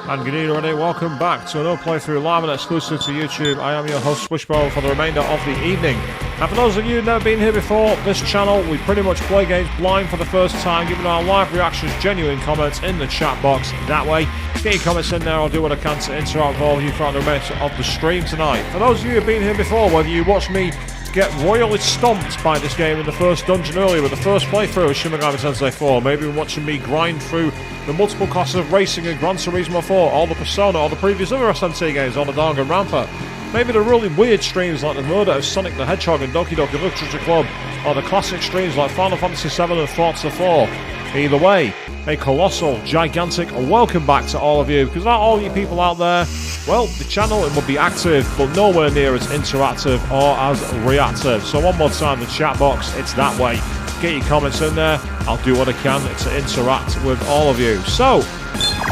And good evening, everybody. Welcome back to another playthrough live and exclusive to YouTube. I am your host, Swishbone, for the remainder of the evening. And for those of you who've never been here before, this channel, we pretty much play games blind for the first time, giving our live reactions, genuine comments in the chat box. That way, get your comments in there. I'll do what I can to interact with all of you throughout the remainder of the stream tonight. For those of you who've been here before, whether you watched me get royally stomped by this game in the first dungeon earlier with the first playthrough of Shin Megami Tensei 4, maybe watching me grind through the multiple classes of racing in Gran Turismo 4, or the Persona, or the previous other SMT games on the Danganronpa. Maybe the really weird streams like the murder of Sonic the Hedgehog and Doki Doki Literature Club, or the classic streams like Final Fantasy 7 and Forza 4. Either way, a colossal, gigantic welcome back to all of you, because not all you people out there, well, the channel it will be active, but nowhere near as interactive or as reactive. So one more time, the chat box, it's that way. Get your comments in there, I'll do what I can to interact with all of you. So,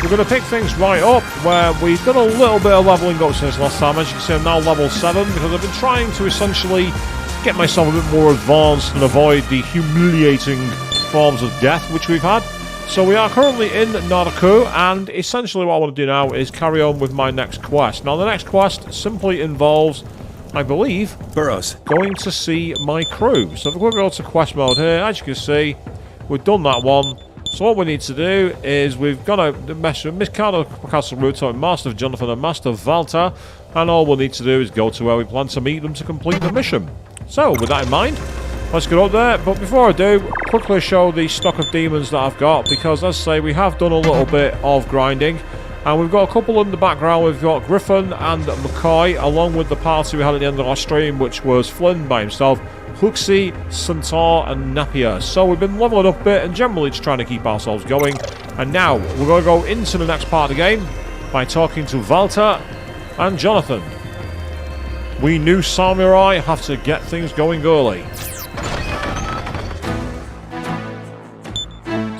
we're going to pick things right up, where we've done a little bit of leveling up since last time. As you can see, I'm now level 7, because I've been trying to essentially get myself a bit more advanced and avoid the humiliating forms of death which we've had. So we are currently in Naraku, and essentially what I want to do now is carry on with my next quest. Now the next quest simply involves, I believe, Burroughs, going to see my crew. So if we go to quest mode here, as you can see, we've done that one. So what we need to do is we've got to mess with Mikado Castle Ruto, Master Jonathan and Master Valta, and all we'll need to do is go to where we plan to meet them to complete the mission. So with that in mind, let's get up there, but before I do, quickly show the stock of demons that I've got, because as I say, we have done a little bit of grinding, and we've got a couple in the background. We've got Griffin and McCoy, along with the party we had at the end of our stream, which was Flynn by himself, Huxley, Centaur, and Napier. So we've been leveling up a bit, and generally just trying to keep ourselves going, and now we're going to go into the next part of the game by talking to Valta and Jonathan. We new samurai have to get things going early.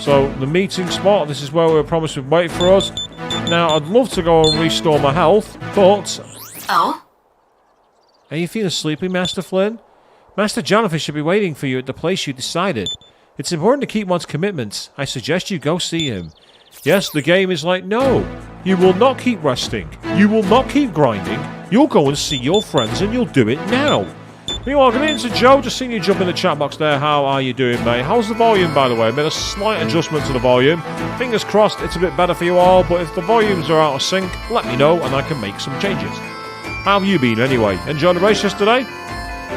So, the meeting spot, this is where we were promised would wait for us. Now, I'd love to go and restore my health, but... Oh? Are you feeling sleepy, Master Flynn? Master Jonathan should be waiting for you at the place you decided. It's important to keep one's commitments. I suggest you go see him. Yes, the game is like, no, you will not keep resting. You will not keep grinding. You'll go and see your friends and you'll do it now. Meanwhile, good evening to Joe. Just seen you jump in the chat box there. How are you doing, mate? How's the volume, by the way? I made a slight adjustment to the volume. Fingers crossed it's a bit better for you all, but if the volumes are out of sync, let me know and I can make some changes. How have you been, anyway? Enjoying the race yesterday?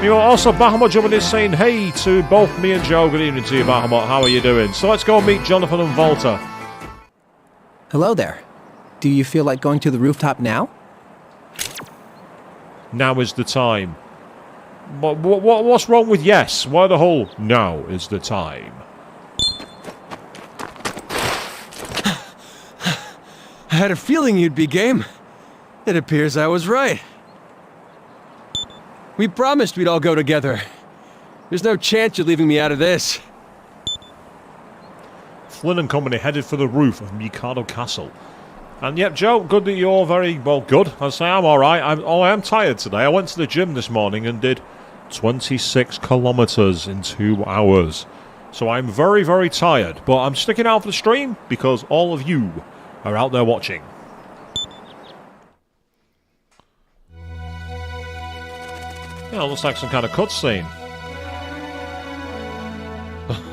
Meanwhile, also, Bahamut jumping in saying hey to both me and Joe. Good evening to you, Bahamut. How are you doing? So let's go meet Jonathan and Volta. hello there. Do you feel like going to the rooftop now? Now is the time. What's wrong with yes? Why the whole now is the time? I had a feeling you'd be game. It appears I was right. We promised we'd all go together. There's no chance you're leaving me out of this. Flynn and company headed for the roof of Mikado Castle. And yep, Joe, good that you're very, well, good. I'd say I'm alright. I am tired today. I went to the gym this morning and did 26 kilometers in 2 hours. So I'm very, very tired. But I'm sticking out for the stream because all of you are out there watching. Yeah, it looks like some kind of cutscene.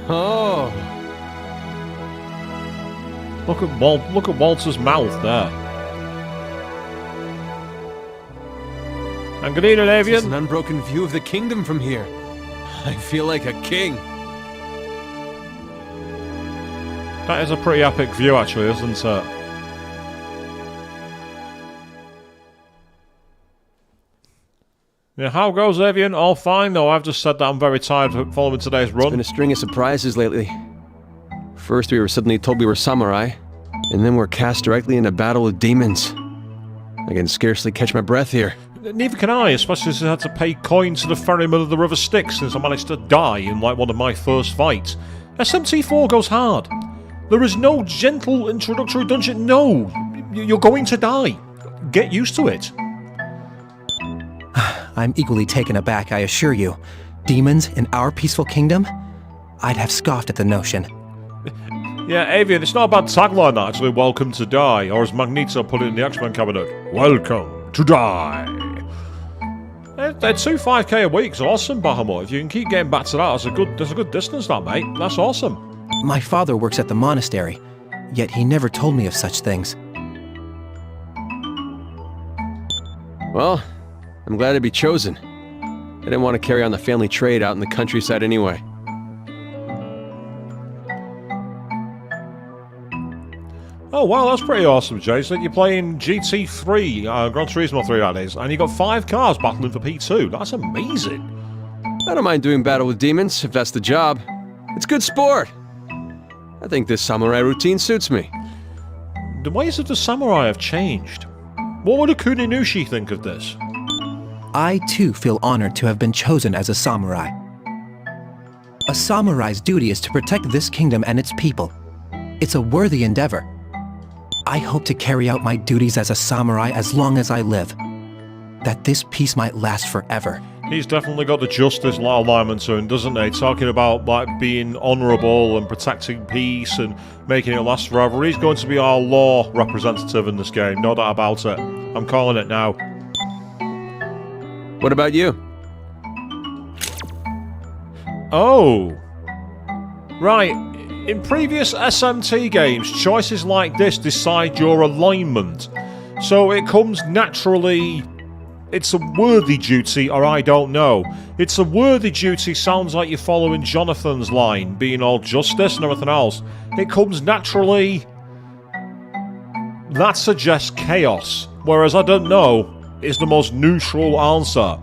Oh. Look at Walter's mouth there. And good evening, Avian. It's an unbroken view of the kingdom from here. I feel like a king. That is a pretty epic view, actually, isn't it? Yeah, how goes, Avian? All fine? No, I've just said that I'm very tired following today's run. It's been a string of surprises lately. First we were suddenly told we were samurai, and then we're cast directly in a battle with demons. I can scarcely catch my breath here. Neither can I, especially since I had to pay coin to the ferryman of the River Styx since I managed to die in like one of my first fights. SMT 4 goes hard. There is no gentle introductory dungeon. No, you're going to die. Get used to it. I'm equally taken aback, I assure you. Demons in our peaceful kingdom? I'd have scoffed at the notion. Yeah, Avian, it's not a bad tagline, that, actually. Welcome to die. Or as Magneto put it in the X-Men cabinet, welcome to die. They're 2 5k a week. It's awesome, Bahamut. If you can keep getting back to that, that's a good distance, that, mate. That's awesome. My father works at the monastery, yet he never told me of such things. Well, I'm glad to be chosen. I didn't want to carry on the family trade out in the countryside anyway. Oh, wow, that's pretty awesome, Jason. You're playing GT3, Gran Turismo 3, that is, and you got 5 cars battling for P2. That's amazing. I don't mind doing battle with demons, if that's the job. It's good sport. I think this samurai routine suits me. The ways of the samurai have changed. What would a Kuninushi think of this? I, too, feel honored to have been chosen as a samurai. A samurai's duty is to protect this kingdom and its people. It's a worthy endeavor. I hope to carry out my duties as a samurai as long as I live. That this peace might last forever. He's definitely got the justice alignment to him, doesn't he? Talking about like being honourable and protecting peace and making it last forever. He's going to be our law representative in this game, no doubt about it. I'm calling it now. What about you? Oh. Right. In previous SMT games, choices like this decide your alignment. So it comes naturally... It's a worthy duty, or I don't know. It's a worthy duty sounds like you're following Jonathan's line, being all justice and everything else. It comes naturally... That suggests chaos, whereas I don't know is the most neutral answer.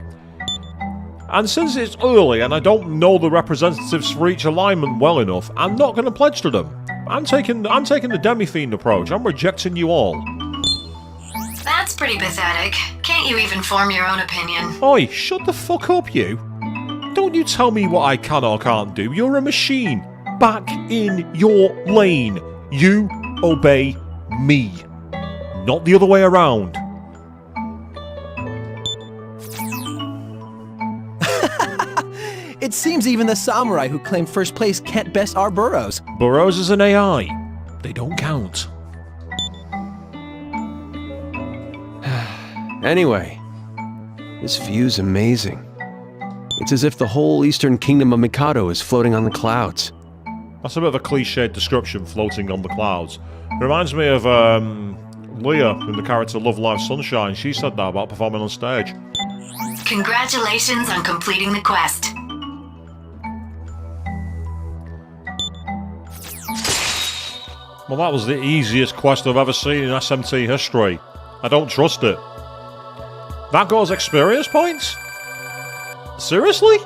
And since it's early and I don't know the representatives for each alignment well enough, I'm not going to pledge to them. I'm taking the Demi-Fiend approach. I'm rejecting you all. That's pretty pathetic. Can't you even form your own opinion? Oi, shut the fuck up, you. Don't you tell me what I can or can't do. You're a machine. Back in your lane. You obey me. Not the other way around. It seems even the samurai who claim first place can't best our burrows. Burrows is an AI. They don't count. Anyway, this view's amazing. It's as if the whole eastern kingdom of Mikado is floating on the clouds. That's a bit of a cliched description, floating on the clouds. It reminds me of Leah in the character Love Live Sunshine. She said that about performing on stage. Congratulations on completing the quest. Well, that was the easiest quest I've ever seen in SMT history. I don't trust it. That goes experience points? Seriously?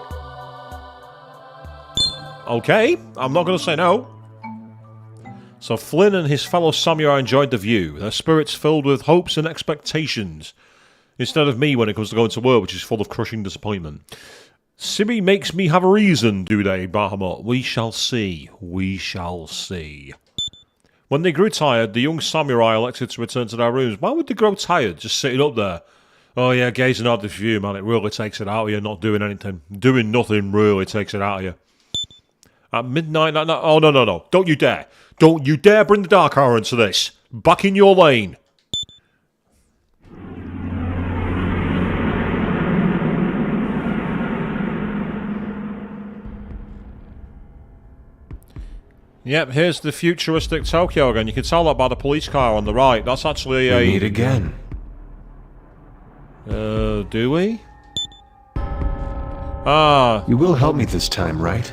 Okay, I'm not going to say no. So Flynn and his fellow samurai enjoyed the view, their spirits filled with hopes and expectations. Instead of me when it comes to going to work, which is full of crushing disappointment. Simi makes me have a reason, do they, Bahamut? We shall see. We shall see. When they grew tired, the young samurai elected to return to their rooms. Why would they grow tired, just sitting up there? Oh yeah, gazing out the view, man, it really takes it out of you, not doing anything. Doing nothing really takes it out of you. At midnight, oh no, don't you dare. Don't you dare bring the Dark Hour into this. Back in your lane. Yep, here's the futuristic Tokyo again. You can tell that by the police car on the right. That's actually a... We meet again. Do we? Ah. You will help me this time, right?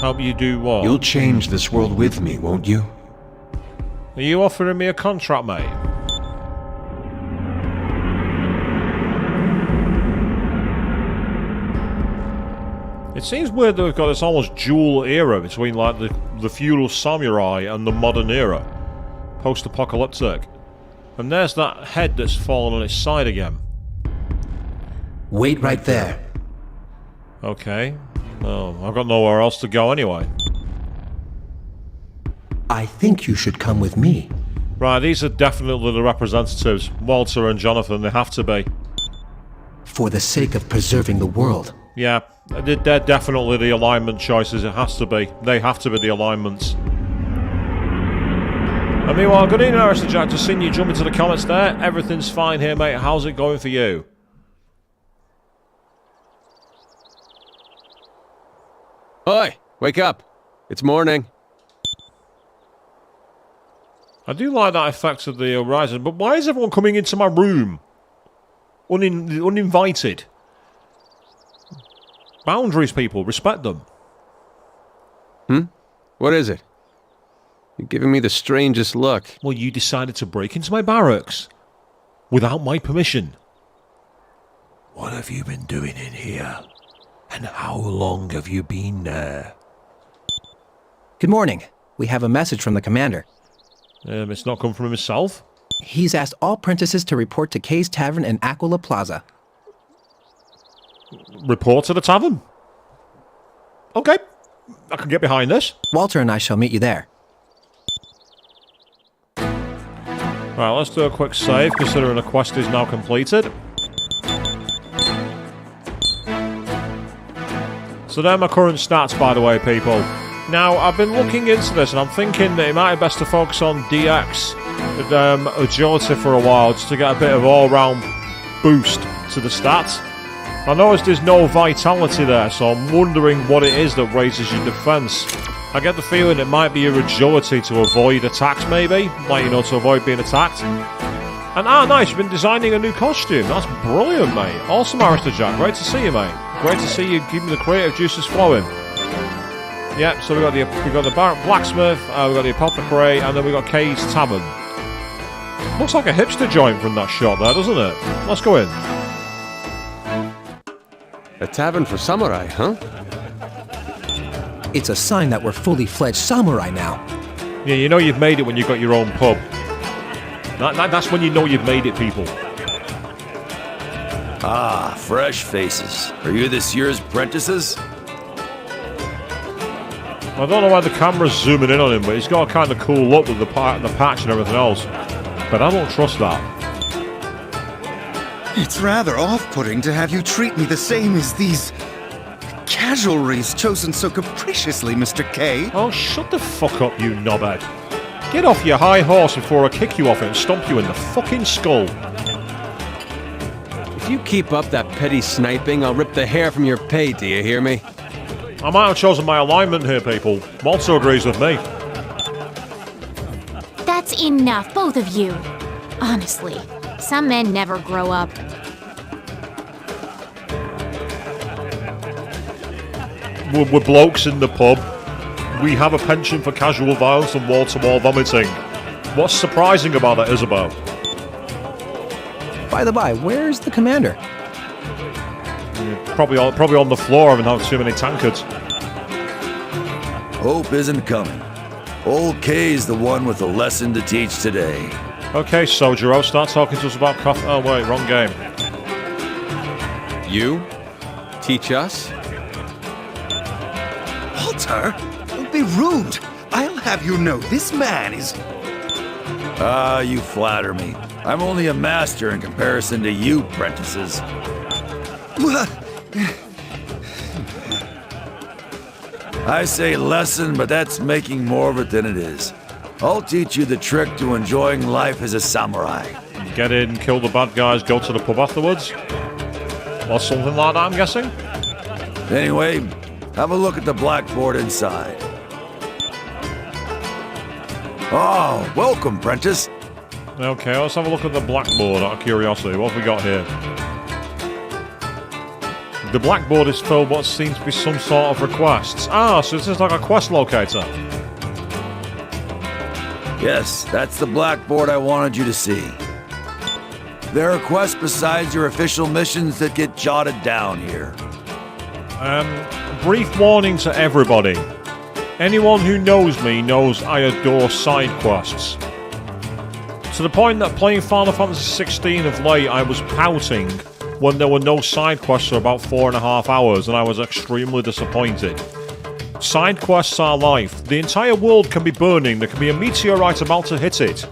Help you do what? You'll change this world with me, won't you? Are you offering me a contract, mate? It seems weird that we've got this almost dual era between like the feudal samurai and the modern era. Post-apocalyptic. And there's that head that's fallen on its side again. Wait right there. Okay. Oh, I've got nowhere else to go anyway. I think you should come with me. Right, these are definitely the representatives. Walter and Jonathan, they have to be. For the sake of preserving the world, Yeah, they're definitely the alignment choices. It has to be. They have to be the alignments. And meanwhile, good evening, Mr. Jack. Just seen you jump into the comments there. Everything's fine here, mate. How's it going for you? Oi! Wake up! It's morning. I do like that effect of the horizon, but why is everyone coming into my room? Uninvited. Boundaries, people. Respect them. What is it? You're giving me the strangest look. Well, you decided to break into my barracks. Without my permission. What have you been doing in here? And how long have you been there? Good morning. We have a message from the commander. It's not come from himself? He's asked all apprentices to report to Kay's Tavern in Aquila Plaza. Report to the tavern? Okay. I can get behind this. Walter and I shall meet you there. Right, let's do a quick save, considering the quest is now completed. So they're my current stats, by the way, people. Now, I've been looking into this, and I'm thinking that it might be best to focus on DX agility for a while, just to get a bit of all-round boost to the stats. I noticed there's no vitality there, so I'm wondering what it is that raises your defense. I get the feeling it might be your agility to avoid attacks, maybe? Like, you know, to avoid being attacked. And, nice, you've been designing a new costume. That's brilliant, mate. Awesome, Arista Jack. Great to see you, mate. Great to see you keeping the creative juices flowing. Yep, so we've got the blacksmith, we've got the apothecary, and then we've got Kay's Tavern. Looks like a hipster joint from that shot there, doesn't it? Let's go in. A tavern for samurai, huh? It's a sign that we're fully fledged samurai now. Yeah, you know you've made it when you've got your own pub. That's when you know you've made it, people. Ah, fresh faces. Are you this year's apprentices? I don't know why the camera's zooming in on him, but he's got a kind of cool look with the patch and everything else. But I don't trust that. It's rather off-putting to have you treat me the same as these casualries chosen so capriciously, Mr. K. Oh, shut the fuck up, you knobhead. Get off your high horse before I kick you off it and stomp you in the fucking skull. If you keep up that petty sniping, I'll rip the hair from your pay, do you hear me? I might have chosen my alignment here, people. Walter agrees with me. That's enough, both of you. Honestly, some men never grow up. We're blokes in the pub. We have a penchant for casual violence and wall-to-wall vomiting. What's surprising about that, Isabel? By the by, where's the commander? Probably on the floor, having had too many tankards. Hope isn't coming. Old K's the one with a lesson to teach today. Okay, Sojiro, start talking to us about coffee. Oh wait, wrong game. You? Teach us? Walter, don't be rude. I'll have you know this man is... Ah, you flatter me. I'm only a master in comparison to you, apprentices. I say lesson, but that's making more of it than it is. I'll teach you the trick to enjoying life as a samurai. Get in, kill the bad guys, go to the pub afterwards? Or something like that, I'm guessing? Anyway, have a look at the blackboard inside. Oh, welcome, apprentice. Okay, let's have a look at the blackboard out of curiosity. What have we got here? The blackboard is filled with what seems to be some sort of requests. Ah, so this is like a quest locator. Yes, that's the blackboard I wanted you to see. There are quests besides your official missions that get jotted down here. Brief warning to everybody. Anyone who knows me knows I adore side quests. To the point that playing Final Fantasy XVI of late, I was pouting when there were no side quests for about 4.5 hours, and I was extremely disappointed. Side quests are life. The entire world can be burning, there can be a meteorite about to hit it,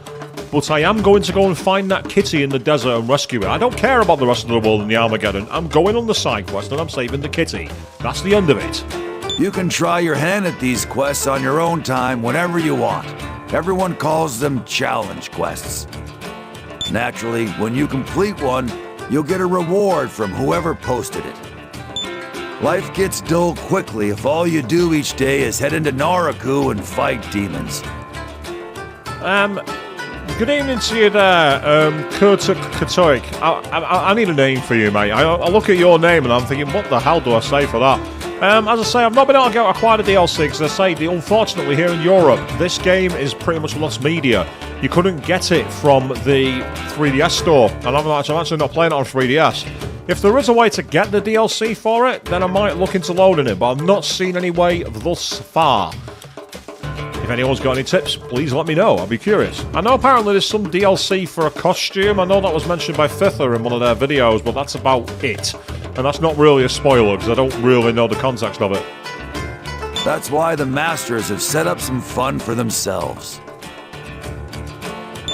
but I am going to go and find that kitty in the desert and rescue it. I don't care about the rest of the world in the Armageddon. I'm going on the side quest and I'm saving the kitty. That's the end of it. You can try your hand at these quests on your own time whenever you want. Everyone calls them challenge quests. Naturally, when you complete one, you'll get a reward from whoever posted it. Life gets dull quickly if all you do each day is head into Naraku and fight demons. Good evening to you there, Kurtuk Katoik. I need a name for you, mate. I look at your name and I'm thinking, what the hell do I say for that? As I say, I've not been able to acquire the DLC because I say, unfortunately here in Europe, this game is pretty much lost media. You couldn't get it from the 3DS store, and I'm actually not playing it on 3DS. If there is a way to get the DLC for it, then I might look into loading it, but I've not seen any way thus far. If anyone's got any tips, please let me know. I'll be curious. I know apparently there's some DLC for a costume. I know that was mentioned by Fither in one of their videos, but that's about it. And that's not really a spoiler, because I don't really know the context of it. That's why the Masters have set up some fun for themselves.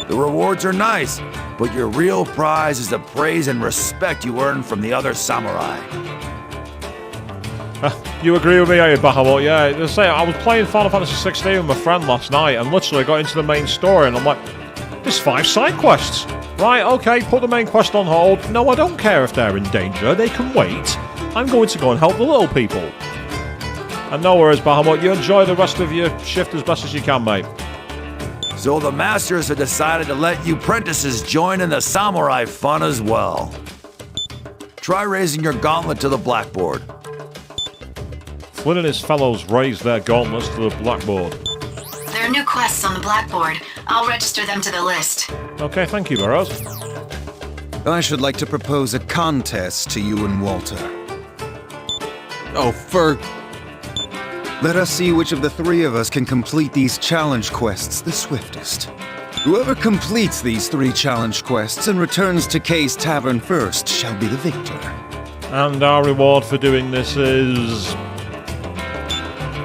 The rewards are nice, but your real prize is the praise and respect you earn from the other samurai. You agree with me, eh, Bahamut? Yeah, I was playing Final Fantasy 16 with my friend last night and literally got into the main story and I'm like, there's 5 side quests. Right, okay, put the main quest on hold. No, I don't care if they're in danger, they can wait. I'm going to go and help the little people. And no worries, Bahamut, you enjoy the rest of your shift as best as you can, mate. So the Masters have decided to let you prentices join in the samurai fun as well. Try raising your gauntlet to the blackboard. Flynn and his fellows raise their gauntlets to the blackboard. There are new quests on the blackboard. I'll register them to the list. Okay, thank you, Burrows. I should like to propose a contest to you and Walter. Oh, Let us see which of the 3 of us can complete these challenge quests the swiftest. Whoever completes these 3 challenge quests and returns to Kay's Tavern first shall be the victor. And our reward for doing this is...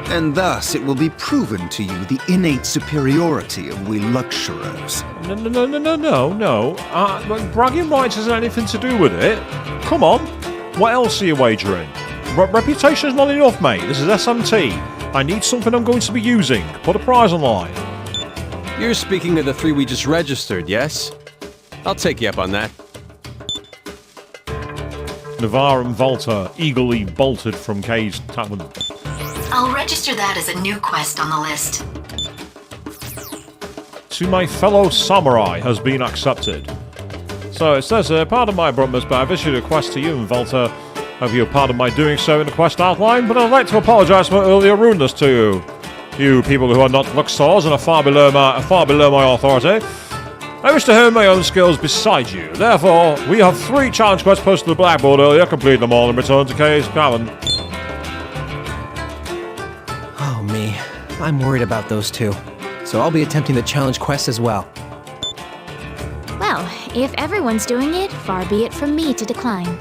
And thus it will be proven to you the innate superiority of we luxurers. No. Bragging rights has anything to do with it. Come on. What else are you wagering? Reputation's not enough, mate. This is SMT. I need something I'm going to be using. Put a prize online. You're speaking of the 3 we just registered, yes? I'll take you up on that. Navarre and Volta eagerly bolted from Kay's Tavern. I'll register that as a new quest on the list. To my fellow samurai has been accepted. So it says, pardon my abruptness, but I've issued a quest to you and Volta. Have you pardoned my doing so in the quest outline? But I'd like to apologise for my earlier rudeness to you. You people who are not luxors and are far below my authority. I wish to hone my own skills beside you. Therefore, we have 3 challenge quests posted to the blackboard earlier. Complete them all and return to Kay's Tavern. Oh, me. I'm worried about those 2. So I'll be attempting the challenge quest as well. Well, if everyone's doing it, far be it from me to decline.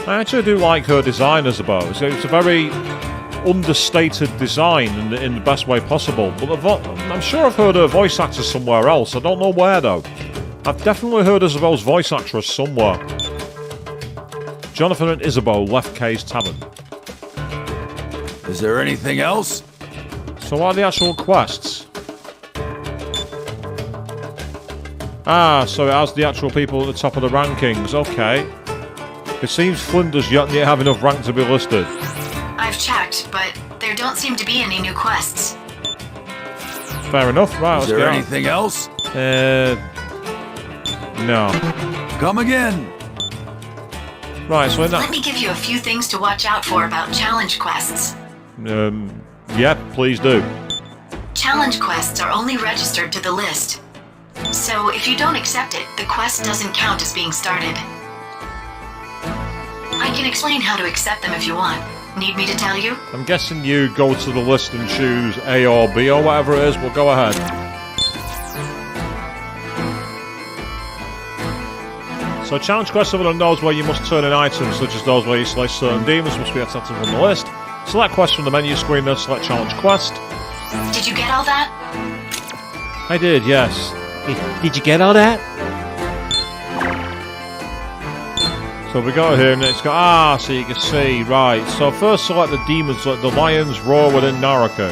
I actually do like her design, Isabeau. It's a very understated design in the best way possible. But I'm sure I've heard her voice actor somewhere else. I don't know where, though. I've definitely heard Isabeau's voice actress somewhere. Jonathan and Isabeau left Kay's Tavern. Is there anything else? So what are the actual quests? Ah, so it has the actual people at the top of the rankings. Okay. It seems Flinders yet have enough rank to be listed. I've checked, but there don't seem to be any new quests. Fair enough. Right, Is there anything else? No. Come again. Right, so in Let that... me give you a few things to watch out for about challenge quests. Yeah, please do. Challenge quests are only registered to the list. So if you don't accept it, the quest doesn't count as being started. I can explain how to accept them if you want. Need me to tell you? I'm guessing you go to the list and choose A or B or whatever it is. Well, go ahead. So challenge quests are those where you must turn in items, such as those where you slay certain demons must be accepted from the list. Select quest from the menu screen, then select challenge quest. Did you get all that? I did, yes. Did you get all that? So we go here and it's got, so you can see, right. So first select the demons, like the lions roar within Naruto.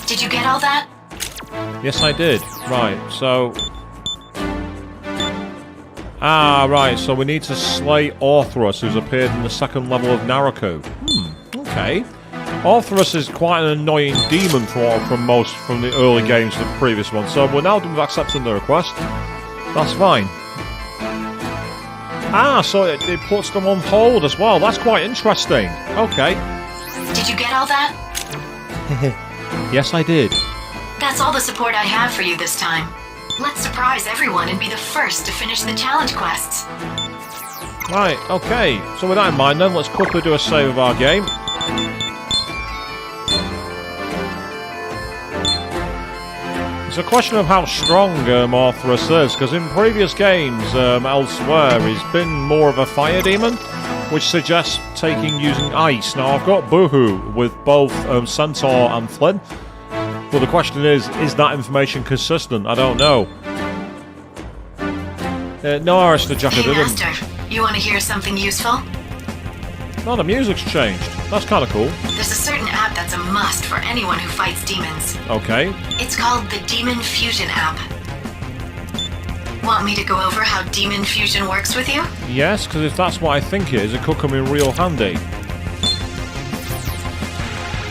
Did you get all that? Yes, I did. Right, so... right, so we need to slay Orthrus, who's appeared in the second level of Naruto. Okay. Orthrus is quite an annoying demon from the early games of the previous one, so we're now done with accepting the request. That's fine. So it puts them on hold as well. That's quite interesting. Okay. Did you get all that? Yes, I did. That's all the support I have for you this time. Let's surprise everyone and be the first to finish the challenge quests. Right, okay. So with that in mind then, let's quickly do a save of our game. It's a question of how strong Orthrus is, because in previous games elsewhere he's been more of a fire demon, which suggests using ice. Now I've got Boohoo with both Centaur and Flynn, but the question is that information consistent? I don't know. No, Arista Jack, I Hey, didn't. Master, you want to hear something useful? No, the music's changed. That's kind of cool. There's a certain app that's a must for anyone who fights demons. Okay. It's called the Demon Fusion app. Want me to go over how Demon Fusion works with you? Yes, because if that's what I think it is, it could come in real handy.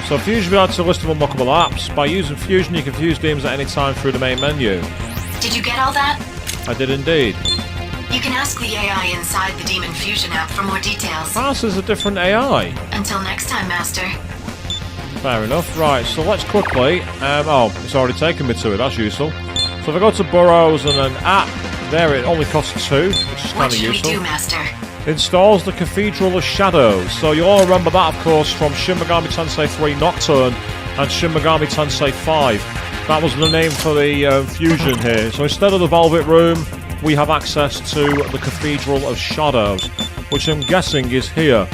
So Fusion adds a list of unlockable apps. By using Fusion, you can fuse demons at any time through the main menu. Did you get all that? I did indeed. You can ask the AI inside the Demon Fusion app for more details. This is a different AI. Until next time, Master. Fair enough. Right, so let's quickly... it's already taken me to it. That's useful. So if I go to Burrows and an app, there it only costs 2, which is What kind of should we useful. do, Master? Installs the Cathedral of Shadows. So you all remember that, of course, from Shin Megami Tensei 3 Nocturne and Shin Megami Tensei 5. That was the name for the fusion here. So instead of the Velvet Room, we have access to the Cathedral of Shadows, which I'm guessing is here.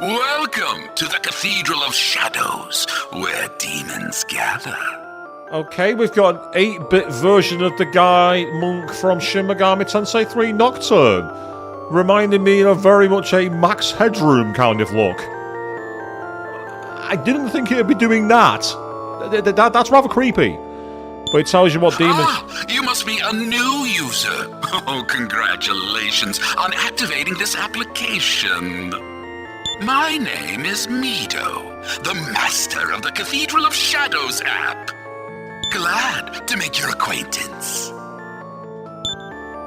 Welcome to the Cathedral of Shadows, where demons gather. Okay, we've got an 8-bit version of the guy monk from Shin Megami Tensei 3 Nocturne, reminding me of very much a Max Headroom kind of look. I didn't think it would be doing that. That's rather creepy. But it tells you what demons... You must be a new user. Oh, congratulations on activating this application. My name is Mido, the master of the Cathedral of Shadows app. Glad to make your acquaintance.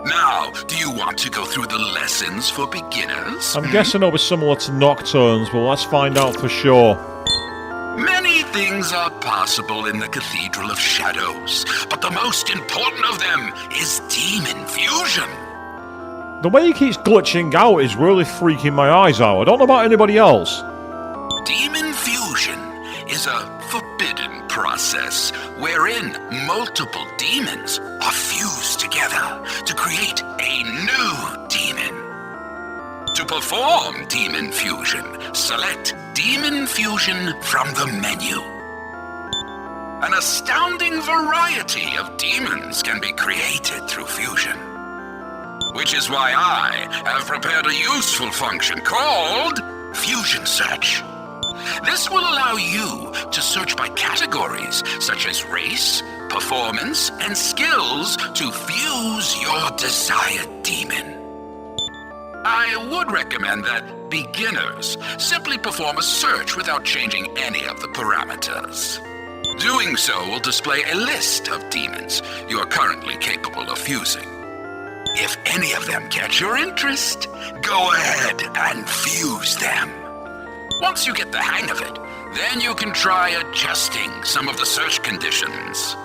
Now, do you want to go through the lessons for beginners? I'm guessing it'll be similar to Nocturnes, but let's find out for sure. Many things are possible in the Cathedral of Shadows, but the most important of them is Demon Fusion. The way he keeps glitching out is really freaking my eyes out. I don't know about anybody else. Demon Fusion is a forbidden process wherein multiple demons are fused together to create a new demon. To perform Demon Fusion, select Demon Fusion from the menu. An astounding variety of demons can be created through fusion, which is why I have prepared a useful function called Fusion Search. This will allow you to search by categories such as race, performance, and skills to fuse your desired demon. I would recommend that beginners simply perform a search without changing any of the parameters. Doing so will display a list of demons you are currently capable of fusing. If any of them catch your interest, go ahead and fuse them. Once you get the hang of it, then you can try adjusting some of the search conditions.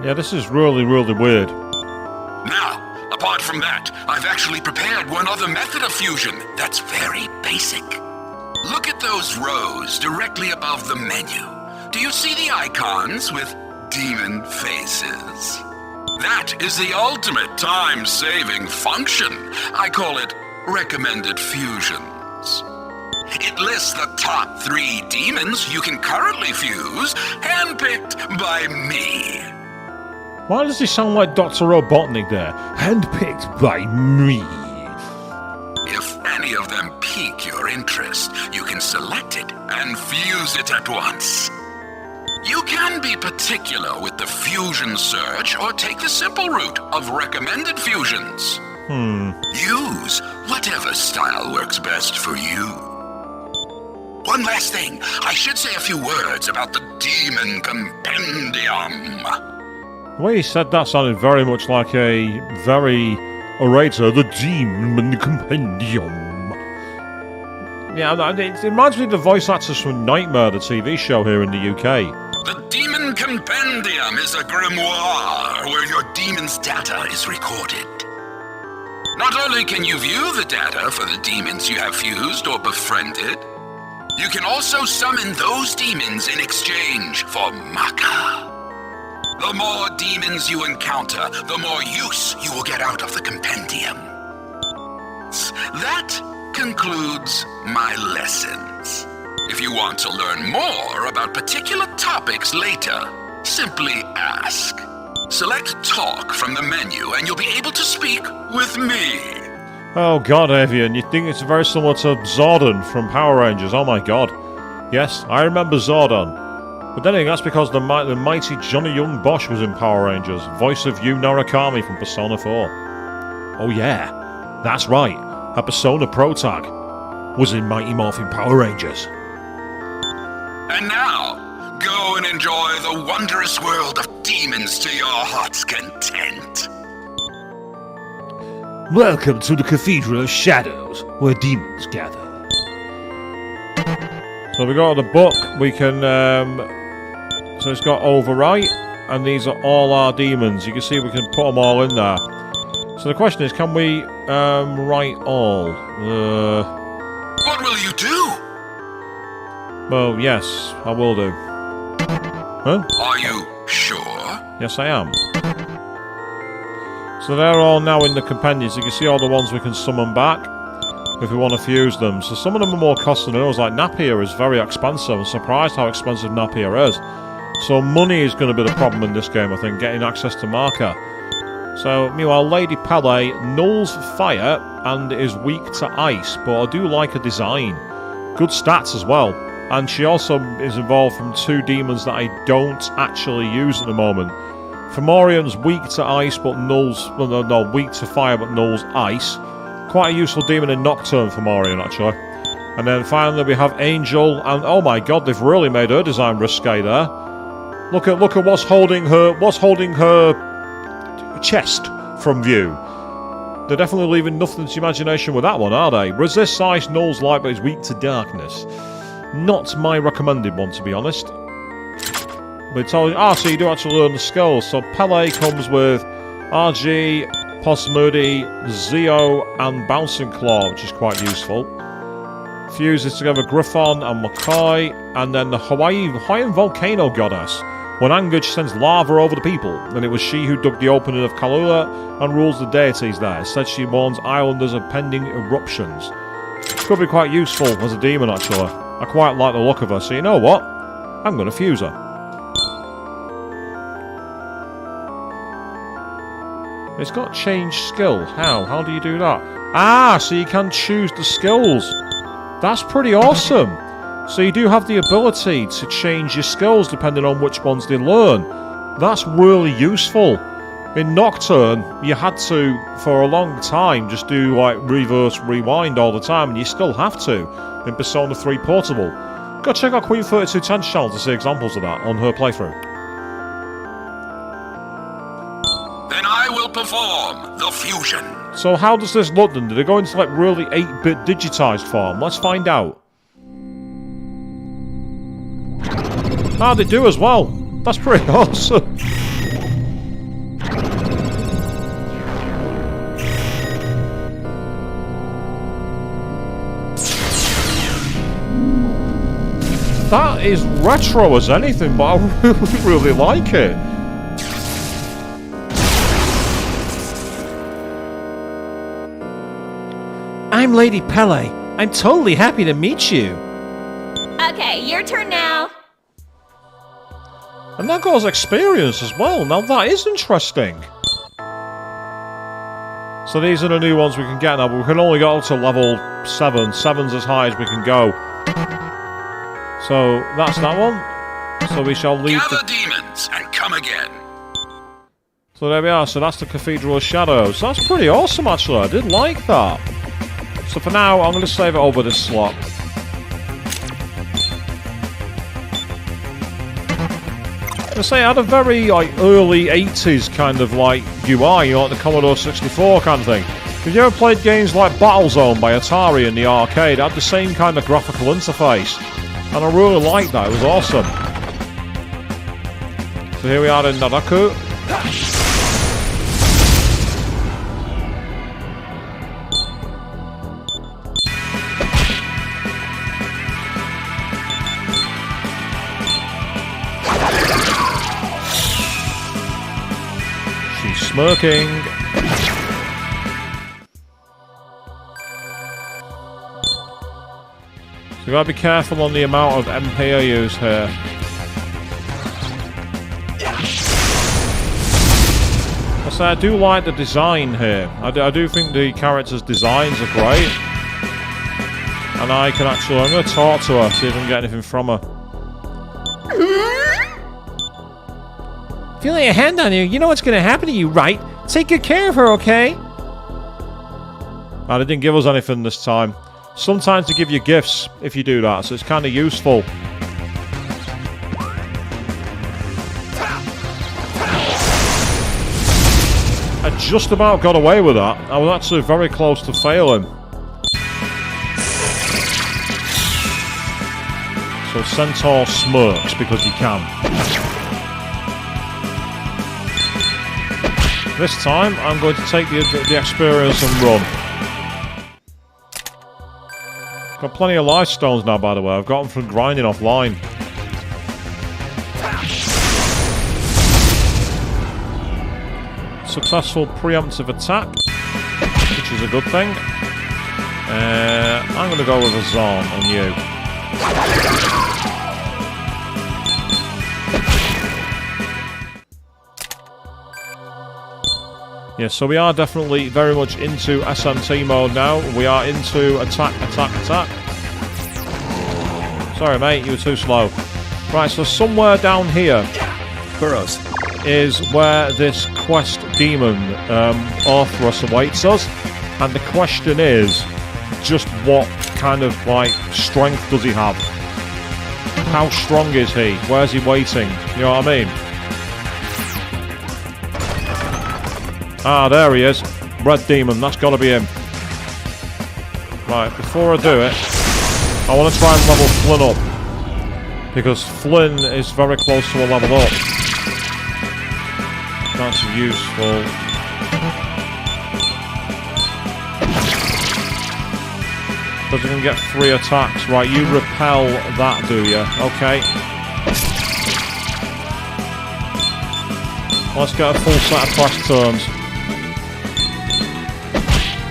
Yeah, this is really, really weird. Now, apart from that, I've actually prepared one other method of fusion that's very basic. Look at those rows directly above the menu. Do you see the icons with demon faces? That is the ultimate time-saving function. I call it recommended fusions. It lists the top 3 demons you can currently fuse, handpicked by me. Why does he sound like Dr. Robotnik there? Handpicked by me. If any of them pique your interest, you can select it and fuse it at once. You can be particular with the fusion search or take the simple route of recommended fusions. Use whatever style works best for you. One last thing, I should say a few words about the Demon Compendium. The way he said that sounded very much like a very orator, the Demon Compendium. Yeah, it reminds me of the voice actors from Nightmare, the TV show here in the UK. The Demon Compendium is a grimoire where your demon's data is recorded. Not only can you view the data for the demons you have fused or befriended, you can also summon those demons in exchange for Maka. The more demons you encounter, the more use you will get out of the compendium. That concludes my lessons. If you want to learn more about particular topics later, simply ask. Select Talk from the menu and you'll be able to speak with me. Oh god, Avian, you think it's very similar to Zordon from Power Rangers, oh my god. Yes, I remember Zordon. But then again, that's because the mighty Johnny Young Bosch was in Power Rangers, voice of Yu Norakami from Persona 4. Oh yeah, that's right, a Persona Protag was in Mighty Morphin Power Rangers. And now, go and enjoy the wondrous world of demons to your heart's content. Welcome to the Cathedral of Shadows, where demons gather. So we go to the book, we can, so it's got overwrite, and these are all our demons. You can see we can put them all in there. So the question is, can we, write all? What will you do? Well, yes, I will do. Huh? Are you sure? Yes, I am. So they're all now in the compendiums. You can see all the ones we can summon back if we want to fuse them. So some of them are more costly than others. Like Napier is very expensive. I'm surprised how expensive Napier is. So money is going to be the problem in this game, I think, getting access to marker. So, meanwhile, Lady Pele nulls fire and is weak to ice, but I do like her design. Good stats as well. And she also is involved from 2 demons that I don't actually use at the moment. Fomorian's weak to ice but nulls... Well, no, weak to fire but nulls ice. Quite a useful demon in Nocturne, Fomorian, actually. And then finally we have Angel, and oh my god, they've really made her design risque there. Look at what's holding her chest from view. They're definitely leaving nothing to imagination with that one, are they? Resists ice, nulls light, but is weak to darkness. Not my recommended one, to be honest. But it's all... so you do actually learn the skills. So Pele comes with RG, Posmoody, Zeo, and Bouncing Claw, which is quite useful. Fuses together Griffon and McCoy, and then the Hawaiian Volcano Goddess. When angered, she sends lava over the people, and it was she who dug the opening of Kalula and rules the deities there. Instead, she warns islanders of pending eruptions. Could be quite useful as a demon, actually. I quite like the look of her, so you know what? I'm going to fuse her. It's got change skill. How? How do you do that? So you can choose the skills. That's pretty awesome. So you do have the ability to change your skills depending on which ones they learn. That's really useful. In Nocturne, you had to, for a long time, just do like reverse rewind all the time, and you still have to in Persona 3 Portable. Go check out Queen 3210's channel to see examples of that on her playthrough. Then I will perform the fusion. So how does this look then? Do they go into like really 8-bit digitized form? Let's find out. They do as well. That's pretty awesome. That is retro as anything, but I really like it. I'm Lady Pele, I'm totally happy to meet you. Okay, your turn now. And that goes experience as well. Now that is interesting. So these are the new ones we can get now, but we can only go to level 7. 7's as high as we can go. So that's that one. So we shall leave Gather demons and come again. So there we are. So that's the Cathedral of Shadows. That's pretty awesome, actually. I did like that. So for now, I'm going to save it over this slot. I say, it had a very early 80s kind of UI, like the Commodore 64 kind of thing. Have you ever played games like Battlezone by Atari in the arcade? It had the same kind of graphical interface. And I really liked that, it was awesome. So here we are in Naraku. Smirking. So you gotta be careful on the amount of MP I use here. I do like the design here. I do think the characters' designs are great. And I can actually, I'm gonna talk to her, see if I can get anything from her. If you lay a hand on her, you know what's going to happen to you, right? Take good care of her, okay? They didn't give us anything this time. Sometimes they give you gifts if you do that, so it's kind of useful. I just about got away with that. I was actually very close to failing. So Centaur smirks because he can. This time, I'm going to take the experience and run. Got plenty of life stones now, by the way. I've got them from grinding offline. Successful preemptive attack, which is a good thing. I'm going to go with a Zorn on you. Yeah, so we are definitely very much into SMT mode now. We are into attack, attack, attack. Sorry, mate, you were too slow. Right, so somewhere down here Burrows. is where this quest demon, Arthros, awaits us. And the question is, just what kind of, strength does he have? How strong is he? Where's he waiting? You know what I mean? Ah, there he is. Red Demon, that's got to be him. Right, before I do it, I want to try and level Flynn up. Because Flynn is very close to a level up. That's useful. Because you can get 3 attacks. Right, you repel that, do you? Okay. Let's get a full set of flash turns.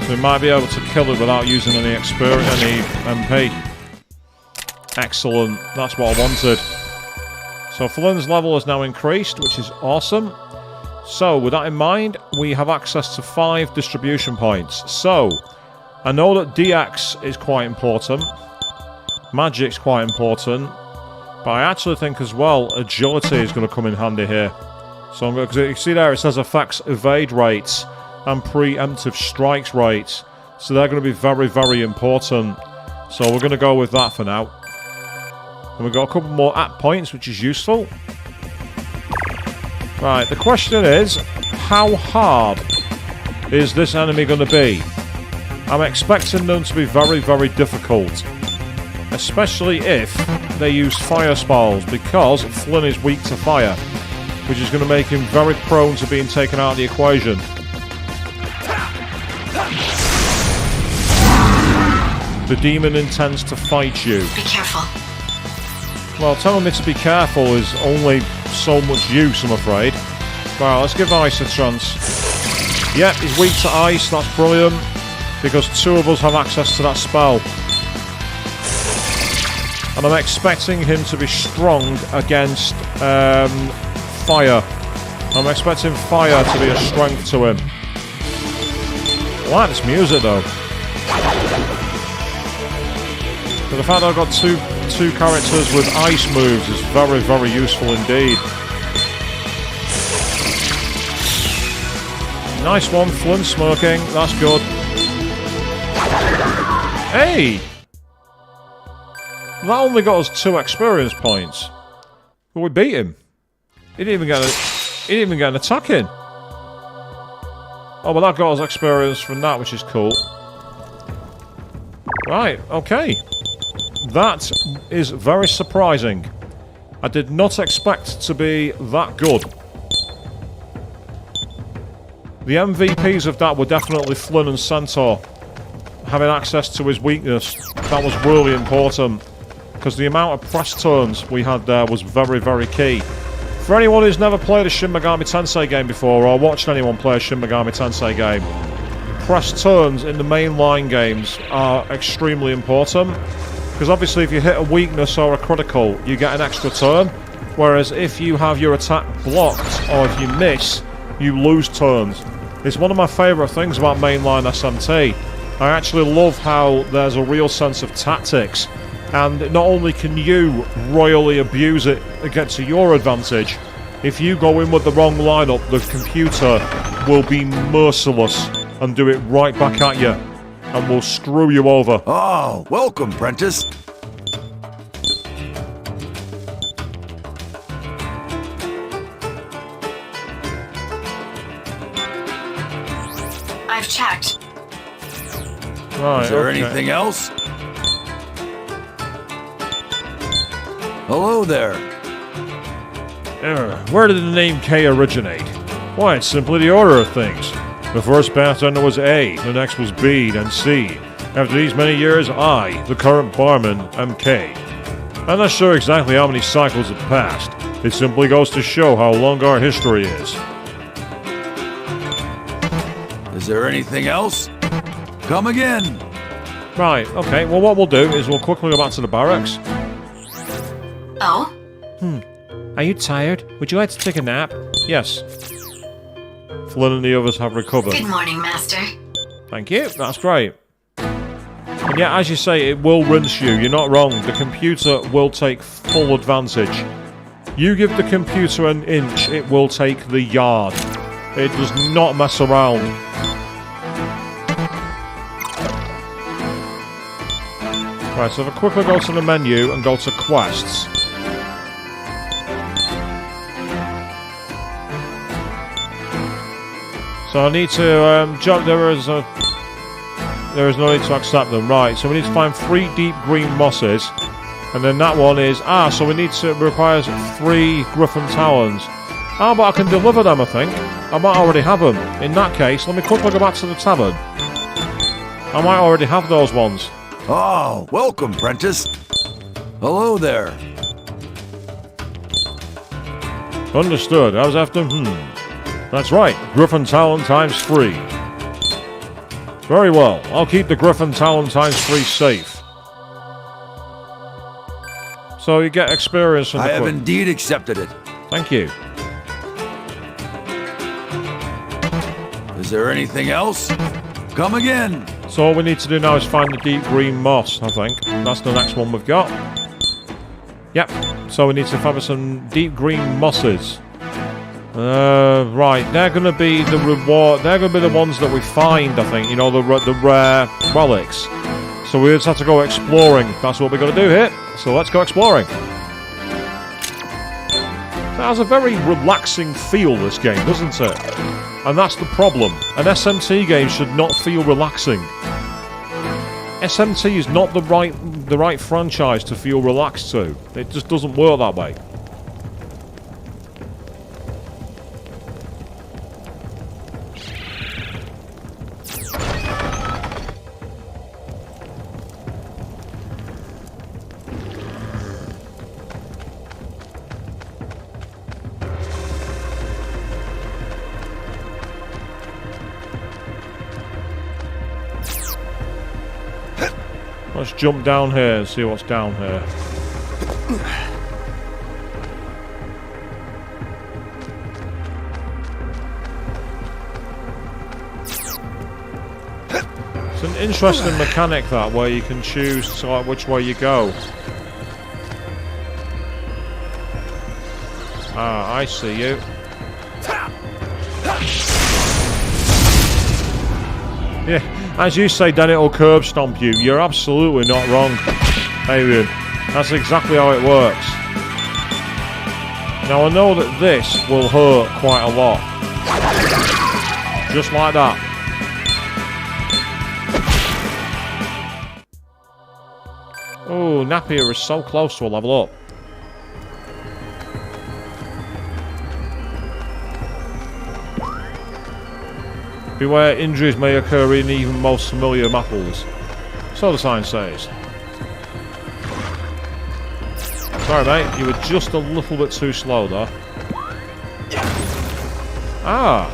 So we might be able to kill it without using any experience, any MP. Excellent, that's what I wanted. So Flynn's level is now increased, which is awesome. So with that in mind, we have access to 5 distribution points. So, I know that DX is quite important. Magic's quite important. But I actually think as well, agility is going to come in handy here. So I'm going to, you see there, it says affects evade rates and preemptive strikes rates. So they're going to be very, very important. So we're going to go with that for now. And we've got a couple more at points, which is useful. Right, the question is, how hard is this enemy going to be? I'm expecting them to be very, very difficult. Especially if they use fire spells, because Flynn is weak to fire, which is going to make him very prone to being taken out of the equation. The demon intends to fight you. Be careful. Well, telling me to be careful is only so much use, I'm afraid. Right, let's give Ice a chance. Yep, he's weak to ice, that's brilliant. Because 2 of us have access to that spell. And I'm expecting him to be strong against fire. I'm expecting fire to be a strength to him. I like this music though. But the fact that I've got two characters with ice moves is very, very useful indeed. Nice one, Flint smoking. That's good. Hey! That only got us 2 experience points. But we beat him. He didn't even get an attack in. Oh, well, that got us experience from that, which is cool. Right, okay. That is very surprising. I did not expect to be that good. The MVPs of that were definitely Flynn and Centaur. Having access to his weakness, that was really important. Because the amount of press turns we had there was very, very key. For anyone who's never played a Shin Megami Tensei game before, or watched anyone play a Shin Megami Tensei game, press turns in the mainline games are extremely important. Because obviously if you hit a weakness or a critical, you get an extra turn. Whereas if you have your attack blocked, or if you miss, you lose turns. It's one of my favourite things about mainline SMT. I actually love how there's a real sense of tactics. And not only can you royally abuse it and get to your advantage, if you go in with the wrong lineup, the computer will be merciless and do it right back at you. And will screw you over. Oh, welcome, Prentice. I've checked. Right, Is there anything else? Hello there. Where did the name K originate? Why, it's simply the order of things. The first bartender was A, the next was B, then C. After these many years, I, the current barman, am K. I'm not sure exactly how many cycles have passed. It simply goes to show how long our history is. Is there anything else? Come again. Right, okay, well what we'll do is we'll quickly go back to the barracks. Oh? Are you tired? Would you like to take a nap? Yes. Flynn and the others have recovered. Good morning, Master. Thank you, that's great. And yeah, as you say, it will rinse you. You're not wrong. The computer will take full advantage. You give the computer an inch, it will take the yard. It does not mess around. Right, so if I quickly go to the menu and go to quests. So I need to jump. There is no need to accept them. Right, so we need to find 3 deep green mosses, and then that one is so we need to requires 3 griffin talons. But I can deliver them. I think I might already have them. In that case, let me quickly go back to the tavern. I might already have those ones. Oh, welcome, Prentice. Hello there. Understood. I was after. That's right. Griffin talon times 3. Very well. I'll keep the Griffin talon times 3 safe. So you get experience from the I have indeed accepted it. Thank you. Is there anything else? Come again. So all we need to do now is find the deep green moss, I think. That's the next one we've got. Yep. So we need to find some deep green mosses. Right, they're going to be the reward. They're going to be the ones that we find, I think. You know, the rare relics. So we just have to go exploring. That's what we're going to do here. So let's go exploring. It has a very relaxing feel, this game, doesn't it? And that's the problem. An SMT game should not feel relaxing. SMT is not the right franchise to feel relaxed to. It just doesn't work that way. Let's jump down here and see what's down here. It's an interesting mechanic that, where you can choose to, like, which way you go. Ah, I see you. Yeah, as you say, then it'll curb stomp you. You're absolutely not wrong, Adrian. That's exactly how it works. Now I know that this will hurt quite a lot. Just like that. Oh, Napier is so close to a level up. Beware, injuries may occur in even most familiar battles. So the sign says. Sorry mate, you were just a little bit too slow there. Ah!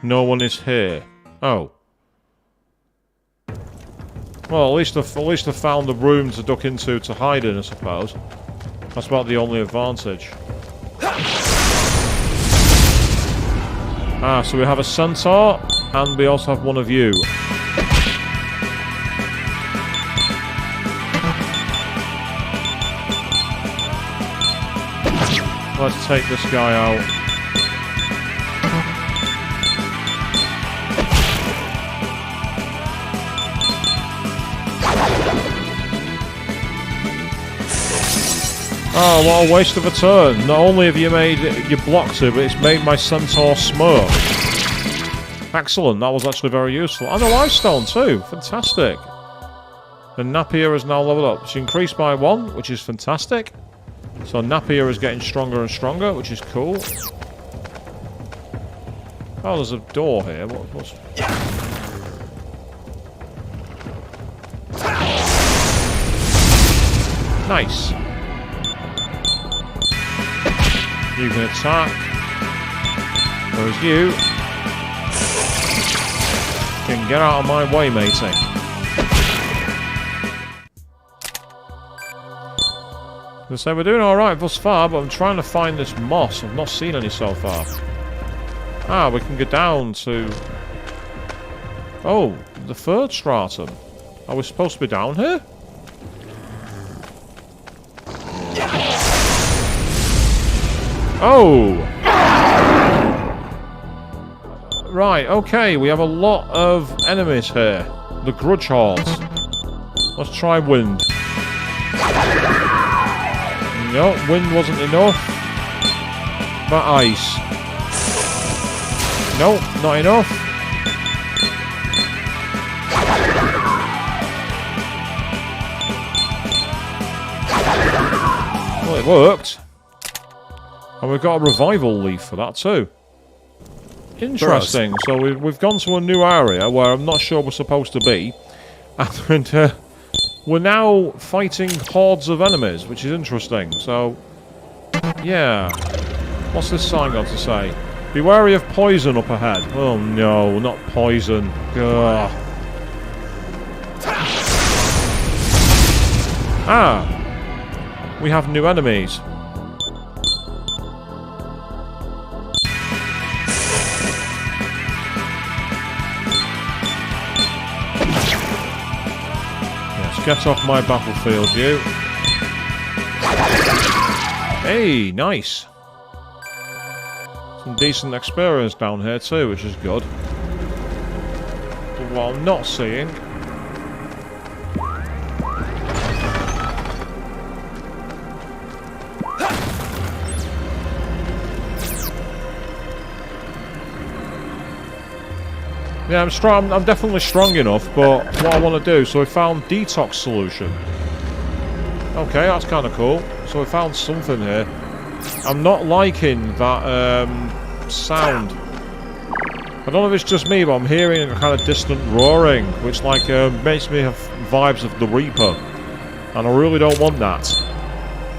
No one is here. Oh. Well, at least I found the room to duck into to hide in, I suppose. That's about the only advantage. Ah, so we have a centaur, and we also have one of you. Let's take this guy out. Oh, what a waste of a turn. Not only have you blocked it, but it's made my centaur smirk. Excellent, that was actually very useful. And a lifestone too, fantastic. The Napier is now leveled up. It's increased by 1, which is fantastic. So Napier is getting stronger and stronger, which is cool. Oh, there's a door here. What's... Nice. You can attack. Whereas you can get out of my way, matey. So we're doing alright thus far, but I'm trying to find this moss. I've not seen any so far. Ah, we can go down to... Oh, the third stratum. Are we supposed to be down here? Oh! Right, okay, we have a lot of enemies here. The Grudge Hordes. Let's try wind. No, wind wasn't enough. But ice. No, not enough. Well, it worked. And we've got a revival leaf for that too. Interesting. So we've gone to a new area where I'm not sure we're supposed to be. And we're now fighting hordes of enemies, which is interesting. So, yeah. What's this sign got to say? Be wary of poison up ahead. Oh no, not poison. Ugh. Ah! We have new enemies. Get off my battlefield, you. Hey, nice. Some decent experience down here too, which is good. But what I'm not seeing... Yeah, I'm strong. I'm definitely strong enough, but what I want to do... So we found detox solution. Okay, that's kind of cool. So we found something here. I'm not liking that sound. I don't know if it's just me, but I'm hearing a kind of distant roaring, which like makes me have vibes of the Reaper, and I really don't want that.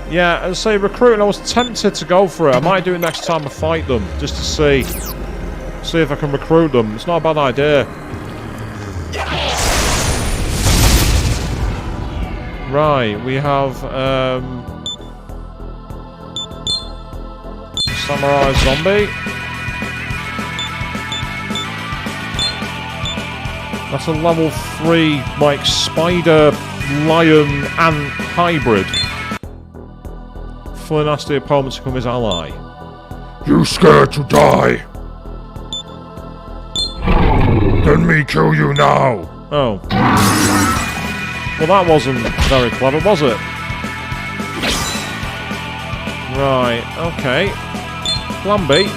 Yeah, and say recruiting. I was tempted to go for it. I might do it next time I fight them, just to see. See if I can recruit them. It's not a bad idea. Right, we have Samurai Zombie. That's a level 3, like, spider, lion, ant hybrid. Flynn asks the opponent to become his ally. You scared to die? Then me kill you now. Oh. Well, that wasn't very clever, was it? Right, okay. Plan B.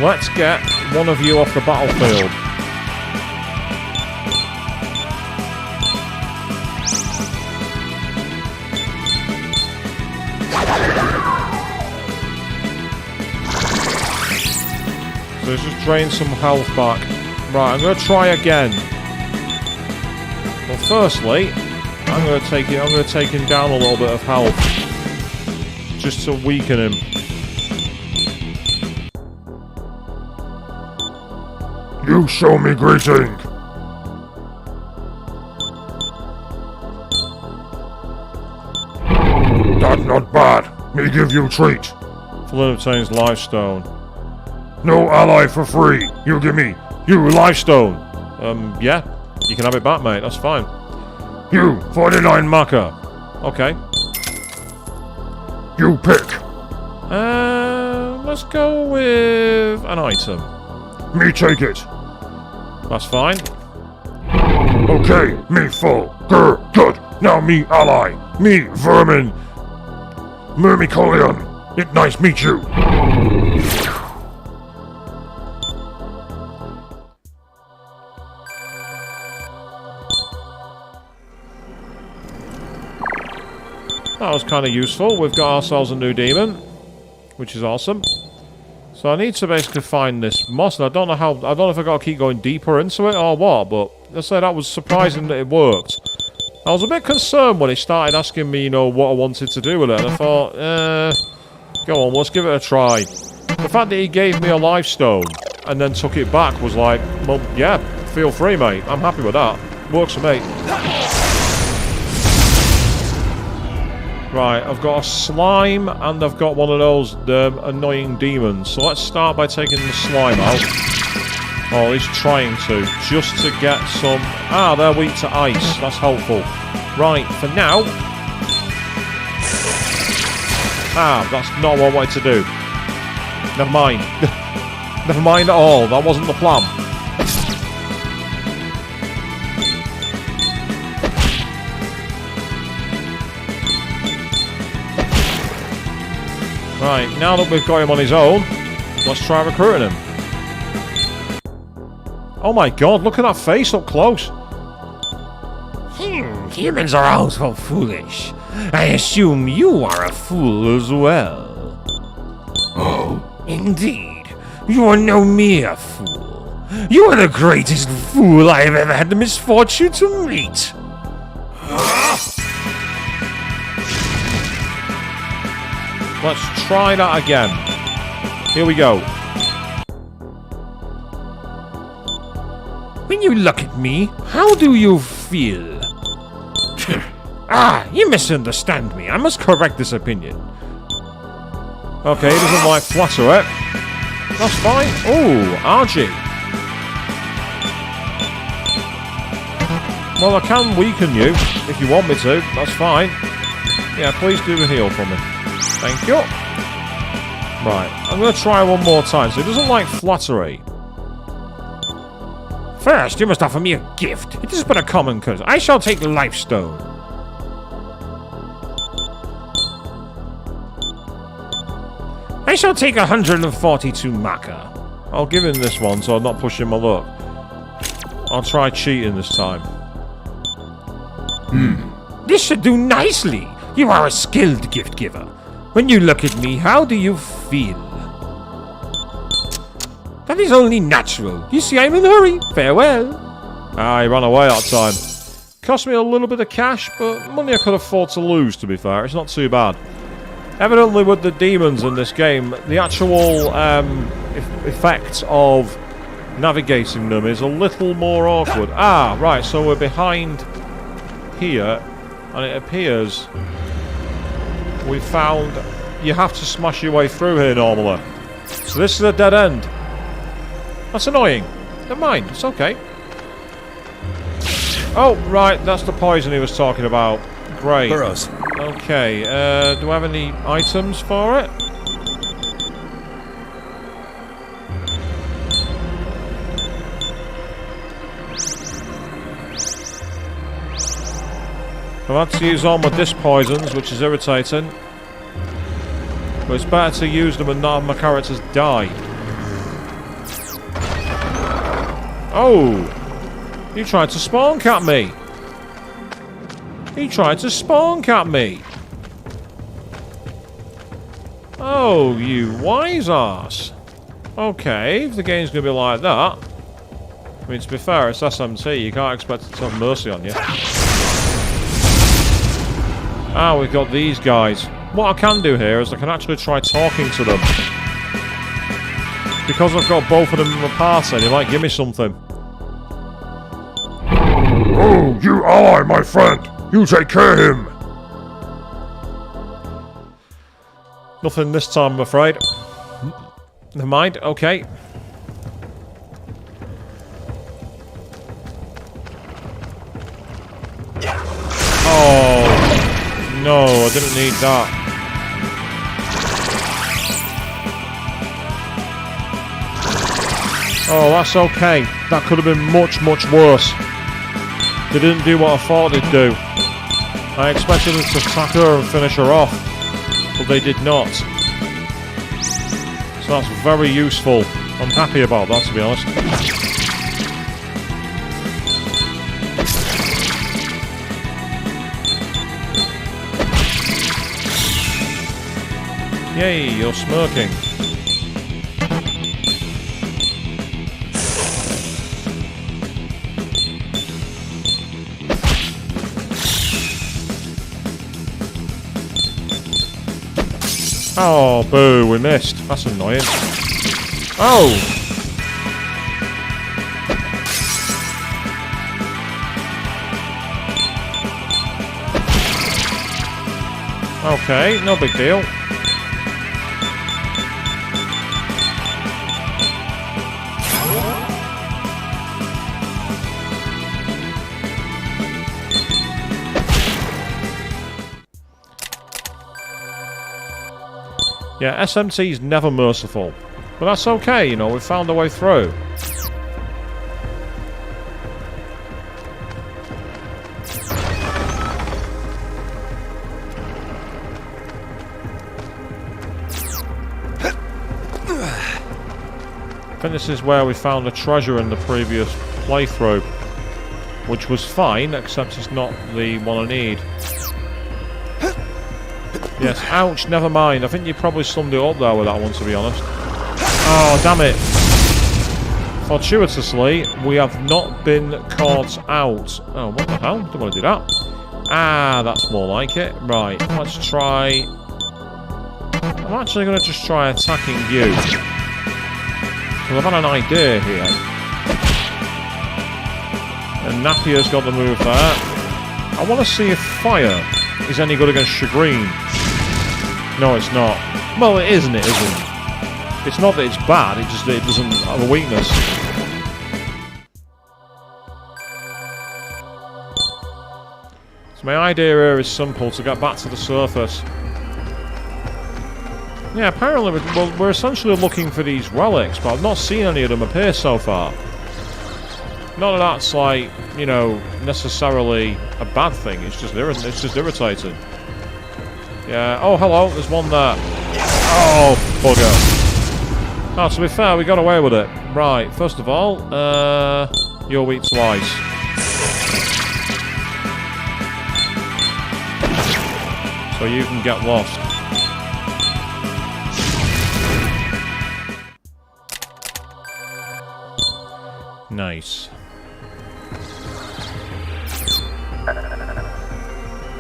Let's get one of you off the battlefield. So let's just drain some health back. Right, I'm going to try again. Well, firstly, I'm going to take him down a little bit of health, just to weaken him. You show me greeting. That's not bad. Me give you treat. Flynn obtains Lifestone. No ally for free. You give me. You Lifestone. Yeah. You can have it back, mate. That's fine. You 49 Maka. Okay. You pick. Let's go with an item. Me take it. That's fine. Okay, me full. Grr, good. Now me ally. Me vermin. Myrmicolion. It nice meet you. That was kind of useful. We've got ourselves a new demon, which is awesome. So I need to basically find this moss, and I don't know if I got to keep going deeper into it or what, but let's say that was surprising that it worked. I was a bit concerned when he started asking me, you know, what I wanted to do with it, and I thought, go on, let's give it a try. The fact that he gave me a Lifestone and then took it back was like, well, yeah, feel free, mate. I'm happy with that. Works for me. Right, I've got a slime and I've got one of those annoying demons. So let's start by taking the slime out. Or at least trying to. Just to get some... Ah, they're weak to ice. That's helpful. Right, for now... Ah, that's not what I wanted to do. Never mind. Never mind at all. That wasn't the plan. Right, now that we've got him on his own, let's try recruiting him. Oh my god, look at that face up close. Humans are also foolish. I assume you are a fool as well. Oh, indeed. You are no mere fool. You are the greatest fool I have ever had the misfortune to meet. Let's try that again. Here we go. When you look at me, how do you feel? You misunderstand me. I must correct this opinion. Okay, he doesn't like flatter it. That's fine. Oh, RG. Well, I can weaken you if you want me to. That's fine. Yeah, please do a heal for me. Thank you. Right, I'm going to try one more time. So he doesn't like flattery. First, you must offer me a gift. It is but a common curse. I shall take Lifestone. I shall take 142 Maka. I'll give him this one so I'm not pushing my luck. I'll try cheating this time. This should do nicely. You are a skilled gift giver. When you look at me, how do you feel? That is only natural. You see, I'm in a hurry. Farewell. Ah, he ran away that time. Cost me a little bit of cash, but money I could afford to lose, to be fair. It's not too bad. Evidently, with the demons in this game, the actual effect of navigating them is a little more awkward. Ah, right, so we're behind here, and it appears we found you have to smash your way through here normally. So this is a dead end. That's annoying. Never mind, it's okay. Oh, right, that's the poison he was talking about. Great. Burrows. Okay, do I have any items for it? I've had to use all my disc poisons, which is irritating. But it's better to use them and not have my characters die. Oh! You tried to spawn cap me! He tried to spawn cap me! Oh, you wise ass! Okay, if the game's gonna be like that... I mean, to be fair, it's SMT, you can't expect it to have mercy on you. Ah, we've got these guys. What I can do here is I can actually try talking to them. Because I've got both of them in my party, they might give me something. Oh, you ally, my friend! You take care of him! Nothing this time, I'm afraid. Never mind, okay. Oh, no, I didn't need that. Oh, that's okay. That could have been much, much worse. They didn't do what I thought they'd do. I expected them to attack her and finish her off, but they did not. So that's very useful. I'm happy about that, to be honest. Yay, you're smirking. Oh, boo, we missed. That's annoying. Oh! Okay, no big deal. Yeah, SMT's never merciful. But that's okay, you know, we found a way through. I think this is where we found the treasure in the previous playthrough. Which was fine, except it's not the one I need. Yes, ouch, never mind. I think you probably summed it up there with that one, to be honest. Oh, damn it. Fortuitously, we have not been caught out. Oh, what the hell? Don't want to do that. Ah, that's more like it. Right, let's try... I'm actually going to just try attacking you. Because I've had an idea here. And Napier's got the move there. I want to see if fire is any good against Chagrin. No, it's not. Well, it is and it isn't. It's not that it's bad, it's just that it doesn't have a weakness. So my idea here is simple, to get back to the surface. Yeah, apparently we're essentially looking for these relics, but I've not seen any of them appear so far. Not that that's, like, you know, necessarily a bad thing, it's just irritating. Yeah, oh hello, there's one there. Oh, bugger. Oh, to be fair, we got away with it. Right, first of all, you're weak to ice. So you can get lost. Nice.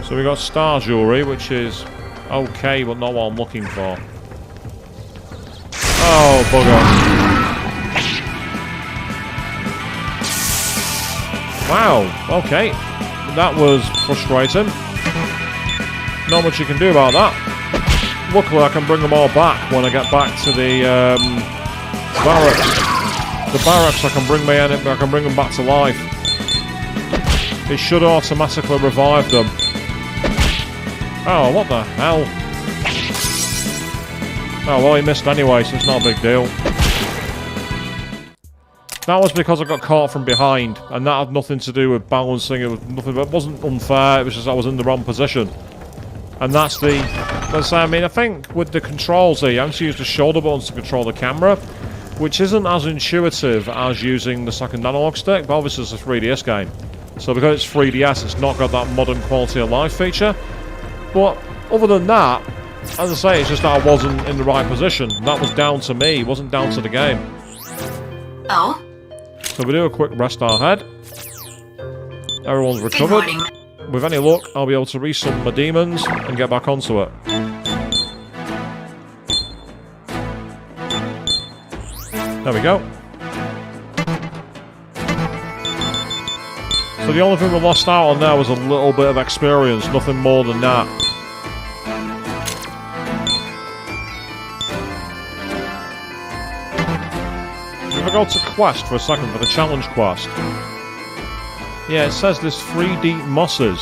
So we got star jewelry, which is okay, but not what I'm looking for. Oh, bugger. Wow, okay. that was frustrating. Not much you can do about that. Luckily, I can bring them all back when I get back to the barracks. The barracks, I can bring them back to life. It should automatically revive them. Oh, what the hell? Oh, well, he missed anyway, so it's not a big deal. That was because I got caught from behind, and that had nothing to do with balancing. It was nothing. It wasn't unfair. It was just I was in the wrong position, and that's the. I mean, I think with the controls here, you have to use the shoulder buttons to control the camera, which isn't as intuitive as using the second analog stick. But obviously, it's a 3DS game, so because it's 3DS, it's not got that modern quality of life feature. But other than that, as I say, it's just that I wasn't in the right position. That was down to me. It wasn't down to the game. Oh. So we do a quick rest our head. Everyone's recovered. Good morning. With any luck, I'll be able to resummon my demons and get back onto it. There we go. So the only thing we lost out on there was a little bit of experience, nothing more than that. If I go to quest for a second, for the challenge quest. Yeah, it says there's 3D mosses.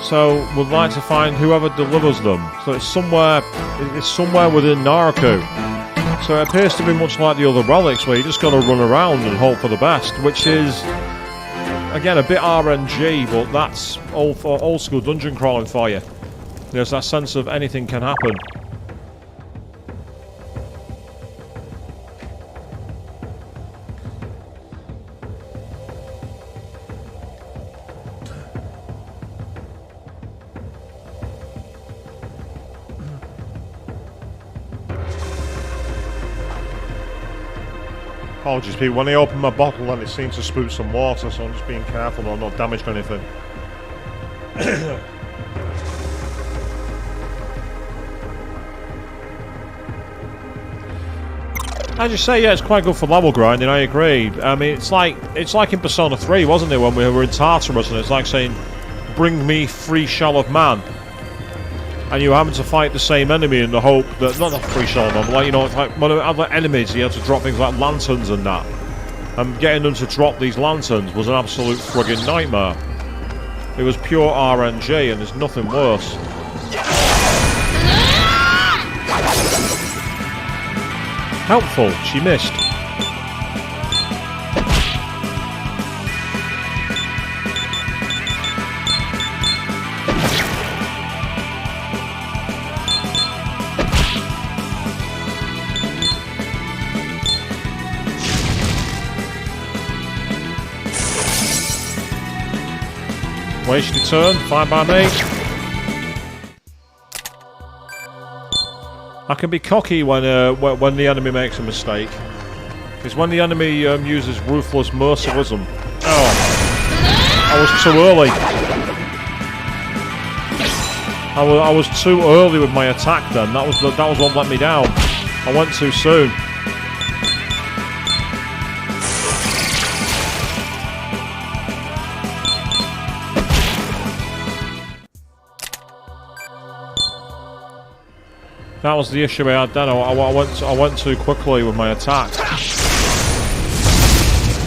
So we'd like to find whoever delivers them. So it's somewhere within Naruku. So it appears to be much like the other relics, where you just got to run around and hope for the best, which is, again, a bit RNG, but that's old school dungeon crawling for you. There's that sense of anything can happen. Apologies, people. When I opened my bottle, then it seemed to spout some water, so I'm just being careful that I'm not damaged anything. As you say, yeah, it's quite good for level grinding. I agree. I mean, it's like in Persona 3, wasn't it, when we were in Tartarus, and it's like saying, "Bring me 3 shell of man," and you were having to fight the same enemy in the hope that not 3 shell of man, but like, you know, like when other enemies, you had to drop things like lanterns and that, and getting them to drop these lanterns was an absolute friggin' nightmare. It was pure RNG, and there's nothing worse. Helpful, she missed. Wasted turn, fine by me. I can be cocky when the enemy makes a mistake. It's when the enemy uses ruthless mercilism. Oh, I was too early. I was too early with my attack. Then that was what let me down. I went too soon. That was the issue I had then. I went too quickly with my attack.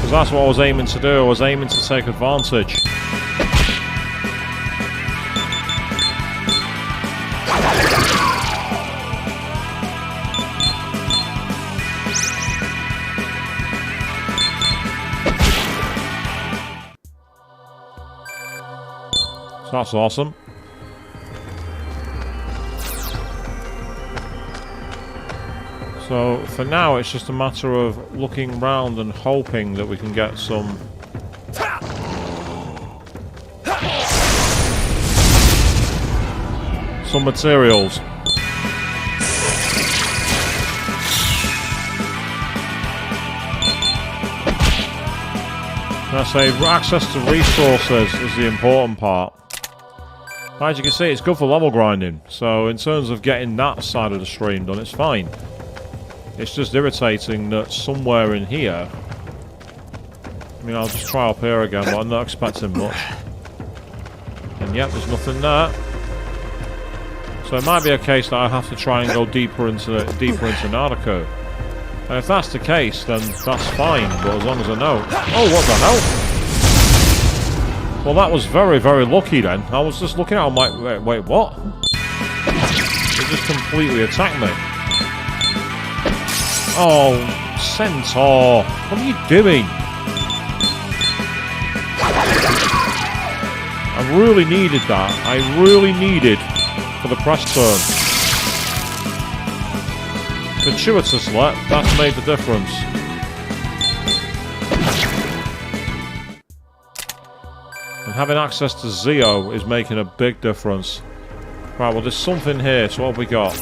Because that's what I was aiming to do. I was aiming to take advantage. So that's awesome. So, for now, it's just a matter of looking round and hoping that we can get some... some materials. I say, access to resources is the important part. As you can see, it's good for level grinding. So, in terms of getting that side of the stream done, it's fine. It's just irritating that somewhere in here mean, I'll just try up here again, but I'm not expecting much. And yep, there's nothing there. So it might be a case that I have to try and go deeper into Nardico. And if that's the case, then that's fine, but as long as I know. Oh, what the hell? Well, that was very, very lucky then. I was just looking at him like, wait, what? It just completely attacked me. Oh, Centaur, what are you doing? I really needed that. I really needed for the press turn. Gratuitous let, that's made the difference. And having access to Zeo is making a big difference. Right, well there's something here, so what have we got?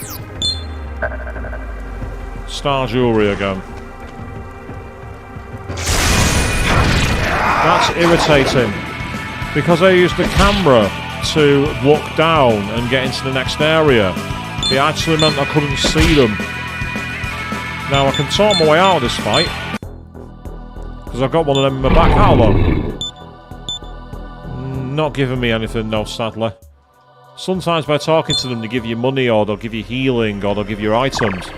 Star Jewelry again. That's irritating. Because I used the camera to look down and get into the next area, it actually meant I couldn't see them. Now I can talk my way out of this fight, because I've got one of them in my back catalog. Not giving me anything, no, sadly. Sometimes by talking to them they give you money, or they'll give you healing, or they'll give you items.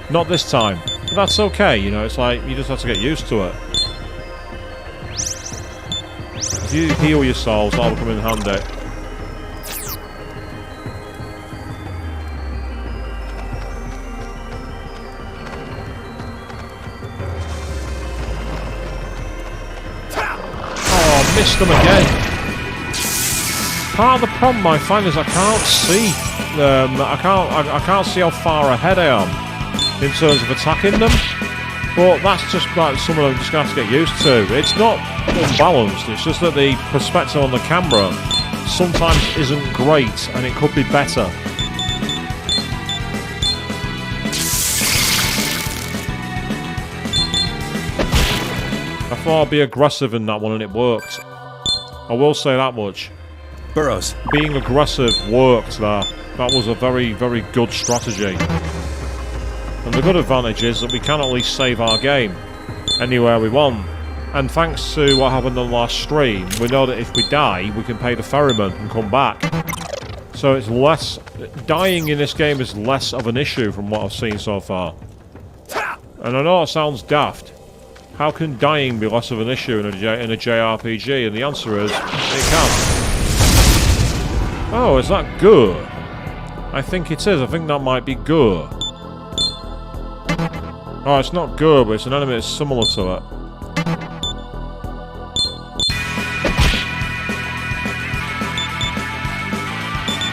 Not this time. But that's okay, you know, it's like, you just have to get used to it. If you heal your souls, that'll come in handy. Oh, missed them again. Part of the problem I find is I can't see. I can't see how far ahead I am in terms of attacking them. But that's just like something I'm just going to have to get used to. It's not unbalanced, it's just that the perspective on the camera sometimes isn't great and it could be better. I thought I'd be aggressive in that one and it worked. I will say that much. Burrows. Being aggressive worked there. That was a very, very good strategy. And the good advantage is that we can at least save our game anywhere we want. And thanks to what happened on the last stream, we know that if we die, we can pay the ferryman and come back. So it's less... Dying in this game is less of an issue from what I've seen so far. And I know it sounds daft. How can dying be less of an issue in a JRPG? And the answer is, it can. Oh, is that good? I think it is. I think that might be good. Oh, it's not good, but it's an enemy that's similar to it.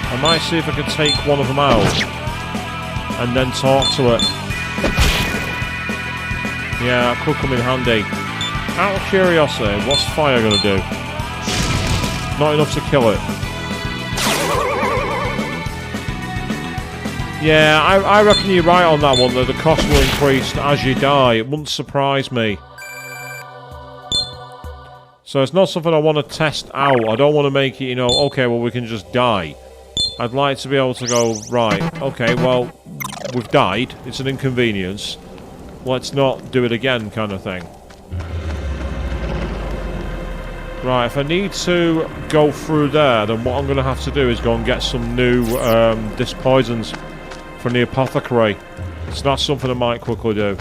I might see if I can take one of them out and then talk to it. Yeah, that could come in handy. Out of curiosity, what's fire going to do? Not enough to kill it. Yeah, I reckon you're right on that one, that the cost will increase as you die. It wouldn't surprise me. So it's not something I want to test out. I don't want to make it, you know, okay, well, we can just die. I'd like to be able to go, right, okay, well, we've died. It's an inconvenience. Let's not do it again, kind of thing. Right, if I need to go through there, then what I'm going to have to do is go and get some new disc poisons from the apothecary. So that's something I might quickly do.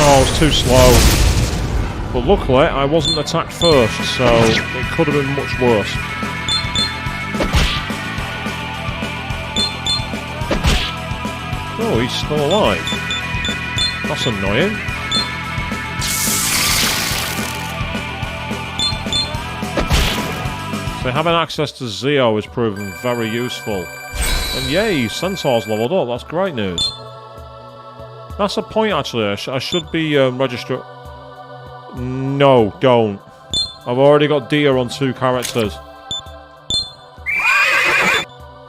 Oh, it's too slow. But luckily, I wasn't attacked first, so it could have been much worse. Oh, he's still alive. That's annoying. So having access to Zeo has proven very useful. And yay, Centaur's leveled up. That's great news. That's a point, actually. I should be registered. No, don't. I've already got deer on 2 characters.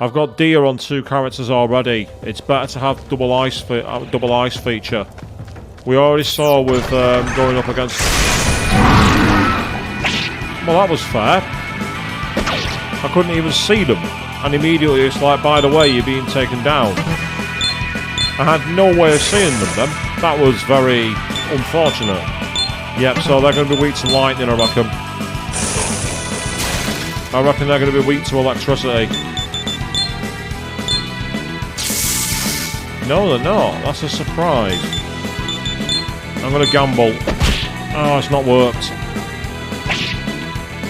I've got deer on 2 characters already. It's better to have double ice feature. We already saw with going up against... Well, that was fair. I couldn't even see them. and immediately it's like, by the way, you're being taken down. I had no way of seeing them then. That was very unfortunate. Yep, so they're going to be weak to lightning, I reckon. I reckon they're going to be weak to electricity. No, they're not. That's a surprise. I'm going to gamble. Oh, it's not worked.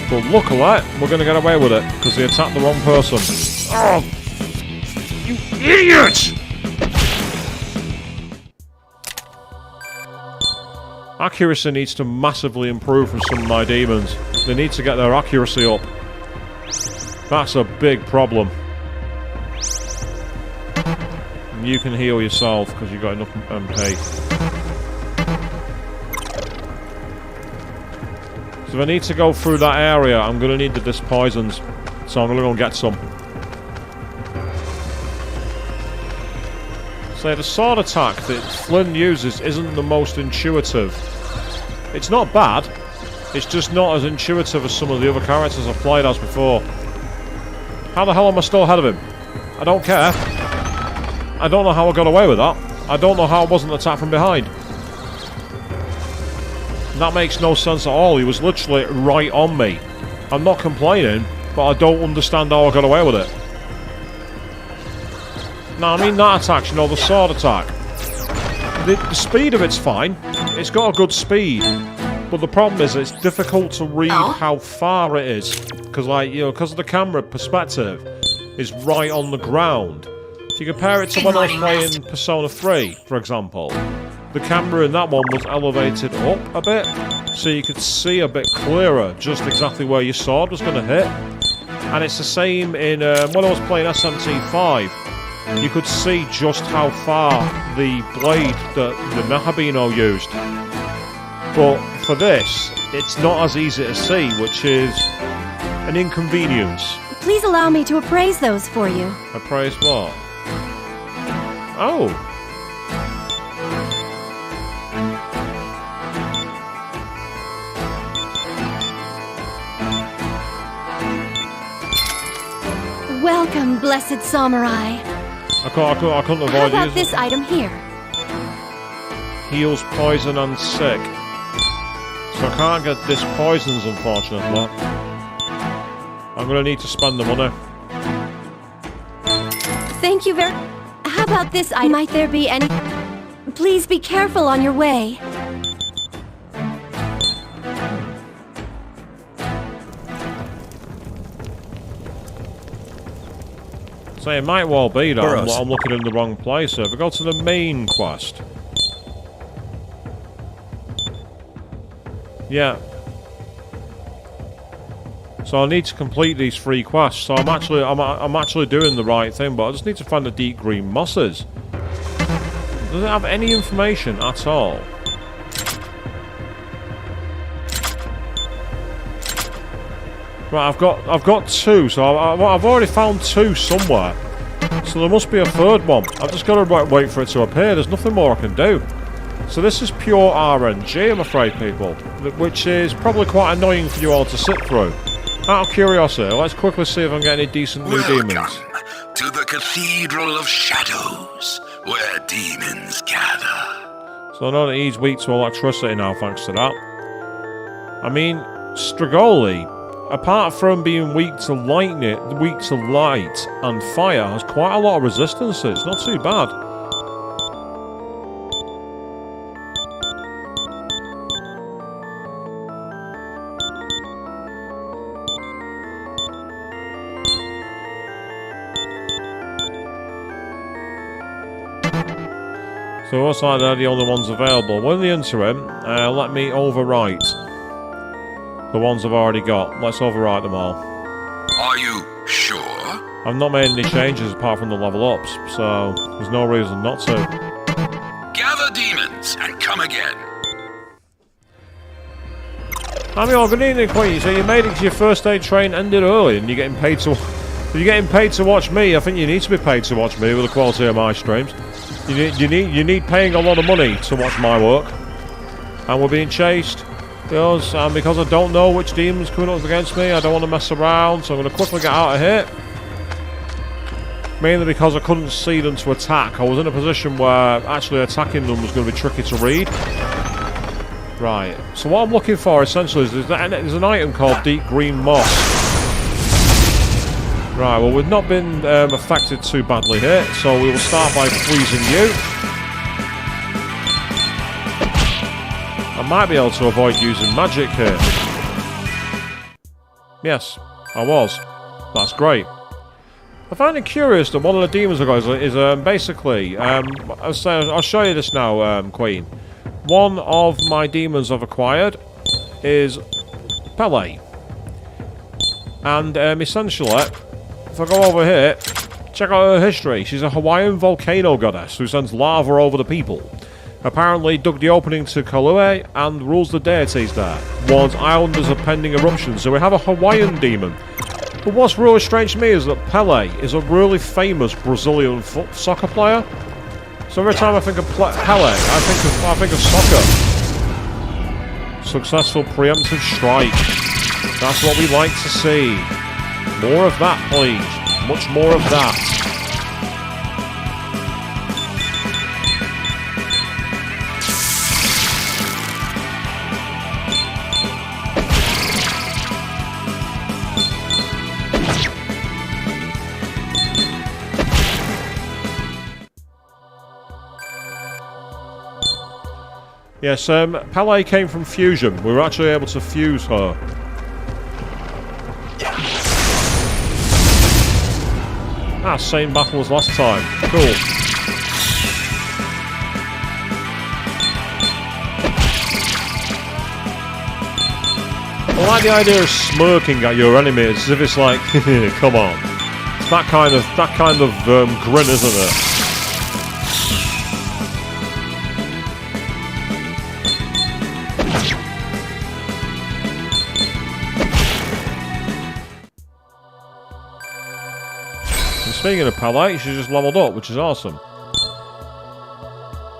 But luckily, we're going to get away with it, because they attacked the wrong person. Oh! You idiot! Accuracy needs to massively improve from some of my demons. They need to get their accuracy up. That's a big problem. And you can heal yourself, because you've got enough MP. So if I need to go through that area, I'm going to need the disc poisons. So I'm going to go and get some. So the sword attack that Flynn uses isn't the most intuitive. It's not bad. It's just not as intuitive as some of the other characters I've played as before. How the hell am I still ahead of him? I don't care. I don't know how I got away with that. I don't know how I wasn't attacked from behind. That makes no sense at all. He was literally right on me. I'm not complaining, but I don't understand how I got away with it. No, I mean that attack, you know, the sword attack. The speed of it's fine. It's got a good speed. But the problem is it's difficult to read how far it is. Because, like, you know, because of the camera perspective is right on the ground. If you compare it to when I was playing Persona 3, for example, the camera in that one was elevated up a bit, so you could see a bit clearer just exactly where your sword was going to hit. And it's the same in when I was playing SMT 5. You could see just how far the blade that the Nahabino used. But for this, it's not as easy to see, which is an inconvenience. Please allow me to appraise those for you. Appraise what? Oh. Welcome, blessed samurai. I couldn't avoid How about using this item here? Heals poison and sick. So I can't get this poisons, unfortunately. I'm going to need to spend the money. Thank you very... How about this item? Might there be any... Please be careful on your way. So it might well be that I'm looking in the wrong place. So if I go to the main quest... Yeah. So I need to complete these 3 quests. So I'm actually doing the right thing, but I just need to find the deep green mosses. Does it have any information at all? Right, I've got 2, so I've already found 2 somewhere. So there must be a 3rd one. I've just got to wait for it to appear. There's nothing more I can do. So this is pure RNG, I'm afraid, people, which is probably quite annoying for you all to sit through. Out of curiosity, let's quickly see if I can get any decent new demons. Welcome to the Cathedral of Shadows, where demons gather. So I know that he's weak to electricity now, thanks to that. I mean, Strigoli, apart from being weak to lightning, weak to light and fire, has quite a lot of resistances. Not too bad. So it looks like they're the only ones available. Well, in the interim, let me overwrite the ones I've already got. Let's overwrite them all. Are you sure? I've not made any changes apart from the level ups, so there's no reason not to. Gather demons and come again. I mean, good evening, Queen. So you made it to your first aid train, ended early, and you're getting paid to... If you're getting paid to watch me, I think you need to be paid to watch me with the quality of my streams. You need paying a lot of money to watch my work. And we're being chased. Because I don't know which demon's coming up against me, I don't want to mess around, so I'm going to quickly get out of here. mainly because I couldn't see them to attack. I was in a position where actually attacking them was going to be tricky to read. Right, so what I'm looking for essentially is there's an item called Deep Green Moss. Right, well we've not been affected too badly here, so we will start by freezing you. I might be able to avoid using magic here. Yes, I was. That's great. I find it curious that one of the demons I've got is basically, I'll show you this now, Queen. One of my demons I've acquired is Pele. And essentially, if I go over here, check out her history. She's a Hawaiian volcano goddess who sends lava over the people. Apparently dug the opening to Kauai and rules the deities there. Warns islanders of pending eruption. So we have a Hawaiian demon. But what's really strange to me is that Pele is a really famous Brazilian soccer player. So every time I think of Pele, I think of soccer. Successful preemptive strike. That's what we like to see. More of that, please. Much more of that. Yes, Pele came from fusion. We were actually able to fuse her. Ah, same battle as last time. Cool. I like the idea of smirking at your enemies as if it's like, come on. It's that kind of grin, isn't it? Speaking of Pele, she's just leveled up, which is awesome.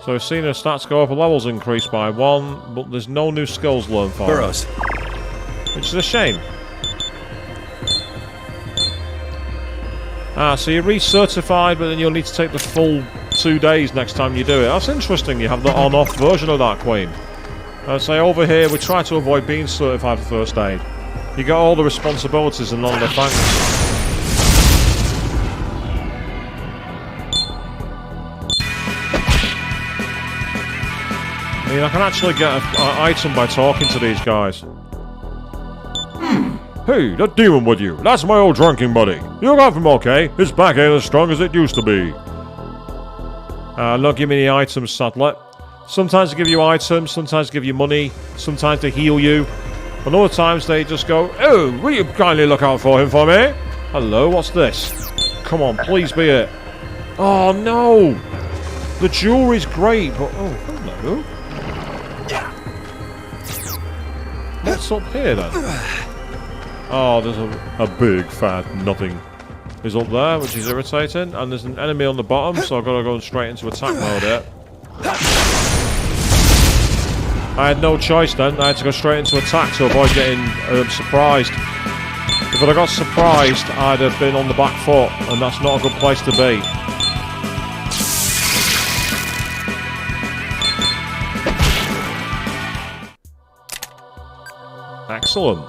So we've seen her stats go up, her levels increased by 1, but there's no new skills learned for her. Which is a shame. Ah, so you're recertified, but then you'll need to take the full 2 days next time you do it. That's interesting, you have the on-off version of that, Queen. I'd say over here, we try to avoid being certified for first aid. You get all the responsibilities and none of the thanks. I mean, I can actually get an item by talking to these guys. Hey, that demon with you. That's my old drinking buddy. You got him okay. His back ain't as strong as it used to be. Not give me the items, sadly. Sometimes they give you items, sometimes they give you money, sometimes they heal you. And other times they just go, oh, will you kindly look out for him for me? Hello, what's this? Come on, please be it. Oh, no. The jewelry's great, but... Oh, hello. What's up here then? Oh, there's a big fat nothing is up there, which is irritating. And there's an enemy on the bottom, so I've got to go straight into attack mode here. I had no choice then. I had to go straight into attack to avoid getting surprised. If I'd have got surprised, I'd have been on the back foot, and that's not a good place to be. Excellent.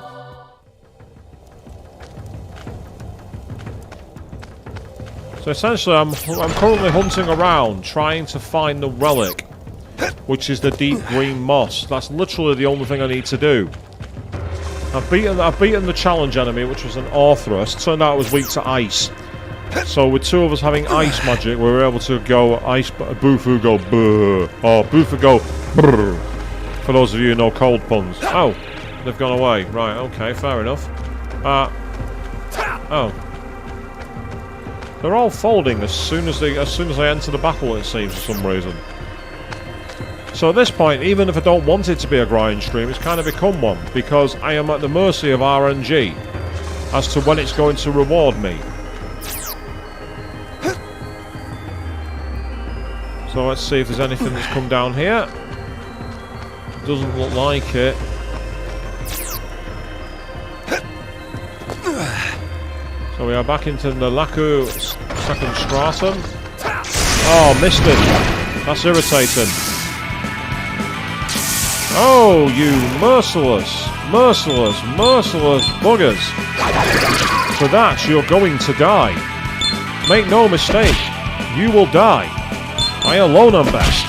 So essentially I'm currently hunting around trying to find the relic, which is the deep green moss. That's literally the only thing I need to do. I've beaten the challenge enemy, which was an Orthrus. Turned out it was weak to ice. So with two of us having ice magic, we were able to go ice Bufu go brr, or Bufu go brr. For those of you who know cold puns. Oh. They've gone away. Right, okay, fair enough. Oh. They're all folding as soon as I enter the battle, it seems, for some reason. So at this point, even if I don't want it to be a grind stream, it's kind of become one, because I am at the mercy of RNG as to when it's going to reward me. So let's see if there's anything that's come down here. Doesn't look like it. So we are back into the Laku second stratum. Oh, missed it. That's irritating. Oh, you merciless buggers. For that, you're going to die. Make no mistake, you will die. I alone am best.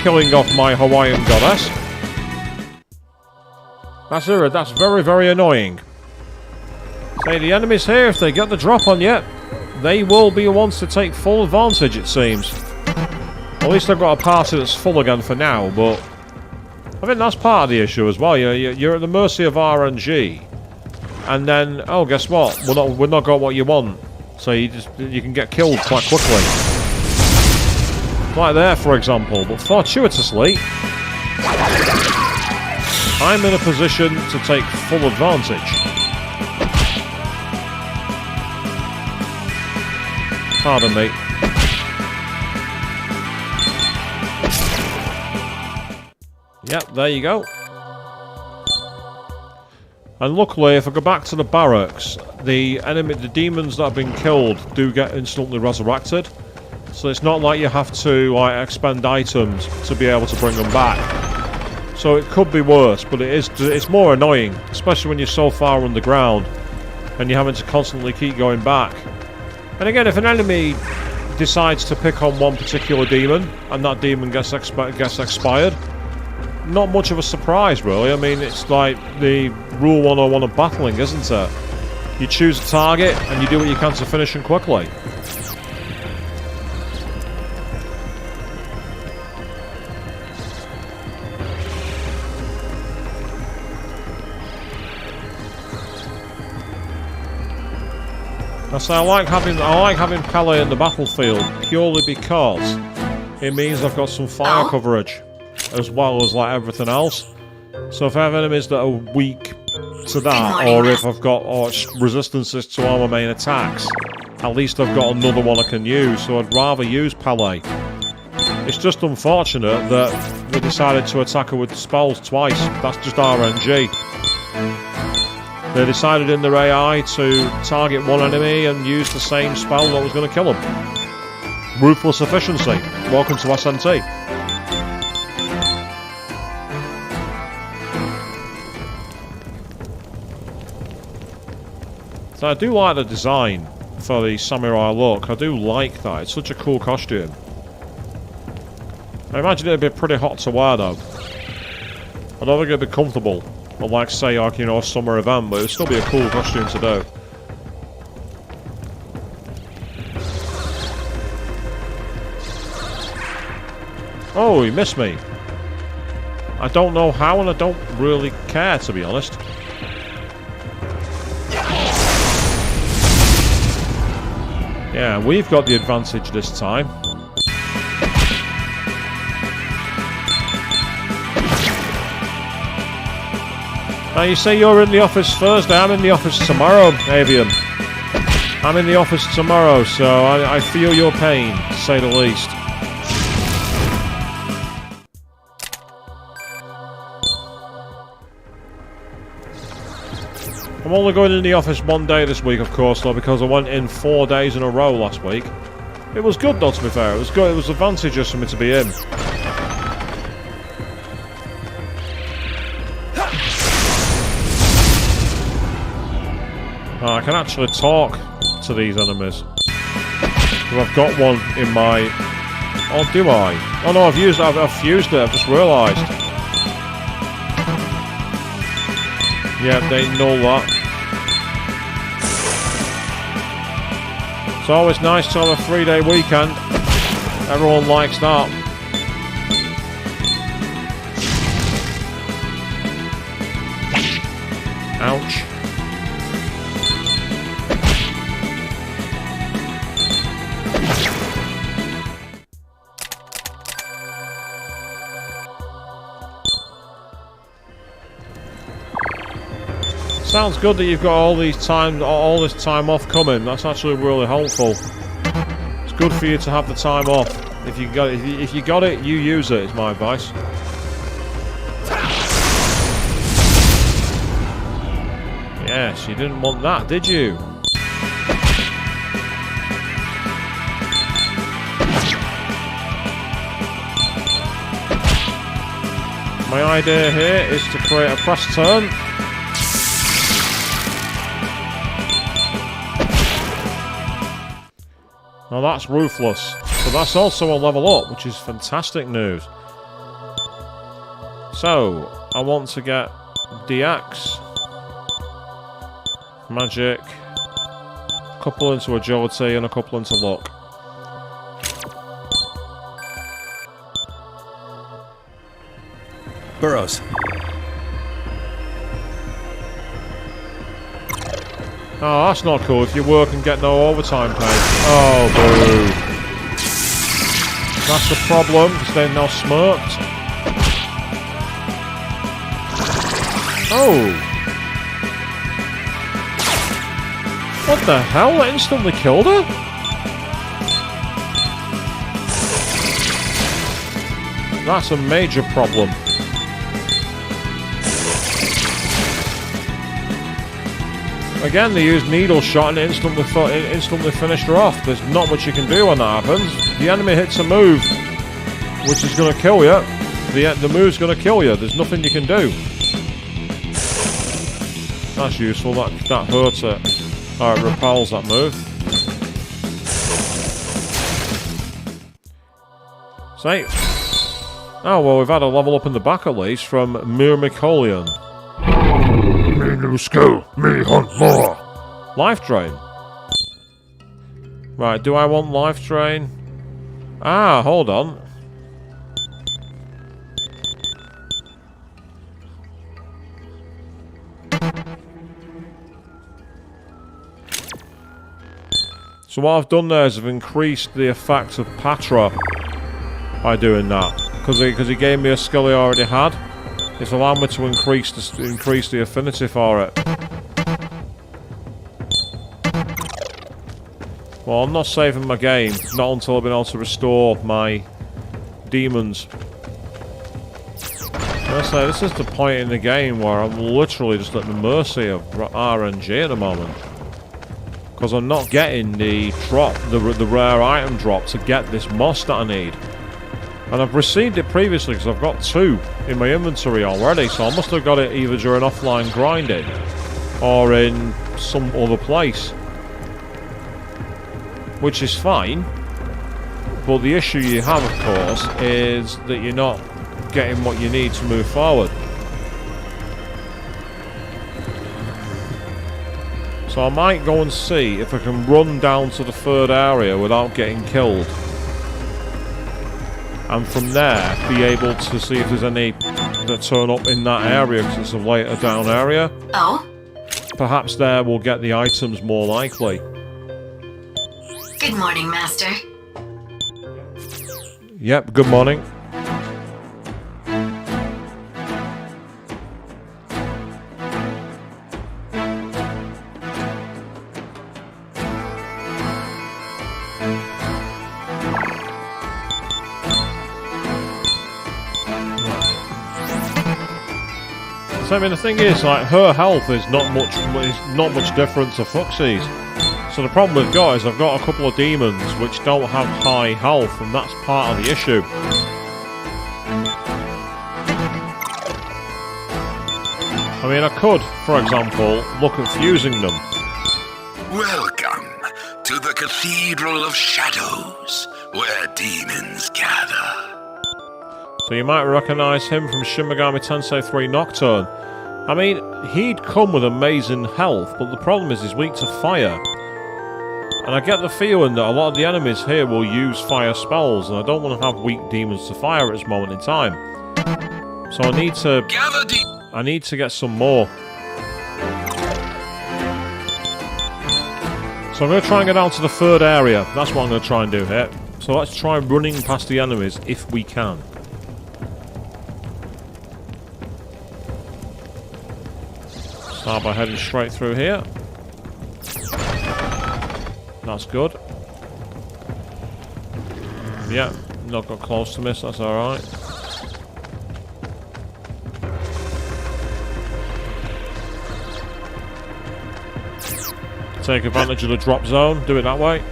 Killing off my Hawaiian goddess. That's very, very annoying. Say, the enemies here, if they get the drop on you, they will be the ones to take full advantage, it seems. At least I've got a party that's full again for now, but I think that's part of the issue as well. You're at the mercy of RNG, and then, oh, guess what? We're not got what you want, so you can get killed quite quickly. Like there, for example, but fortuitously, I'm in a position to take full advantage. Pardon me. Yep, there you go. And luckily, if I go back to the barracks, the demons that have been killed do get instantly resurrected. So it's not like you have to expend items to be able to bring them back. So it could be worse, but it's more annoying, especially when you're so far underground and you're having to constantly keep going back. And again, if an enemy decides to pick on one particular demon and that demon gets expired, not much of a surprise, really. I mean, it's like the rule 101 of battling, isn't it? You choose a target and you do what you can to finish him quickly. I like having Pele in the battlefield purely because it means I've got some fire coverage as well as like everything else. So if I have enemies that are weak to that, or if I've got resistances to all my main attacks, at least I've got another one I can use. So I'd rather use Pele. It's just unfortunate that they decided to attack her with spells twice. That's just RNG. They decided in their AI to target one enemy and use the same spell that was going to kill them. Ruthless efficiency. Welcome to SMT. So I do like the design for the samurai look. I do like that. It's such a cool costume. I imagine it'd be pretty hot to wear though. I don't think it'd be comfortable. Unlike, say, like, you know, a summer event, but it'd still be a cool costume to do. Oh, he missed me. I don't know how, and I don't really care, to be honest. Yeah, we've got the advantage this time. Now, you say you're in the office Thursday. I'm in the office tomorrow, Avian. I'm in the office tomorrow, so I feel your pain, to say the least. I'm only going in the office one day this week, of course, though, because I went in 4 days in a row last week. It was good, though, to be fair. It was good. It was advantageous for me to be in. I can actually talk to these enemies. I've got one in my... Oh, do I? Oh no, I've fused it, I've just realised. Yeah, they know that. It's always nice to have a 3-day weekend. Everyone likes that. Ouch. Sounds good that you've got all this time off coming. That's actually really helpful. It's good for you to have the time off. If you got it, you use it. Is my advice. Yes, you didn't want that, did you? My idea here is to create a press turn. Now that's ruthless. But that's also a level up, which is fantastic news. So, I want to get DX, magic, a couple into agility and a couple into luck. Burrows. Oh, that's not cool if you work and get no overtime pay. Oh, boo. That's the problem, because they're now smirked. Oh. What the hell? That instantly killed her? That's a major problem. Again, they used needle shot and it instantly finished her off. There's not much you can do when that happens. The enemy hits a move, which is going to kill you. The move's going to kill you. There's nothing you can do. That's useful. That hurts it. It repels that move. See? Oh, well, we've had a level up in the back at least from Myrmicolian. Me new skill, me hunt more. Life Drain. Right, do I want Life Drain? Ah, hold on. So what I've done there is I've increased the effect of Patra by doing that. Because he gave me a skill he already had. It's allowed me to increase the affinity for it. Well, I'm not saving my game, not until I've been able to restore my demons. I say, this is the point in the game where I'm literally just at the mercy of RNG at the moment. Because I'm not getting the drop, the rare item drop to get this moss that I need. And I've received it previously because I've got 2 in my inventory already, so I must have got it either during offline grinding or in some other place. Which is fine, but the issue you have, of course, is that you're not getting what you need to move forward. So I might go and see if I can run down to the 3rd area without getting killed. And from there, be able to see if there's any that turn up in that area, because it's a later down area. Oh? Perhaps there we'll get the items more likely. Good morning, Master. Yep, good morning. So I mean, the thing is, like, her health is not much different to Fuxie's. So the problem we've got is I've got a couple of demons which don't have high health, and that's part of the issue. I mean, I could, for example, look at fusing them. Welcome to the Cathedral of Shadows, where demons gather. So you might recognise him from Shin Megami Tensei 3 Nocturne. I mean, he'd come with amazing health, but the problem is he's weak to fire. And I get the feeling that a lot of the enemies here will use fire spells, and I don't want to have weak demons to fire at this moment in time. So I need to get some more. So I'm going to try and get down to the 3rd area. That's what I'm going to try and do here. So let's try running past the enemies if we can. Start by heading straight through here. That's good. Yeah, not got close to miss, that's alright. Take advantage of the drop zone, do it that way.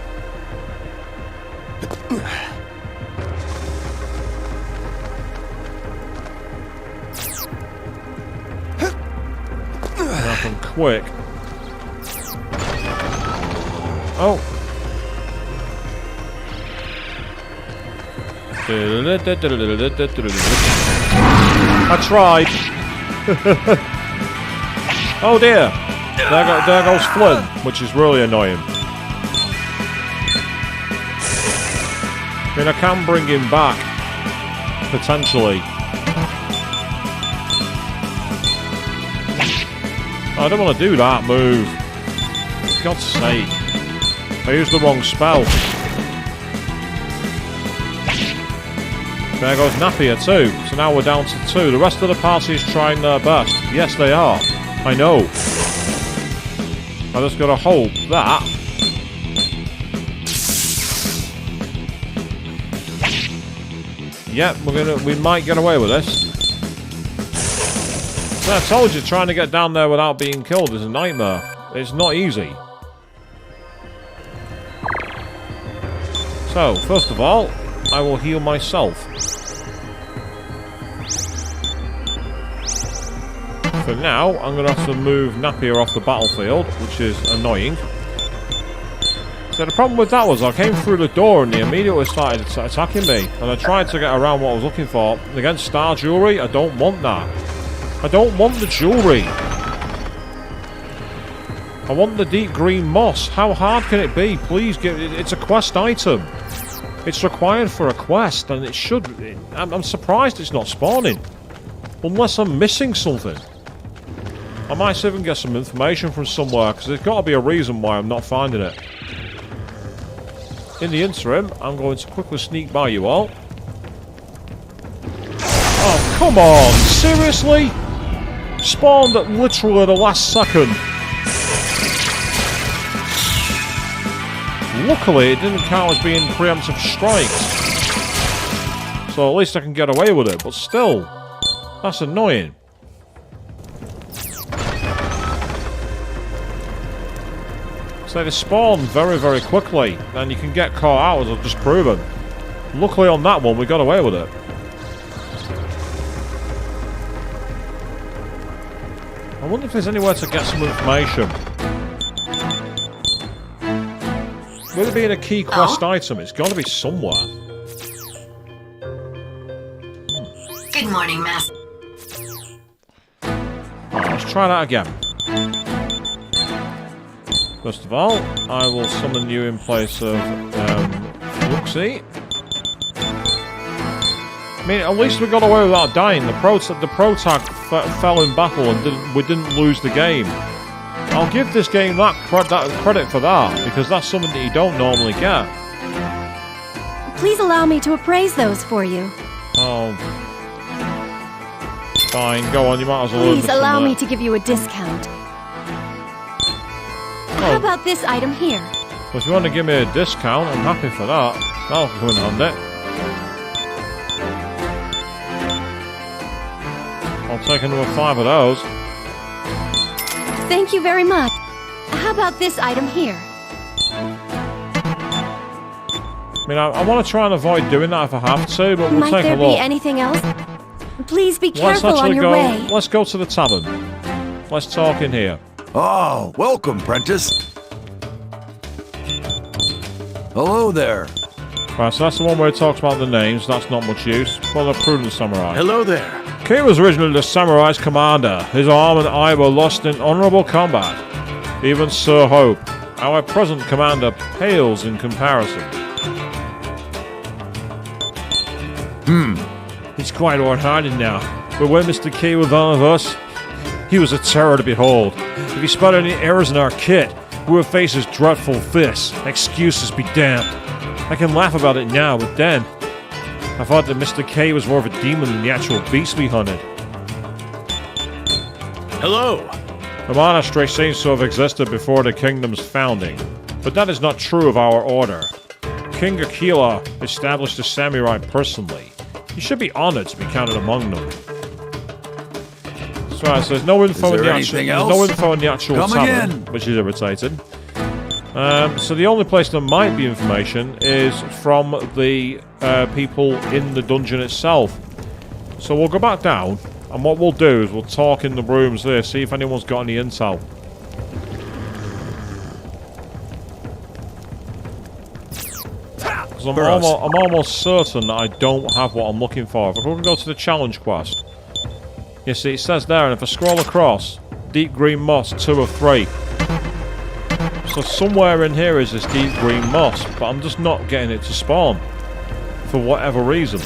and quick. Oh. I tried. Oh dear. There goes Flynn, which is really annoying. I mean, I can bring him back. Potentially. I don't want to do that move. For God's sake. I used the wrong spell. There goes Napier too. So now we're down to 2. The rest of the party is trying their best. Yes, they are. I know. I just gotta hope that... Yep, we might get away with this. So I told you, trying to get down there without being killed is a nightmare. It's not easy. So, first of all, I will heal myself. For now, I'm going to have to move Napier off the battlefield, which is annoying. So the problem with that was I came through the door and they immediately started attacking me. And I tried to get around what I was looking for. And against Star Jewelry, I don't want that. I don't want the jewelry. I want the deep green moss. How hard can it be? Please give it. It's a quest item. It's required for a quest, and it should... I'm surprised it's not spawning. Unless I'm missing something. I might see if I can get some information from somewhere, because there's got to be a reason why I'm not finding it. In the interim, I'm going to quickly sneak by you all. Oh, come on! Seriously? Spawned at literally the last second. Luckily, it didn't count as being preemptive strikes. So at least I can get away with it, but still, that's annoying. So they spawn very, very quickly, and you can get caught out, as I've just proven. Luckily on that one, we got away with it. I wonder if there's anywhere to get some information. With it being a key quest item, it's got to be somewhere. Good morning, Master. Alright, let's try that again. First of all, I will summon you in place of Fluxy. I mean, at least we got away without dying. The pro tag fell in battle and we didn't lose the game. I'll give this game that credit for that, because that's something that you don't normally get. Please allow me to appraise those for you. Oh. Fine, go on, you might as well... Please allow me to give you a discount. How about this item here? Well, if you want to give me a discount, I'm happy for that. That'll come in handy. I'll take another 5 of those. Thank you very much. How about this item here? I mean, I want to try and avoid doing that if I have to, but we'll take a look. Might there be anything else? Please be careful on your way. Let's go to the tavern. Let's talk in here. Oh, welcome, Prentice. Hello there. Right, so that's the one where it talks about the names. That's not much use. Well, the prudent samurai. Hello there. King was originally the samurai's commander. His arm and eye were lost in honorable combat. Even Sir Hope, our present commander, pales in comparison. He's quite hard-hearted now. But when Mr. K was one of us, he was a terror to behold. If he spotted any errors in our kit, we would face his dreadful fists. Excuses be damned. I can laugh about it now, but then I thought that Mr. K was more of a demon than the actual beast we hunted. Hello. The monastery seems to have existed before the kingdom's founding, but that is not true of our order. King Aquila established the samurai personally. He should be honored to be counted among them. So there's no info in the actual tavern, which is irritating. So the only place there might be information is from the people in the dungeon itself. So we'll go back down, And what we'll do is we'll talk in the rooms there, see if anyone's got any intel. Because I'm almost certain that I don't have what I'm looking for. If I can go to the challenge quest. You see, it says there, and if I scroll across, deep green moss, 2 of 3. So somewhere in here is this deep green moss, but I'm just not getting it to spawn. For whatever reason.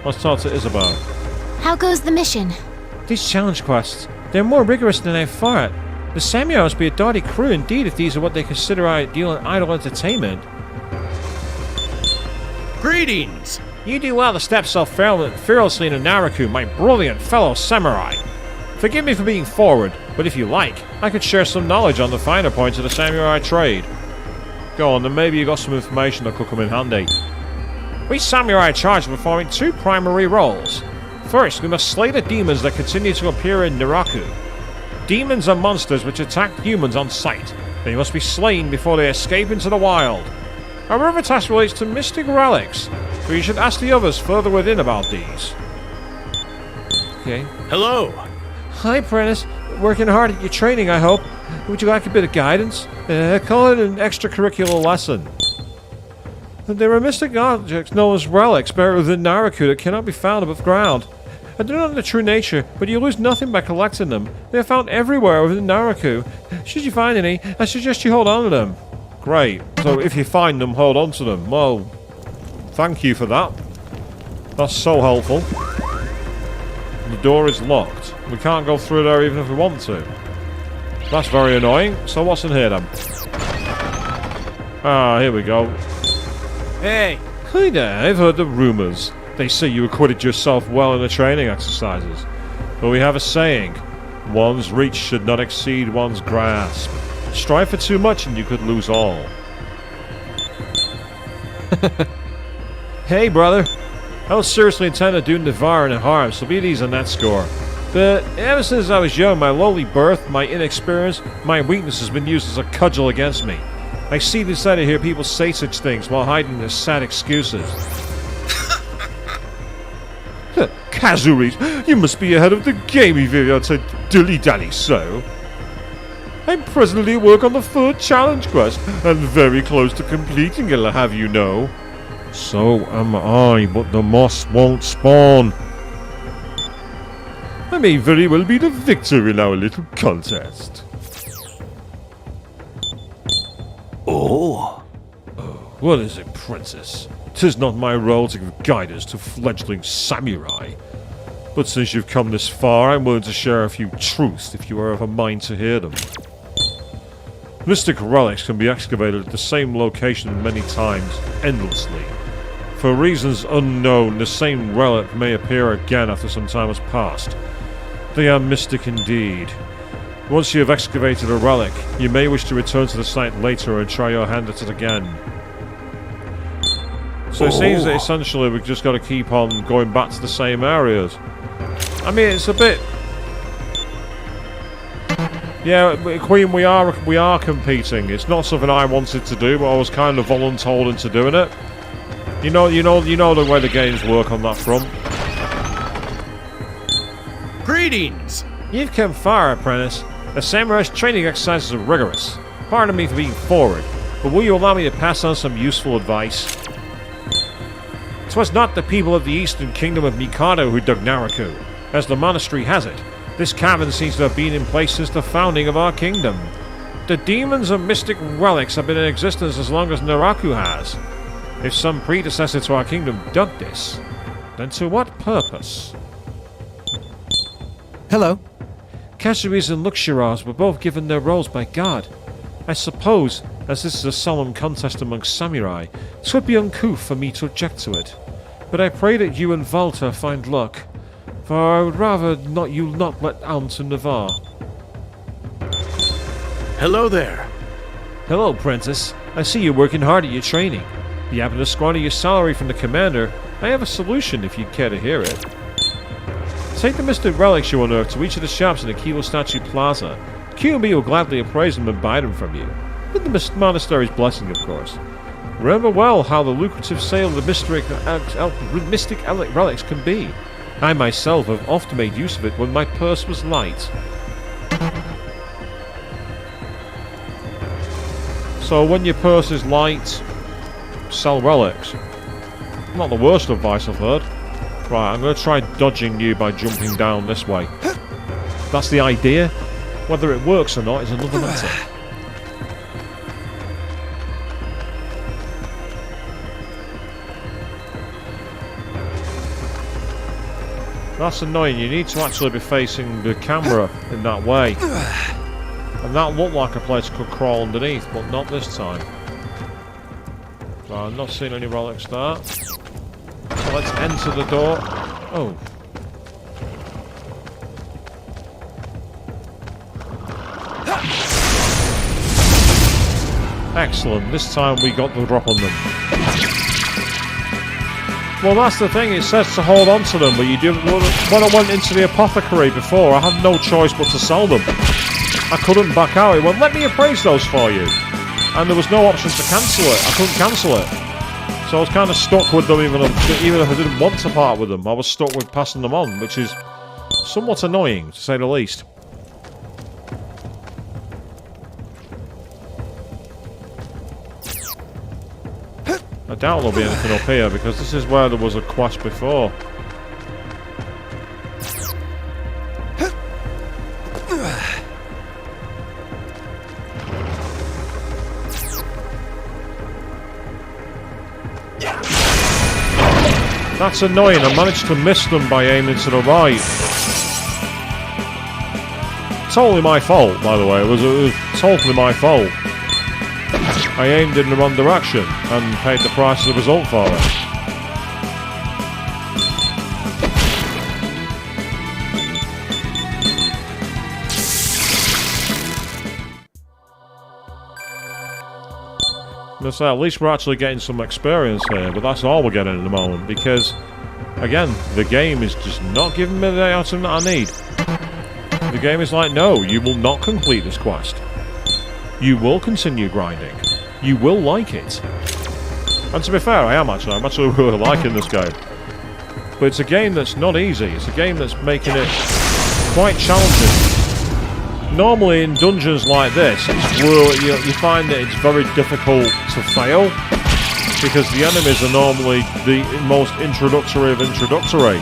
Let's talk to Isabel. How goes the mission? These challenge quests, they're more rigorous than I thought. The samurai must be a doughty crew indeed if these are what they consider ideal and idle entertainment. Greetings! You do well to step so fearlessly into Naraku, my brilliant fellow samurai. Forgive me for being forward, but if you like, I could share some knowledge on the finer points of the samurai trade. Go on, then maybe you got some information that could come in handy. We samurai are charged with performing 2 primary roles. First, we must slay the demons that continue to appear in Naraku. Demons are monsters which attack humans on sight. They must be slain before they escape into the wild. Our other task relates to mystic relics, so you should ask the others further within about these. Okay. Hello! Hi, apprentice. Working hard at your training, I hope. Would you like a bit of guidance? Call it an extracurricular lesson. There are mystic objects known as relics buried within Naraku that cannot be found above ground. I don't know their true nature, but you lose nothing by collecting them. They are found everywhere within Naraku. Should you find any, I suggest you hold on to them. Great. So if you find them, hold on to them. Well, thank you for that. That's so helpful. The door is locked. We can't go through there even if we want to. That's very annoying. So what's in here then? Ah, here we go. Hey! Hi there, I've heard the rumours. They say you acquitted yourself well in the training exercises. But we have a saying. One's reach should not exceed one's grasp. Strive for too much and you could lose all. Hey, brother. I don't seriously intend to do Navarre any harm, so be at ease on that score. But ever since I was young, my lowly birth, my inexperience, my weakness has been used as a cudgel against me. I see this side to hear people say such things while hiding their sad excuses. Kazuris, you must be ahead of the game if you are to dilly-dally so. I'm presently at work on the 3rd challenge quest, and very close to completing it, I'll have you know. So am I, but the moss won't spawn. I may very well be the victor in our little contest. Oh? What is it, princess? 'Tis not my role to give guidance to fledgling samurai. But since you've come this far, I'm willing to share a few truths if you are of a mind to hear them. Mystic relics can be excavated at the same location many times, endlessly. For reasons unknown, the same relic may appear again after some time has passed. They are mystic indeed. Once you have excavated a relic, you may wish to return to the site later and try your hand at it again. So it seems that essentially we've just got to keep on going back to the same areas. I mean, it's a bit... Yeah, Queen, we are competing. It's not something I wanted to do, but I was kind of voluntold into doing it. You know the way the games work on that front. Greetings! You've come far, apprentice. The samurai's training exercises are rigorous. Pardon me for being forward, but will you allow me to pass on some useful advice? 'Twas not the people of the eastern kingdom of Mikado who dug Naraku. As the monastery has it, this cavern seems to have been in place since the founding of our kingdom. The demons and mystic relics have been in existence as long as Naraku has. If some predecessor to our kingdom dug this, then to what purpose? Hello. Kashuris and Luxuras were both given their roles by God. I suppose, as this is a solemn contest amongst samurai, it would be uncouth for me to object to it. But I pray that you and Volta find luck, for I would rather you not let on to Navarre. Hello there. Hello, Princess. I see you're working hard at your training. You happen to squander your salary from the commander. I have a solution if you'd care to hear it. Take the mystic relics you unearthed to each of the shops in the Kilo Statue Plaza. QB will gladly appraise them and buy them from you. With the monastery's blessing, of course. Remember well how the lucrative sale of the mystic relics can be. I myself have often made use of it when my purse was light. So when your purse is light, sell relics. Not the worst advice I've heard. Right, I'm going to try dodging you by jumping down this way. That's the idea. Whether it works or not is another matter. That's annoying. You need to actually be facing the camera in that way. And that looked like a place I could crawl underneath, but not this time. So I'm not seeing any relics there. So let's enter the door. Oh. Excellent. This time we got the drop on them. Well, that's the thing. It says to hold on to them, but you do. When I went into the apothecary before, I had no choice but to sell them. I couldn't back out. It went, let me appraise those for you. And there was no option to cancel it. I couldn't cancel it. So I was kind of stuck with them even if I didn't want to part with them. I was stuck with passing them on, which is somewhat annoying, to say the least. I doubt there'll be anything up here, because this is where there was a quest before. That's annoying. I managed to miss them by aiming to the right. Totally my fault, by the way. It was totally my fault. I aimed in the wrong direction and paid the price as a result for it. I'm gonna say, at least we're actually getting some experience here, but that's all we're getting at the moment, because, again, the game is just not giving me the item that I need. The game is like, no, you will not complete this quest. You will continue grinding. You will like it. And to be fair, I'm actually really liking this game. But it's a game that's not easy. It's a game that's making it quite challenging. Normally in dungeons like this, it's really, you find that it's very difficult to fail, because the enemies are normally the most introductory of introductory.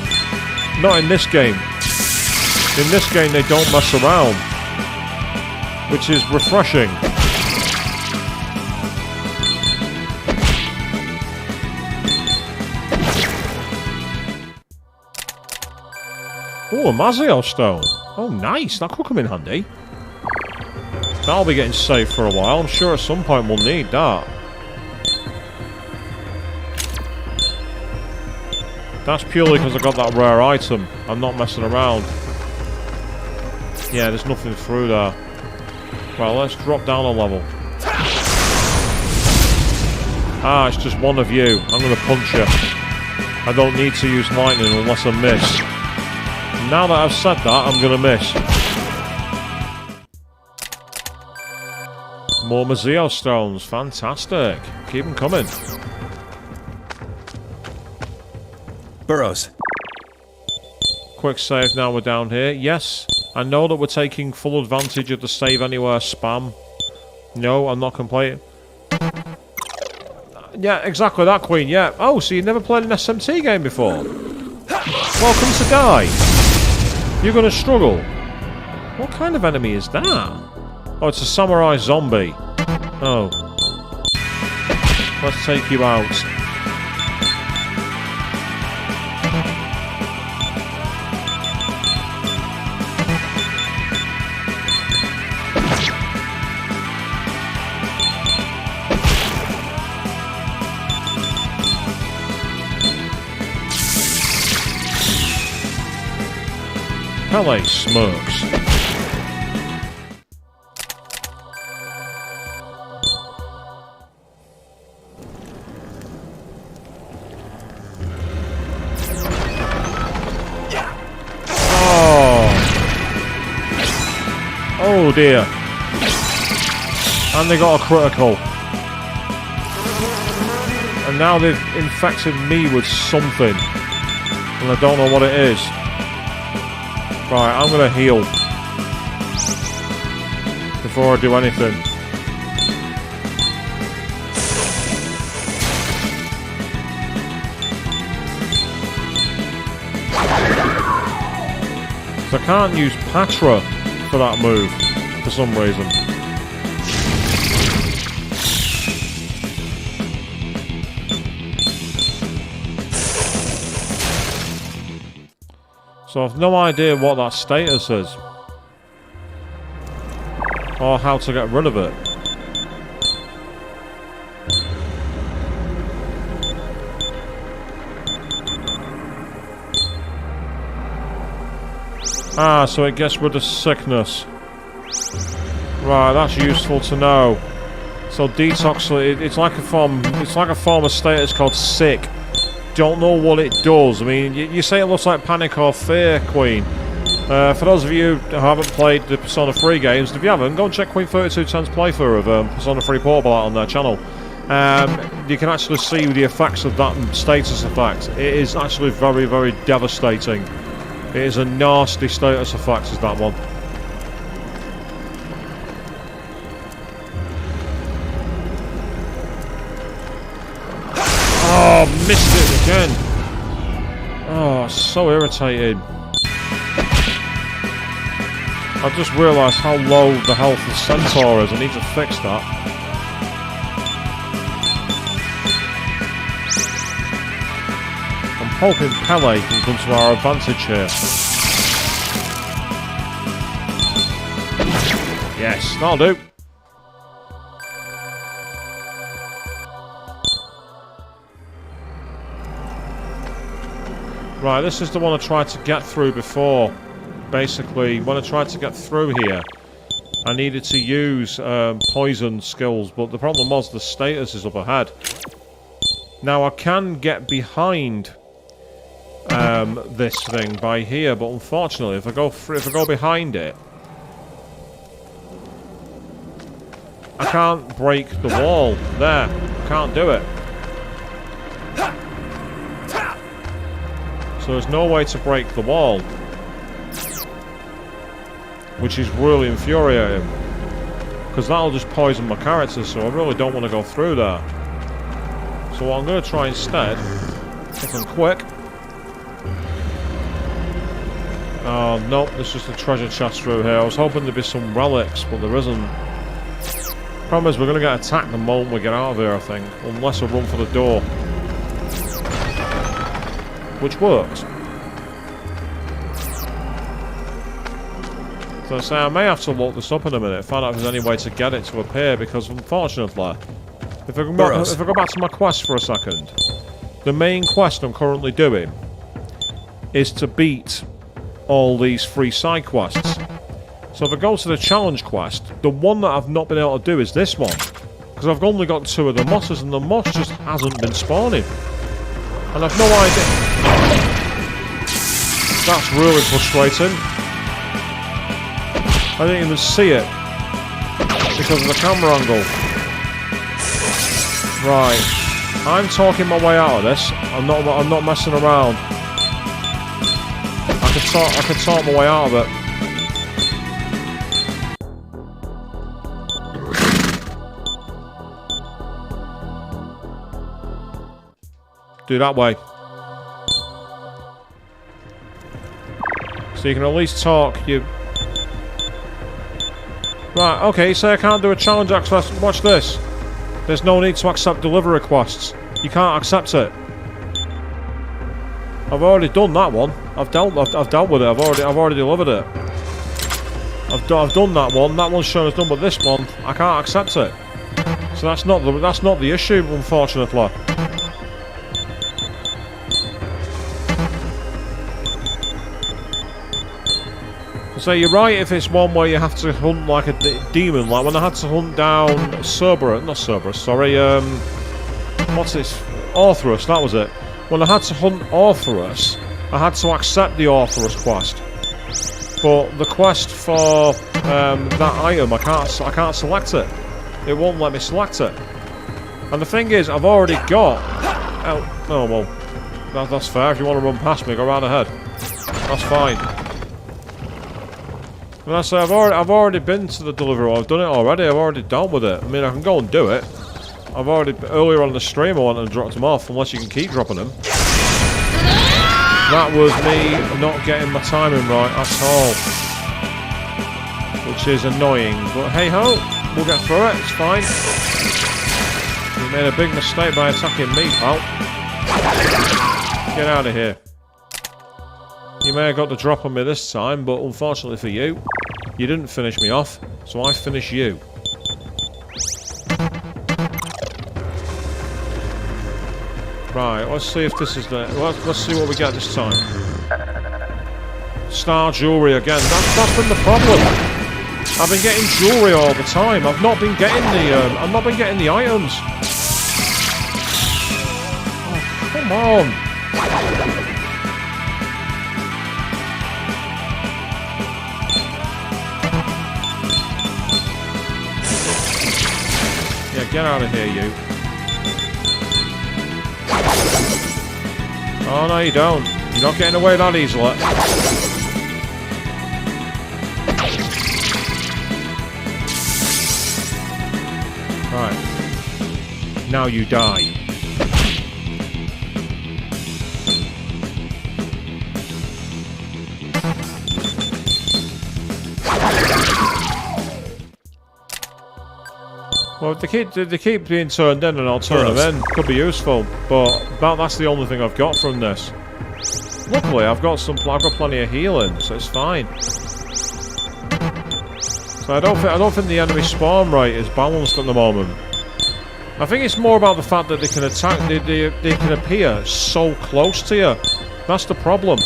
Not in this game. In this game they don't mess around, which is refreshing. Oh, a Mazio stone. Oh, nice. That could come in handy. That'll be getting saved for a while. I'm sure at some point we'll need that. That's purely because I got that rare item. I'm not messing around. Yeah, there's nothing through there. Well, let's drop down a level. Ah, it's just one of you. I'm going to punch you. I don't need to use lightning unless I miss. Now that I've said that, I'm going to miss. More Mazio stones. Fantastic. Keep them coming. Burrows. Quick save now we're down here. Yes, I know that we're taking full advantage of the save anywhere spam. No, I'm not complaining. Yeah, exactly that, Queen, yeah. Oh, so you never played an SMT game before? Welcome to Die. You're going to struggle. What kind of enemy is that? Oh, it's a samurai zombie. Oh. Let's take you out. Pele smirks. Oh dear. And they got a critical. And now they've infected me with something. And I don't know what it is. Right, I'm gonna heal before I do anything. So I can't use Patra for that move for some reason. So I've no idea what that status is. Or how to get rid of it. Ah, so it gets rid of sickness. Right, that's useful to know. So detox, it's like a form of status called sick. Don't know what it does. I mean, you say it looks like Panic or Fear, Queen. For those of you who haven't played the Persona 3 games, if you haven't, go and check Queen 3210's playthrough of Persona 3 Portable out on their channel. You can actually see the effects of that status effect. It is actually very, very devastating. It is a nasty status effect, is that one. Oh, missed it again. Oh, so irritating. I've just realised how low the health of Centaur is. I need to fix that. I'm hoping Pele can come to our advantage here. Yes, that'll do. Right, this is the one I tried to get through before. Basically, when I tried to get through here, I needed to use poison skills, but the problem was the status is up ahead. Now, I can get behind this thing by here, but unfortunately, if I go behind it, I can't break the wall. There, I can't do it. So there's no way to break the wall, which is really infuriating, because that'll just poison my character, so I really don't want to go through there. So what I'm going to try instead, if I'm quick... Oh, nope, there's just a treasure chest through here. I was hoping there'd be some relics, but there isn't. Problem is, we're going to get attacked the moment we get out of here, I think, unless I run for the door. Which works. So I say I may have to look this up in a minute, find out if there's any way to get it to appear, because unfortunately, if I go back to my quest for a second, the main quest I'm currently doing is to beat all these free side quests. So if I go to the challenge quest, the one that I've not been able to do is this one, because I've only got 2 of the mosses, and the moss just hasn't been spawning. And I've no idea. That's really frustrating. I didn't even see it because of the camera angle. Right, I'm talking my way out of this. I'm not messing around. I could talk my way out of it. Do that way. So you can at least talk. Right, okay, say I can't do a challenge access. Watch this. There's no need to accept delivery requests. You can't accept it. I've already done that one. I've dealt with it. I've already delivered it. I've done that one. That one's shown as done, but this one I can't accept it. So that's not the issue, unfortunately. So you're right if it's one where you have to hunt like a demon, like when I had to hunt down Cerberus, sorry, what's this? Orthrus, that was it. When I had to hunt Orthrus, I had to accept the Orthrus quest. But the quest for that item, I can't select it. It won't let me select it. And the thing is, I've already got... Oh well. That's fair. If you want to run past me, go right ahead. That's fine. And I say I've already been to the delivery. I've done it already. I've already dealt with it. I mean, I can go and do it. I've already earlier on the stream I went and dropped them off. Unless you can keep dropping them. That was me not getting my timing right at all, which is annoying. But hey ho, we'll get through it. It's fine. You made a big mistake by attacking me, pal. Get out of here. You may have got the drop on me this time, but unfortunately for you, you didn't finish me off, so I finish you. Right, let's see if this is the... Let's see what we get this time. Star jewellery again. That's been the problem. I've been getting jewellery all the time. I've not been getting the items. Oh, come on. Yeah, get out of here, you. Oh, no, you don't. You're not getting away that easily. Right. Now you die. Well, they keep being turned in and I'll turn them in. Could be useful, but that's the only thing I've got from this. Luckily, I've got plenty of healing, so it's fine. So I don't think the enemy spawn rate is balanced at the moment. I think it's more about the fact that they can attack, they can appear so close to you. That's the problem.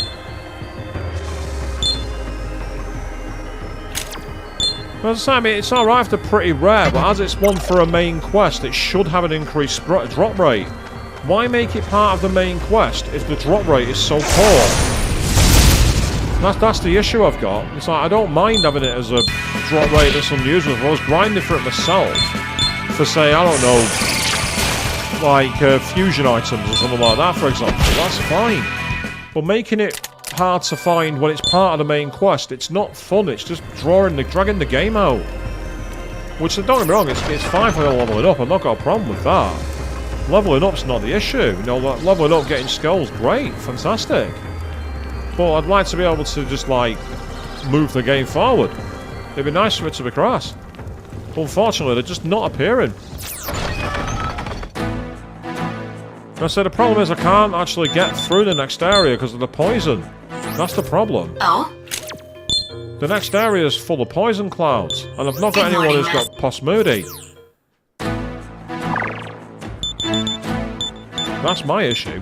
As I say, I mean, it's alright if they're pretty rare, but as it's one for a main quest, it should have an increased drop rate. Why make it part of the main quest if the drop rate is so poor? That's the issue I've got. It's like, I don't mind having it as a drop rate that's unusual. If I was grinding for it myself, for say, I don't know, like fusion items or something like that, for example, that's fine. But making it hard to find when it's part of the main quest, it's not fun. It's just dragging the game out. Which, don't get me wrong, it's fine for leveling up. I've not got a problem with that. Leveling up's not the issue. You know, leveling up, getting skills, great, fantastic. But I'd like to be able to just like move the game forward. It'd be nice for it to be crass. Unfortunately, they're just not appearing. I said the problem is I can't actually get through the next area because of the poison. That's the problem. Oh? The next area is full of poison clouds, and I've not got anyone who's got Postmoody. That's my issue.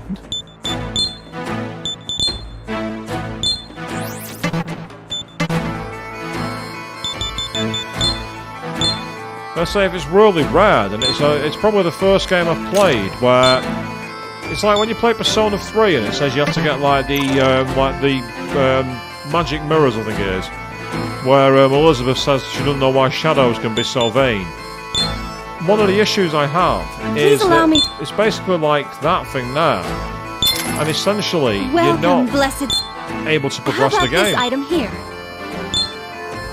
Let's say if it's really rare, then it's probably the first game I've played where it's like when you play Persona 3 and it says you have to get like the magic mirrors, I think it is, where Elizabeth says she doesn't know why shadows can be so vain. One of the issues I have is that it's basically like that thing there, and essentially you're not able to progress the game. This item here?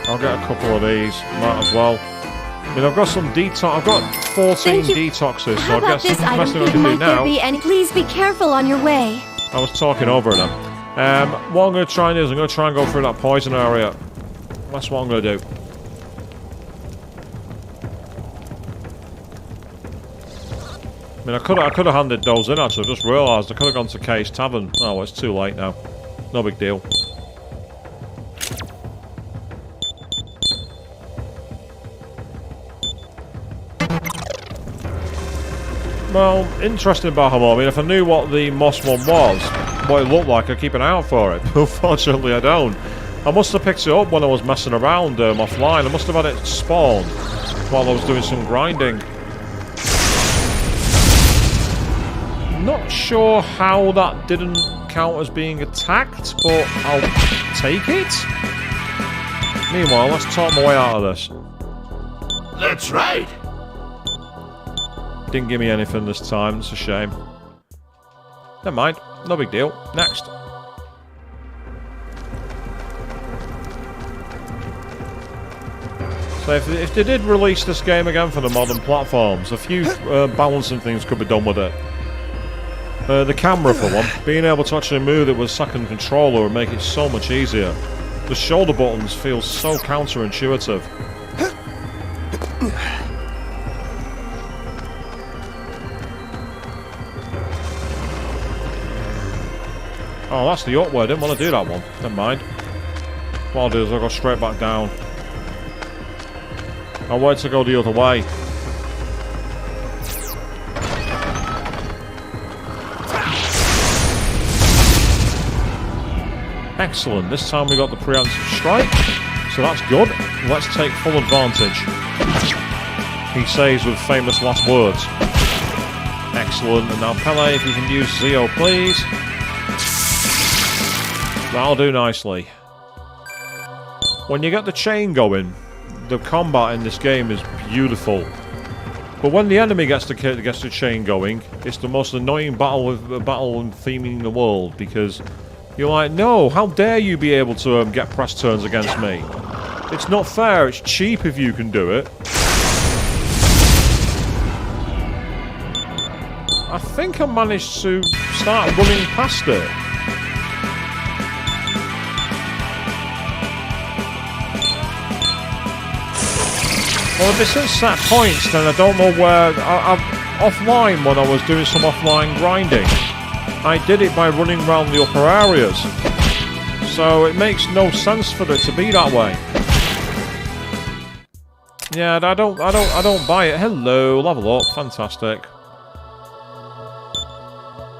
I'll get a couple of these, might as well. I mean, I've got some detox. I've got 14 detoxes, so I guess the best thing I can do now. Please be careful on your way. I was talking over them. What I'm going to try and do is I'm going to try and go through that poison area. That's what I'm going to do. I mean, I could have handed those in actually. I just realised I could have gone to Kay's Tavern. Oh, well, it's too late now. No big deal. Well, interesting Bahama. I mean, if I knew what the Moss one was, what it looked like, I'd keep an eye out for it. Unfortunately, I don't. I must have picked it up when I was messing around offline. I must have had it spawn while I was doing some grinding. Not sure how that didn't count as being attacked, but I'll take it. Meanwhile, let's talk my way out of this. That's right. Didn't give me anything this time, it's a shame. Never mind. No big deal. Next. So if they did release this game again for the modern platforms, a few balancing things could be done with it. The camera, for one. Being able to actually move it with a second controller would make it so much easier. The shoulder buttons feel so counterintuitive. Oh, that's the up way. I didn't want to do that one. Never mind. What I'll do is I'll go straight back down. I'll wait to go the other way. Excellent. This time we got the preemptive strike. So that's good. Let's take full advantage. He says with famous last words. Excellent. And now Pele, if you can use Zeo, please. That'll do nicely. When you get the chain going, the combat in this game is beautiful. But when the enemy gets the chain going, it's the most annoying battle and theming in the world, because you're like, no, how dare you be able to get press turns against me? It's not fair. It's cheap if you can do it. I think I managed to start running past it. Well, if it's at set points, then I don't know where... offline, when I was doing some offline grinding, I did it by running around the upper areas. So it makes no sense for it to be that way. Yeah, I don't buy it. Hello, level up. Fantastic.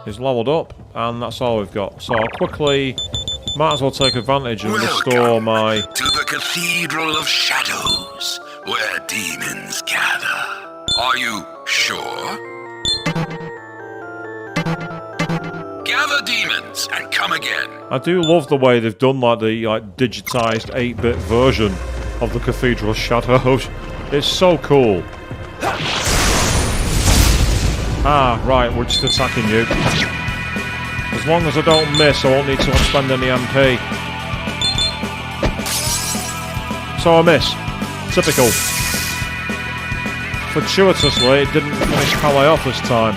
He's leveled up, and that's all we've got. So I'll quickly... Might as well take advantage and restore my... to the Cathedral of Shadows, where demons gather. Are you sure? Gather demons and come again. I do love the way they've done like the digitized 8-bit version of the Cathedral of Shadows. It's so cool. Ah, right, we're just attacking you. As long as I don't miss, I won't need to expend any MP. So I miss. Typical. Fortuitously, it didn't finish Pele off this time.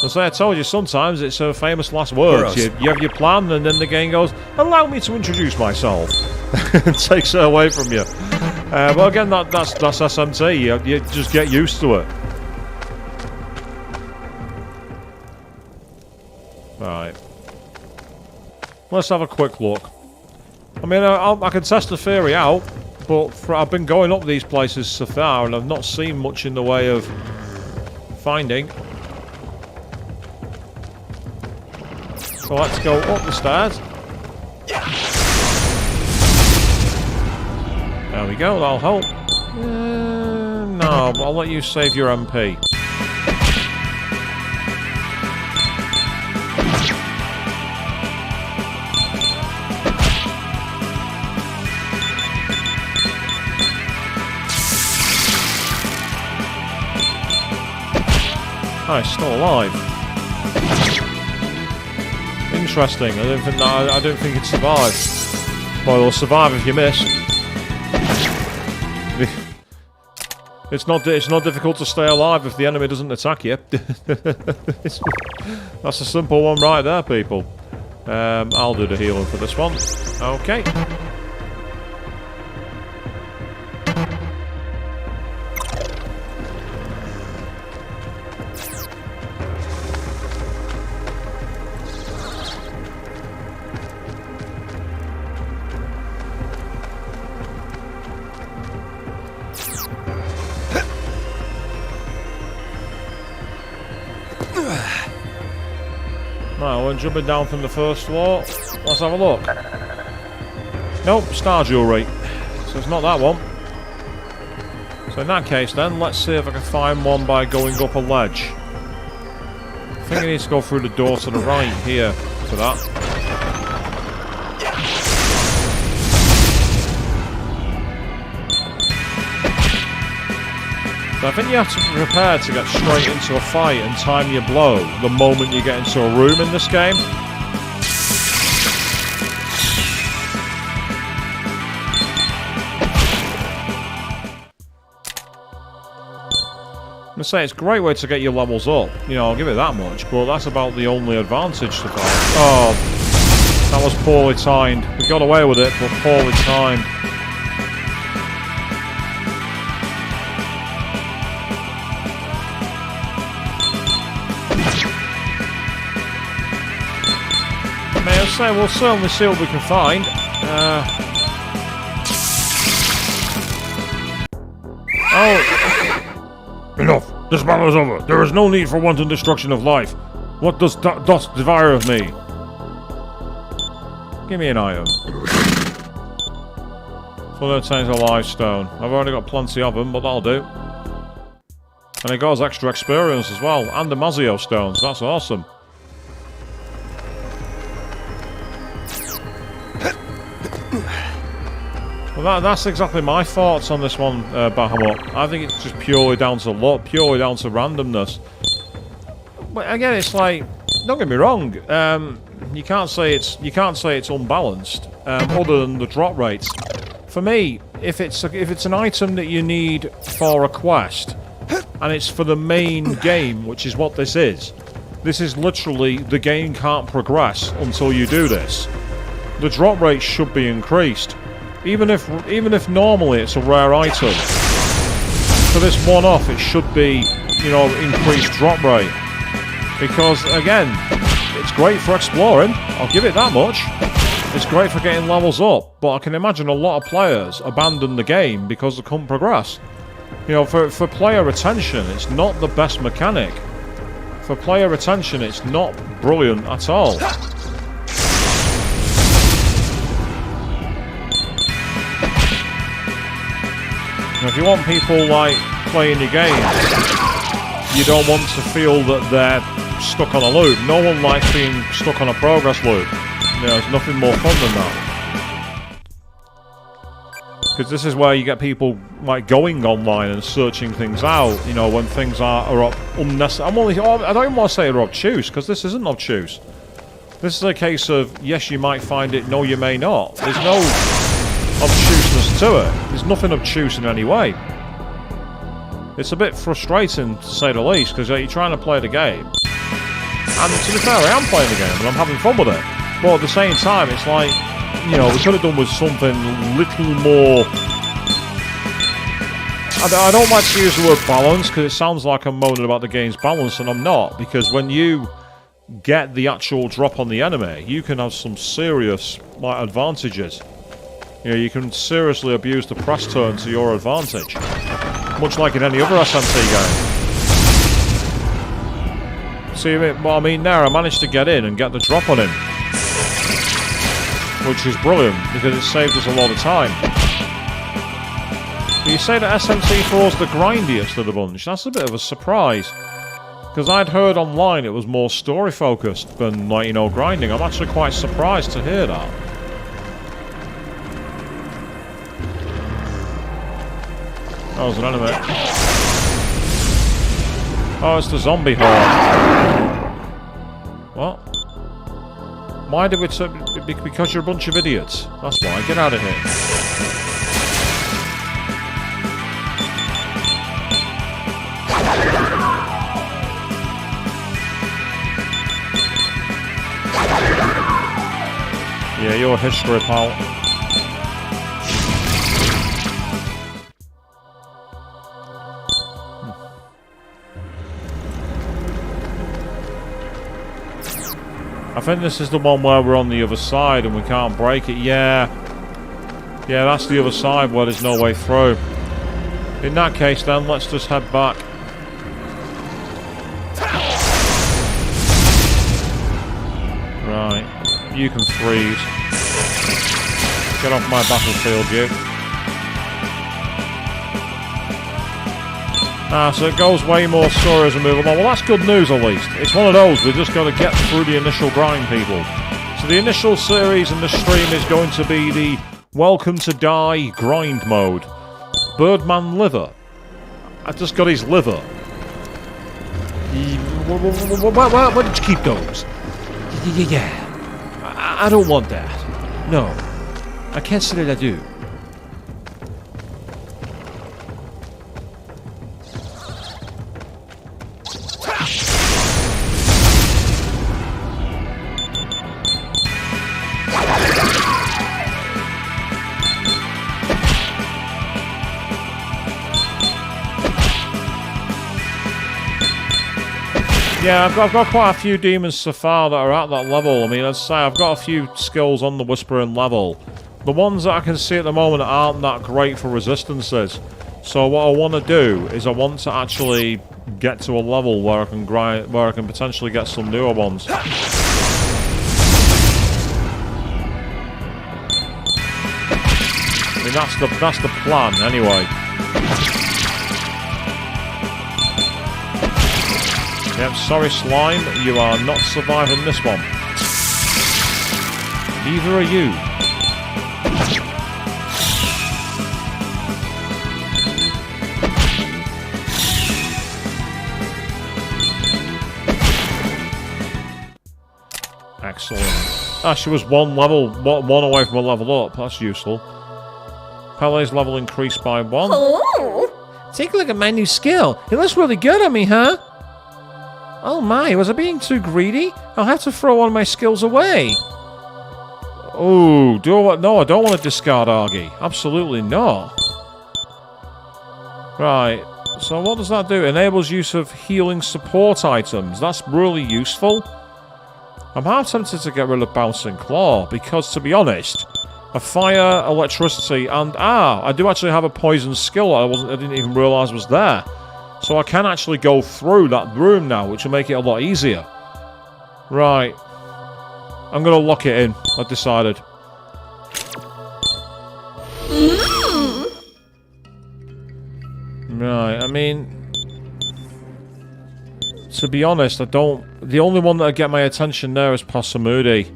As I told you, sometimes it's a famous last words. You have your plan, and then the game goes, allow me to introduce myself. And takes it away from you. But again, that's SMT. You just get used to it. Right. Let's have a quick look. I mean, I can test the theory out, but I've been going up these places so far, and I've not seen much in the way of finding. So let's go up the stairs. There we go, that'll help. No, I'll let you save your MP. Oh, he's still alive. Interesting. I don't think it'd survive. Well, it'll survive if you miss. It's not difficult to stay alive if the enemy doesn't attack you. That's a simple one right there, people. I'll do the healing for this one. Okay. Right, we're jumping down from the first floor. Let's have a look. Nope, star jewellery. So it's not that one. So in that case then, let's see if I can find one by going up a ledge. I think I need to go through the door to the right here for that. So I think you have to be prepared to get straight into a fight and time your blow the moment you get into a room in this game. I'm gonna say it's a great way to get your levels up. You know, I'll give it that much, but that's about the only advantage to that. Oh, that was poorly timed. We got away with it, but poorly timed. May I say, we'll certainly see what we can find. Enough! This battle is over. There is no need for wanton destruction of life. What dost desire of me? Give me an item. Full obtains a life stone. I've already got plenty of them, but that'll do. And it goes extra experience as well, and the Mazio stones. That's awesome. Well, that's exactly my thoughts on this one, Bahamut. I think it's just purely down to luck, purely down to randomness. But again, it's like, don't get me wrong, you can't say it's unbalanced, other than the drop rates. For me, if it's an item that you need for a quest, and it's for the main game, which is what this is literally the game can't progress until you do this. The drop rate should be increased. Even if normally it's a rare item, for this one-off it should be, you know, increased drop rate. Because, again, it's great for exploring, I'll give it that much. It's great for getting levels up, but I can imagine a lot of players abandon the game because they couldn't progress. You know, for player retention, it's not the best mechanic. For player retention, it's not brilliant at all. If you want people, like, playing your game, you don't want to feel that they're stuck on a loop. No one likes being stuck on a progress loop. You know, there's nothing more fun than that. Because this is where you get people, like, going online and searching things out, you know, when things are unnecessary. I don't even want to say are obtuse, because this isn't obtuse. This is a case of, yes, you might find it, no, you may not. There's no obtuseness to it. There's nothing obtuse in any way. It's a bit frustrating, to say the least, because you're trying to play the game. And to be fair, I am playing the game, and I'm having fun with it. But at the same time, it's like, you know, we could have done with something little more... I don't like to use the word balance, because it sounds like I'm moaning about the game's balance, and I'm not. Because when you get the actual drop on the enemy, you can have some serious, like, advantages. You know, you can seriously abuse the press turn to your advantage. Much like in any other SMT game. See what I mean there? I managed to get in and get the drop on him. Which is brilliant, because it saved us a lot of time. But you say that SMT4 is the grindiest of the bunch. That's a bit of a surprise. Because I'd heard online it was more story focused than, like, you know, grinding. I'm actually quite surprised to hear that. That was an enemy. Oh, it's the zombie horde. What? Why did we... Because you're a bunch of idiots. That's why. Get out of here. Yeah, you're history, pal. I think this is the one where we're on the other side and we can't break it. Yeah. Yeah, that's the other side where there's no way through. In that case, then, let's just head back. Right. You can freeze. Get off my battlefield, you. Ah, so it goes way more slower as we move along. Well, that's good news, at least. It's one of those, we've just got to get through the initial grind, people. So the initial series in the stream is going to be the Welcome to Die grind mode. Birdman Liver. I just got his liver. Where did you keep those? Yeah. I don't want that. No. I can't say that I do. Yeah, I've got quite a few demons so far that are at that level. I mean, I'd say I've got a few skills on the Whispering level. The ones that I can see at the moment aren't that great for resistances. So what I want to do is I want to actually get to a level where I can grind, where I can potentially get some newer ones. I mean, that's the plan anyway. Yep, sorry Slime, you are not surviving this one. Neither are you. Excellent. Ah, she was one away from a level up. That's useful. Pele's level increased by 1. Oh! Take a look at my new skill. It looks really good on me, huh? Oh my, was I being too greedy? I'll have to throw one of my skills away. Oh, no, I don't want to discard Argy. Absolutely not. Right, so what does that do? Enables use of healing support items. That's really useful. I'm half tempted to get rid of Bouncing Claw, because to be honest, a fire, electricity, and I do actually have a poison skill I didn't even realise was there. So I can actually go through that room now, which will make it a lot easier. Right. I'm going to lock it in. I've decided. Right, I mean... To be honest, I don't... The only one that would get my attention there is Passamudi.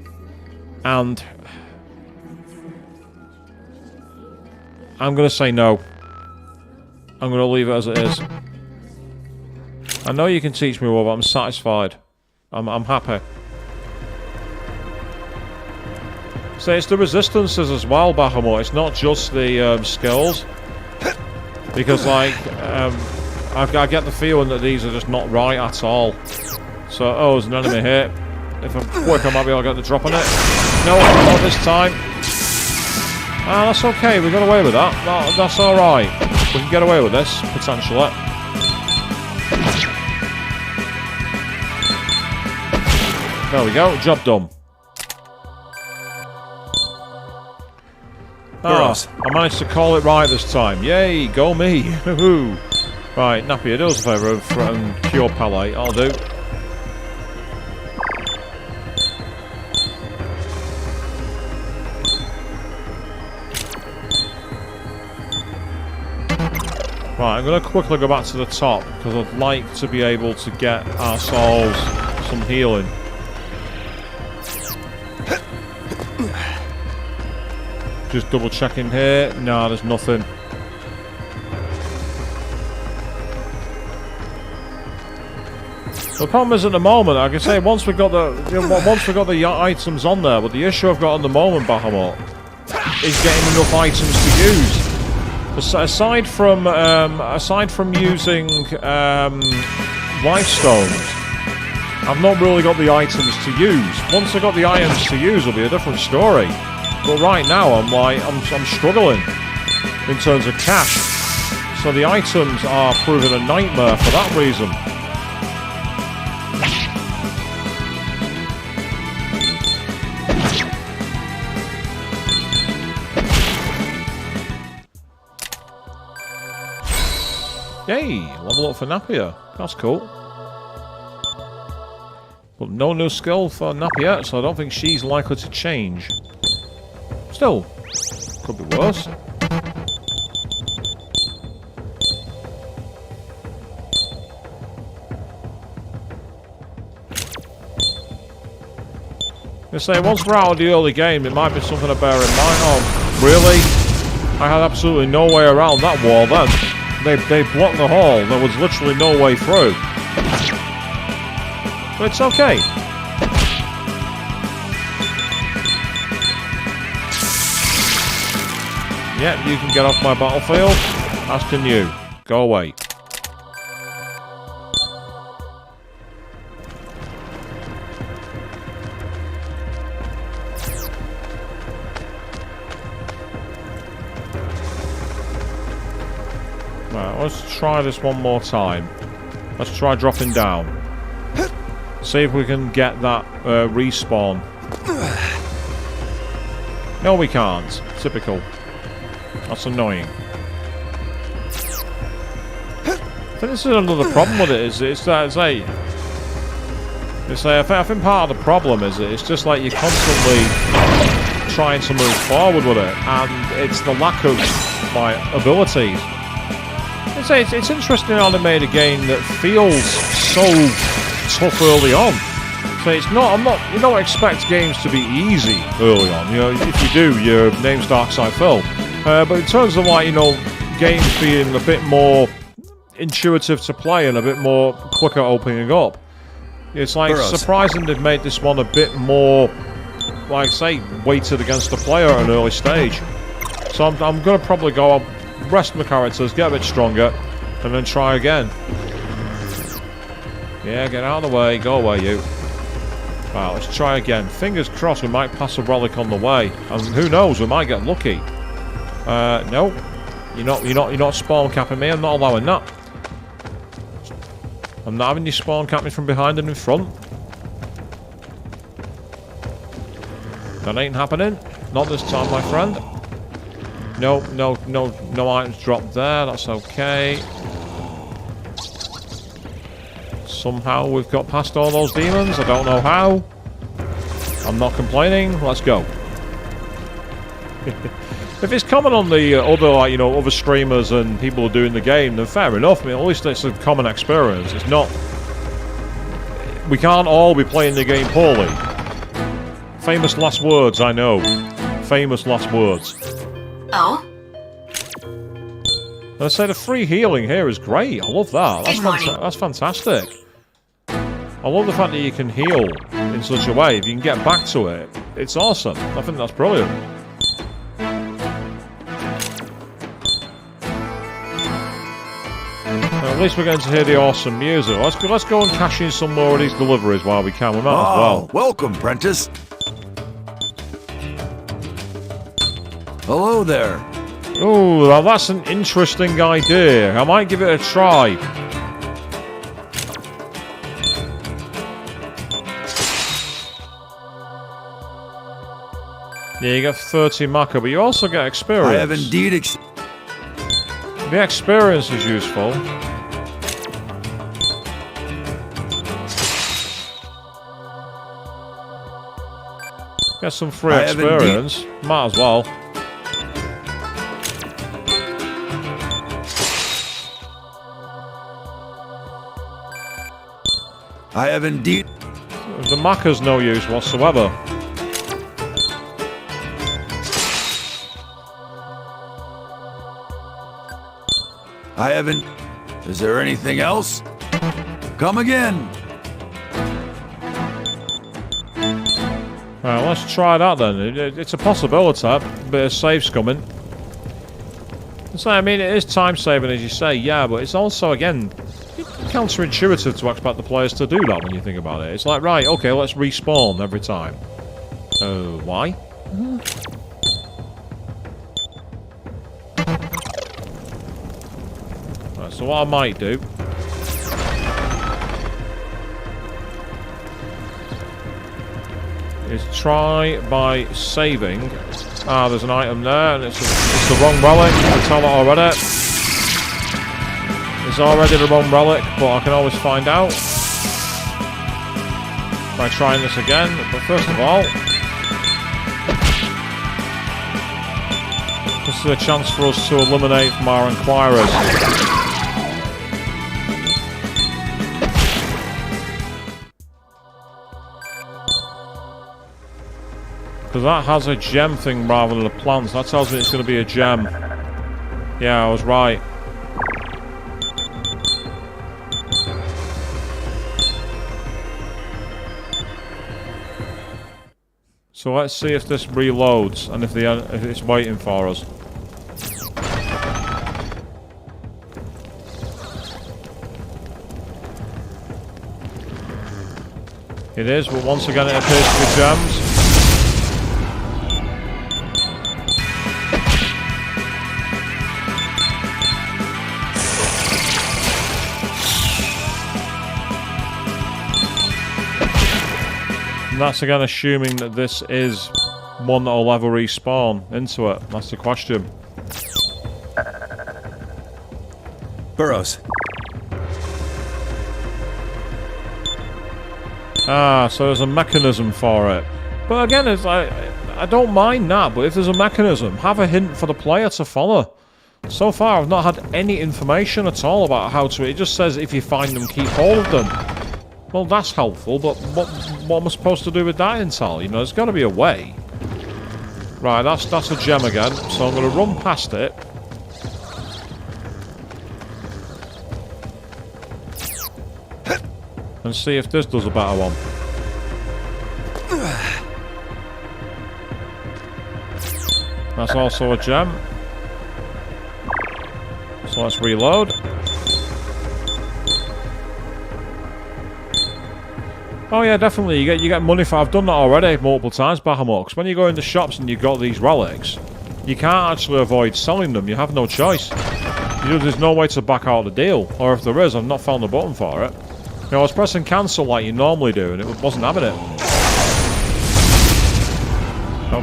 And... I'm going to say no. I'm going to leave it as it is. I know you can teach me more, but I'm satisfied. I'm happy. So it's the resistances as well, Bahamut. It's not just the skills. Because, like, I get the feeling that these are just not right at all. So, oh, there's an enemy here. If I'm quick, I might be able to get the drop on it. No, not this time. Ah, that's okay. We got away with that. That's alright. We can get away with this, potentially. There we go, job done. Ah, I managed to call it right this time. Yay, go me. Woohoo. Right, Nappy, do us a favour and cure Pele. I'll do. Right, I'm going to quickly go back to the top because I'd like to be able to get ourselves some healing. Just double checking here. No, there's nothing. The problem is at the moment, like I say, once we got the items on there, but the issue I've got at the moment, Bahamut, is getting enough items to use. Aside from using life stones, I've not really got the items to use. Once I got the items to use, it'll be a different story. But right now, I'm struggling in terms of cash. So the items are proving a nightmare for that reason. Yay! Level up for Napier. That's cool. But no new skill for Napier, so I don't think she's likely to change. Still, could be worse. I say, once we're out of the early game, it might be something to bear in mind. Oh, really? I had absolutely no way around that wall then. they blocked the hall. There was literally no way through. But it's okay. Yep, you can get off my battlefield. As can you. Go away. Right, let's try this one more time. Let's try dropping down. See if we can get that respawn. No, we can't. Typical. That's annoying. I think this is another problem with it. I think part of the problem is it's just like you're constantly trying to move forward with it, and it's the lack of my abilities. It's interesting how they made a game that feels so tough early on. So it's not. You don't expect games to be easy early on. You know, if you do, your name's Darkside Phil. But in terms of games being a bit more intuitive to play and a bit more quicker opening up, it's surprising they've made this one a bit more, weighted against the player at an early stage. So I'm going to probably go rest my characters, get a bit stronger, and then try again. Yeah, get out of the way, go away you. Right, let's try again. Fingers crossed we might pass a relic on the way, and who knows, we might get lucky. No, you're not spawn capping me. I'm not allowing that. I'm not having you spawn cap me from behind and in front. That ain't happening. Not this time, my friend. No items dropped there. That's okay. Somehow we've got past all those demons. I don't know how. I'm not complaining. Let's go. If it's common on the other streamers and people are doing the game, then fair enough. I mean, at least it's a common experience. It's not. We can't all be playing the game poorly. Famous last words, I know. Famous last words. Oh? And I say the free healing here is great. I love that. That's fantastic. I love the fact that you can heal in such a way. If you can get back to it, it's awesome. I think that's brilliant. At least we're going to hear the awesome music. Let's go and cash in some more of these deliveries while we can. We might as well. Welcome, Prentice. Hello there. Oh, well, that's an interesting idea. I might give it a try. Yeah, you get 30 Maka, but you also get experience. I have indeed the experience is useful. Get some free experience. Might as well. I have indeed. The Maka's no use whatsoever. I haven't. Is there anything else? Come again. Right, let's try that then. It's a possibility. A bit of save scumming. So, I mean, it is time saving, as you say, yeah, but it's also, again, counterintuitive to expect the players to do that when you think about it. It's like, right, okay, let's respawn every time. Oh, why? Right, so what I might do is try by saving. Ah, there's an item there, and it's the wrong relic. I can tell that already. It's already the wrong relic, but I can always find out by trying this again. But first of all, this is a chance for us to eliminate from our inquirers. Because that has a gem thing rather than a plant. That tells me it's going to be a gem. Yeah, I was right. So let's see if this reloads and if it's waiting for us. It is, but once again it appears to be jammed. And that's again assuming that this is one that will ever respawn into it. That's the question. Burrows. Ah, so there's a mechanism for it. But again, it's like, I don't mind that, but if there's a mechanism, have a hint for the player to follow. So far, I've not had any information at all about how to... It just says if you find them, keep hold of them. Well, that's helpful, but what am I supposed to do with that intel? You know, there's got to be a way. Right, that's a gem again, so I'm going to run past it. And see if this does a better one. That's also a gem. So let's reload. Oh yeah, definitely. You get money for... I've done that already multiple times, Bahamut. Because when you go into shops and you've got these relics, you can't actually avoid selling them. You have no choice. There's no way to back out the deal. Or if there is, I've not found the button for it. You know, I was pressing cancel like you normally do, and it wasn't having it.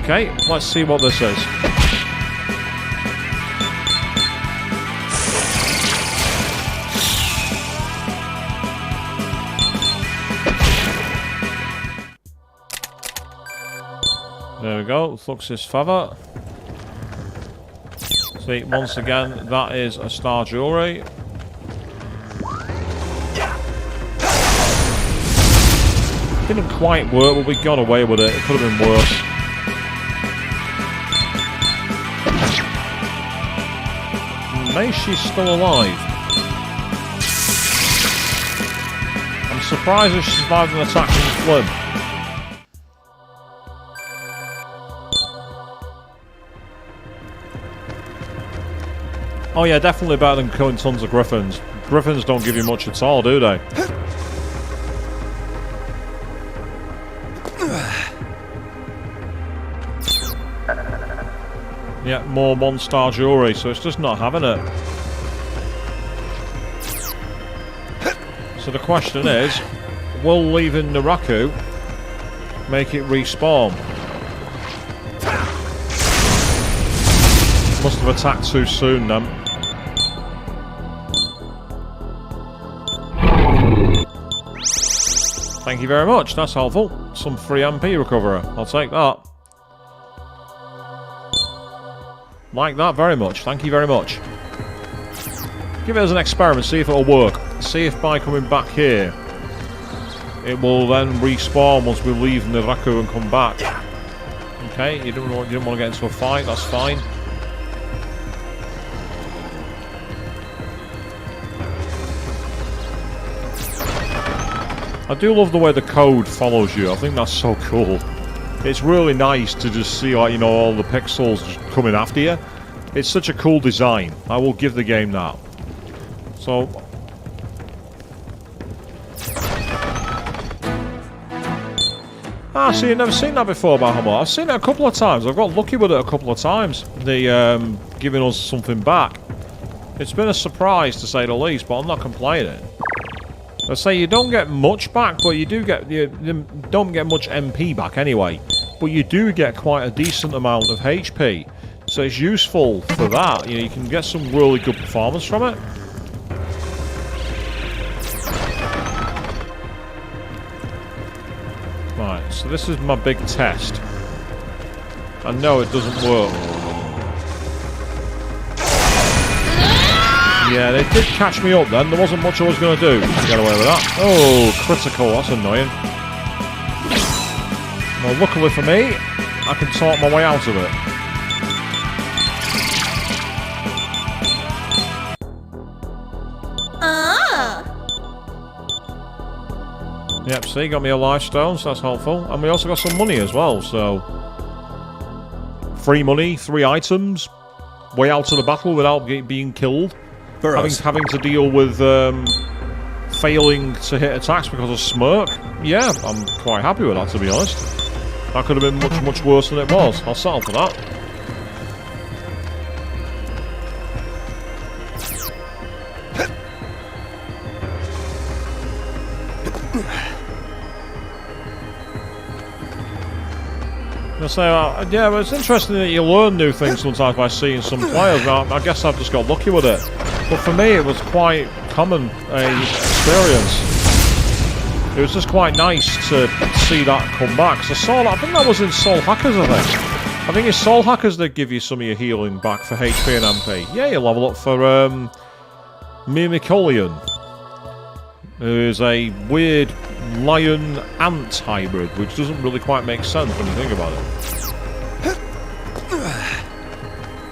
Okay, let's see what this is. There we go, Flux's feather. See, once again, that is a star jewelry. Didn't quite work, but we got away with it. It could have been worse. Maybe she's still alive. I'm surprised if she survived an attack from the flood. Oh yeah, definitely better than killing tons of griffins. Griffins don't give you much at all, do they? Yeah, more one-star jewelry, so it's just not having it. So the question is, will leaving Naraku make it respawn? Must have attacked too soon then. Thank you very much, that's helpful. Some free MP recovery, I'll take that. Like that very much, thank you very much. Give it as an experiment, see if it'll work. See if by coming back here, it will then respawn once we leave Naraku and come back. Okay, you don't want to get into a fight, that's fine. I do love the way the code follows you, I think that's so cool. It's really nice to just see, like, you know, all the pixels just coming after you. It's such a cool design. I will give the game that. So... Ah, see, I've never seen that before, Bahamut. I've seen it a couple of times. I've got lucky with it a couple of times. The, giving us something back. It's been a surprise, to say the least, but I'm not complaining. I say you don't get much back, but you do get... You don't get much MP back anyway. But you do get quite a decent amount of HP. So it's useful for that. You know, you can get some really good performance from it. Right, so this is my big test. I know it doesn't work. Yeah, they did catch me up then. There wasn't much I was going to do to get away with that. Oh, critical. That's annoying. Well, luckily for me, I can talk my way out of it. Yep, see, got me a life stone, so that's helpful. And we also got some money as well, so... Free money, 3 items. Way out of the battle without being killed. Having to deal with failing to hit attacks because of smirk. Yeah, I'm quite happy with that, to be honest. That could have been much, much worse than it was. I'll settle for that. Yeah, but it's interesting that you learn new things sometimes by seeing some players. I guess I've just got lucky with it. But for me, it was quite common experience. It was just quite nice to see that come back. So I think that was in Soul Hackers, I think in Soul Hackers they give you some of your healing back for HP and MP. Yeah, you level up for Mimicolian, who is a weird lion-ant hybrid, which doesn't really quite make sense when you think about it.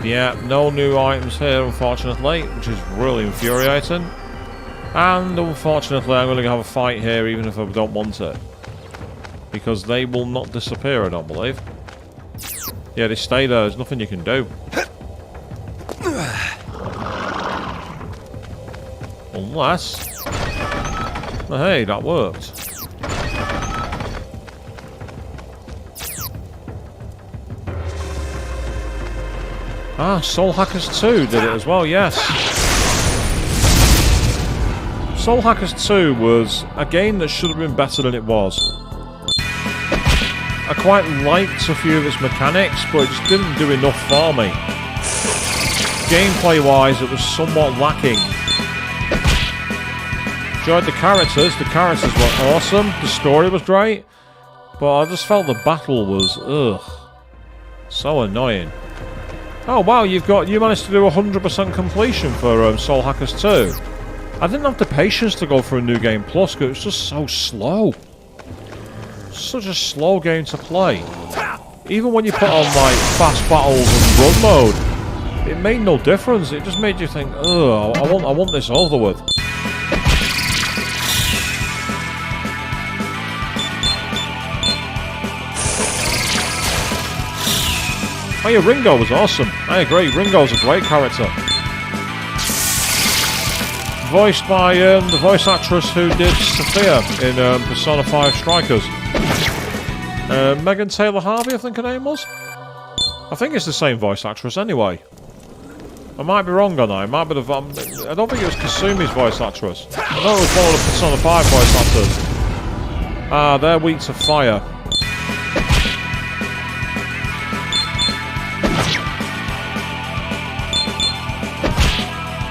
Yeah, no new items here, unfortunately, which is really infuriating. And unfortunately, I'm going to have a fight here, even if I don't want it. Because they will not disappear, I don't believe. Yeah, they stay there, there's nothing you can do. Unless... Oh, hey, that worked. Ah, Soul Hackers 2 did it as well, yes. Soul Hackers 2 was a game that should have been better than it was. I quite liked a few of its mechanics, but it just didn't do enough for me. Gameplay-wise, it was somewhat lacking. Enjoyed the characters were awesome, the story was great, but I just felt the battle was, so annoying. Oh wow, you managed to do 100% completion for Soul Hackers 2. I didn't have the patience to go for a New Game Plus because it was just so slow. Such a slow game to play. Even when you put on like fast battles and run mode, it made no difference. It just made you think, ugh, I want this over with. Oh yeah, Ringo was awesome. I agree, Ringo's a great character. Voiced by the voice actress who did Sophia in Persona 5 Strikers. Megan Taylor Harvey, I think her name was? I think it's the same voice actress anyway. I might be wrong on that. It might be the... I don't think it was Kasumi's voice actress. I know it was one of the Persona 5 voice actors. Ah, they're weak to fire.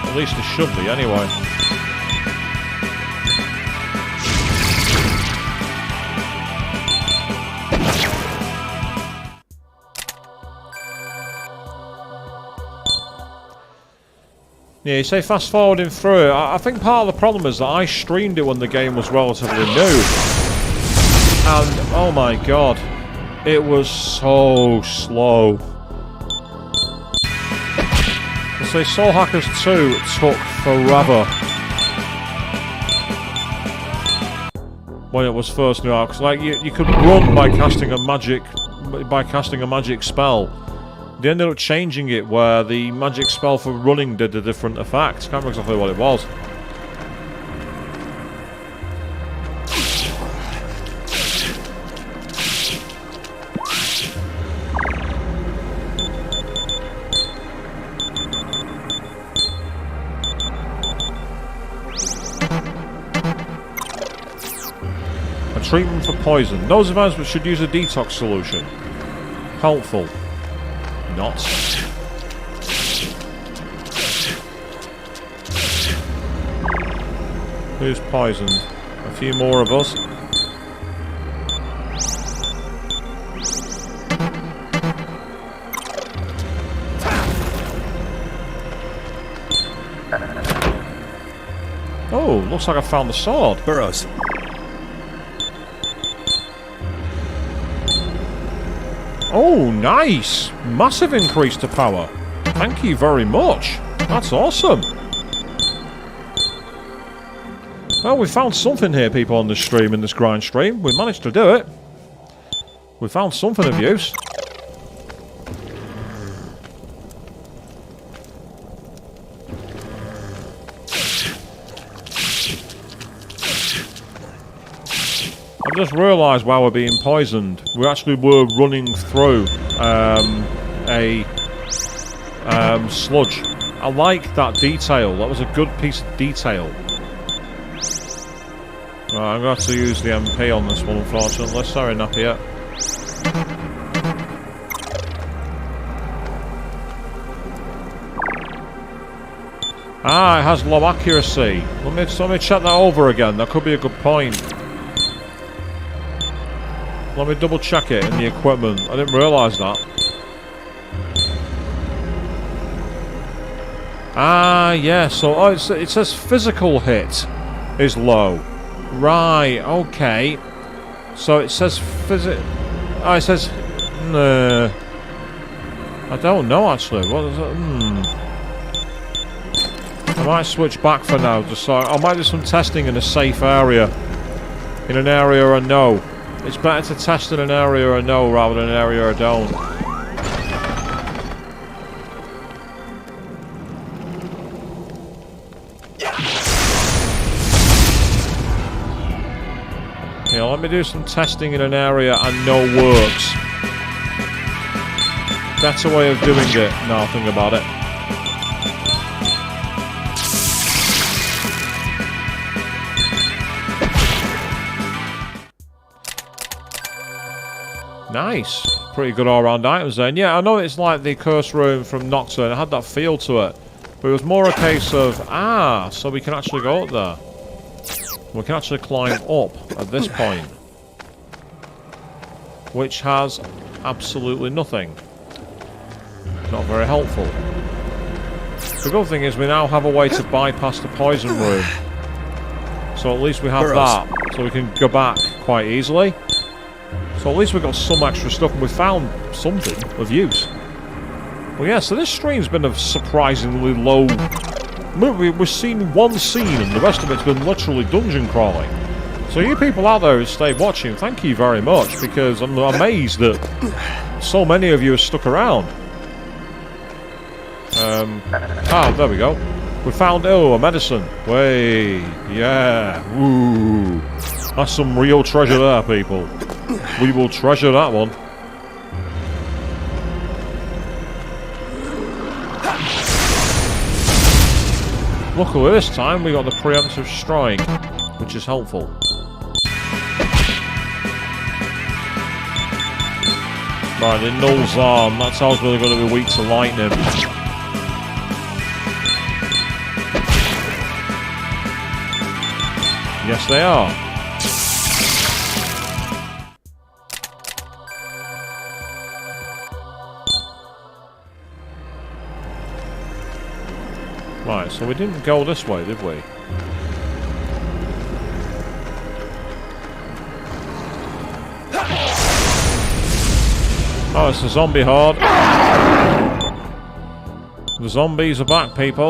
At least it should be, anyway. Yeah, you say fast forwarding through it. I think part of the problem is that I streamed it when the game was relatively new. And, oh my god, it was so slow. I say Soul Hackers 2 took forever when it was first new out, because like you could run by casting a magic spell. They ended up changing it where the magic spell for running did a different effect. Can't remember exactly what it was. Treatment for poison. Those events which should use a detox solution. Helpful. Not. Who's poisoned? A few more of us. Oh, looks like I found the sword. Burrows. Oh, nice! Massive increase to power. Thank you very much. That's awesome. Well, we found something here, people, on this stream, in this grind stream. We managed to do it. We found something of use. I just realised while we're being poisoned, we actually were running through a sludge. I like that detail. That was a good piece of detail. Right, I'm going to have to use the MP on this one, unfortunately. Sorry, Napier. Ah, it has low accuracy. Let me check that over again. That could be a good point. Let me double check it in the equipment. I didn't realise that. Ah, yeah. So it says physical hit is low. Right. Okay. So it says Oh, it says. I don't know actually. What is it? I might switch back for now. Just so I might do some testing in a safe area. In an area I know. It's better to test in an area I know rather than an area I don't. Yeah, let me do some testing in an area I know works. Better way of doing it, now I think about it. Nice. Pretty good all-round items then. Yeah, I know it's like the curse room from Nocturne. It had that feel to it. But it was more a case of, so we can actually go up there. We can actually climb up at this point. Which has absolutely nothing. Not very helpful. The good thing is we now have a way to bypass the poison room. So at least we have that. So we can go back quite easily. So at least we've got some extra stuff and we found something of use. Well, yeah, so this stream's been a surprisingly low... We've seen one scene and the rest of it's been literally dungeon crawling. So you people out there who stayed watching, thank you very much, because I'm amazed that so many of you have stuck around. There we go. We found, a medicine. Way, yeah, woo. That's some real treasure there, people. We will treasure that one. Luckily this time we got the preemptive strike, which is helpful. Right, the null's arm. That's how really going to be weak to lightning. Yes, they are. Right, so we didn't go this way, did we? Oh, it's a zombie horde. The zombies are back, people.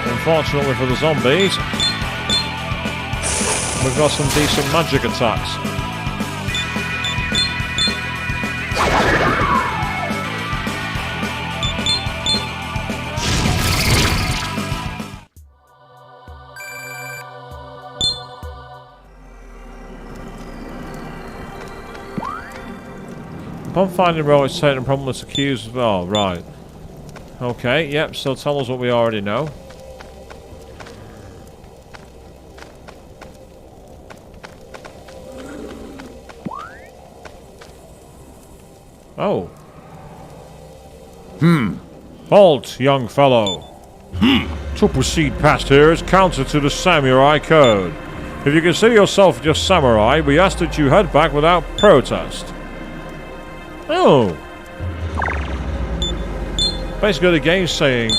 Unfortunately for the zombies, we've got some decent magic attacks. Upon finding Rowan Satan promptness accused. Oh, right. Okay, yep, so tell us what we already know. Oh. Halt, young fellow. To proceed past here is counter to the samurai code. If you consider yourself just samurai, we ask that you head back without protest. Oh. Basically the game's saying,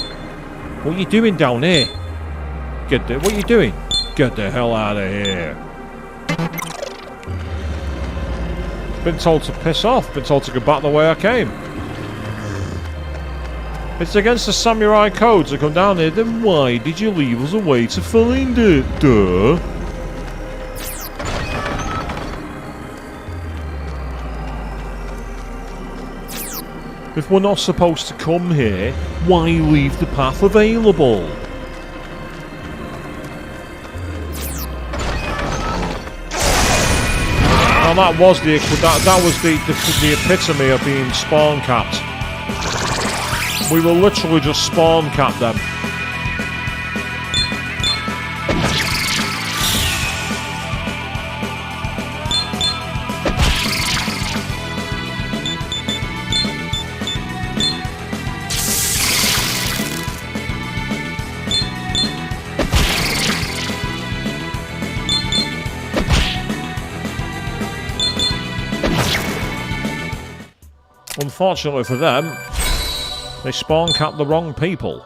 what are you doing down here? What are you doing? Get the hell out of here. Been told to piss off. Been told to go back the way I came. It's against the samurai code to come down here. Then why did you leave us a way to find it? Duh. If we're not supposed to come here, why leave the path available? Now that was the epitome of being spawn capped. We will literally just spawn cap them. Unfortunately for them, they spawn cap the wrong people.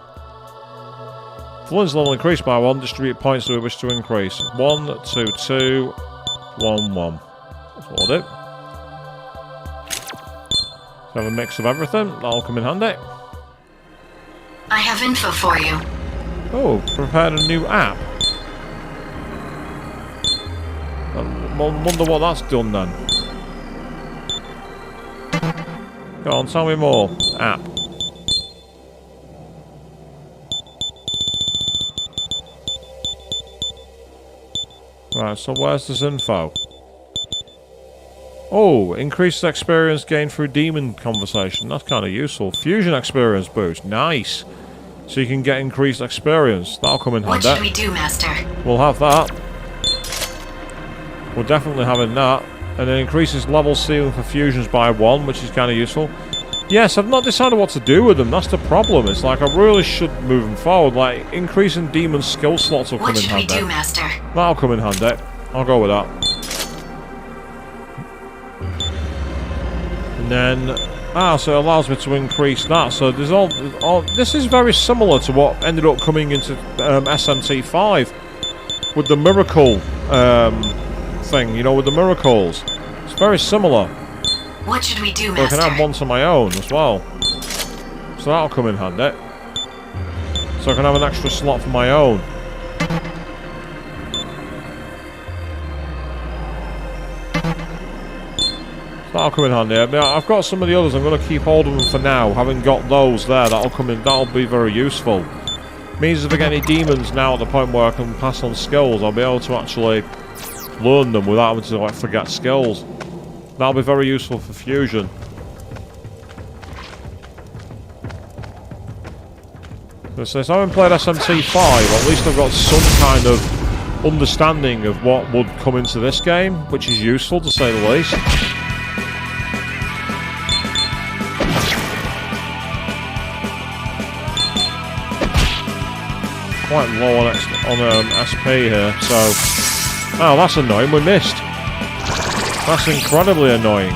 Flynn's level increased by 1. Distribute points that we wish to increase. 1, 2, 2, 1, 1. That's what I'll do. So have a mix of everything. That'll come in handy. I have info for you. Oh, prepared a new app. I wonder what that's done then. Go on, tell me more. App. Right, so where's this info? Oh, increased experience gained through demon conversation. That's kind of useful. Fusion experience boost. Nice. So you can get increased experience. That'll come in handy. What should we do, Master? We'll have that. We're definitely having that. And it increases level ceiling for fusions by 1, which is kind of useful. Yes, I've not decided what to do with them. That's the problem. It's like I really should move them forward. Like, increasing demon skill slots will come in handy. What should we do, Master? That'll come in handy. I'll go with that. And then... so it allows me to increase that. So there's all this is very similar to what ended up coming into SMT 5 with the miracle thing, you know, with the miracles. It's very similar. What should we do, So I Master? can have one to my own as well. So that'll come in handy. So I can have an extra slot for my own. That'll come in handy. I mean, I've got some of the others. I'm going to keep hold of them for now. Having got those there, that'll come in. That'll be very useful. Means if I get any demons now at the point where I can pass on skills, I'll be able to actually learn them without having to like forget skills. That'll be very useful for fusion. So since I haven't played SMT 5, at least I've got some kind of understanding of what would come into this game, which is useful to say the least. Quite low on SP here, so... Oh, that's annoying, we missed. That's incredibly annoying.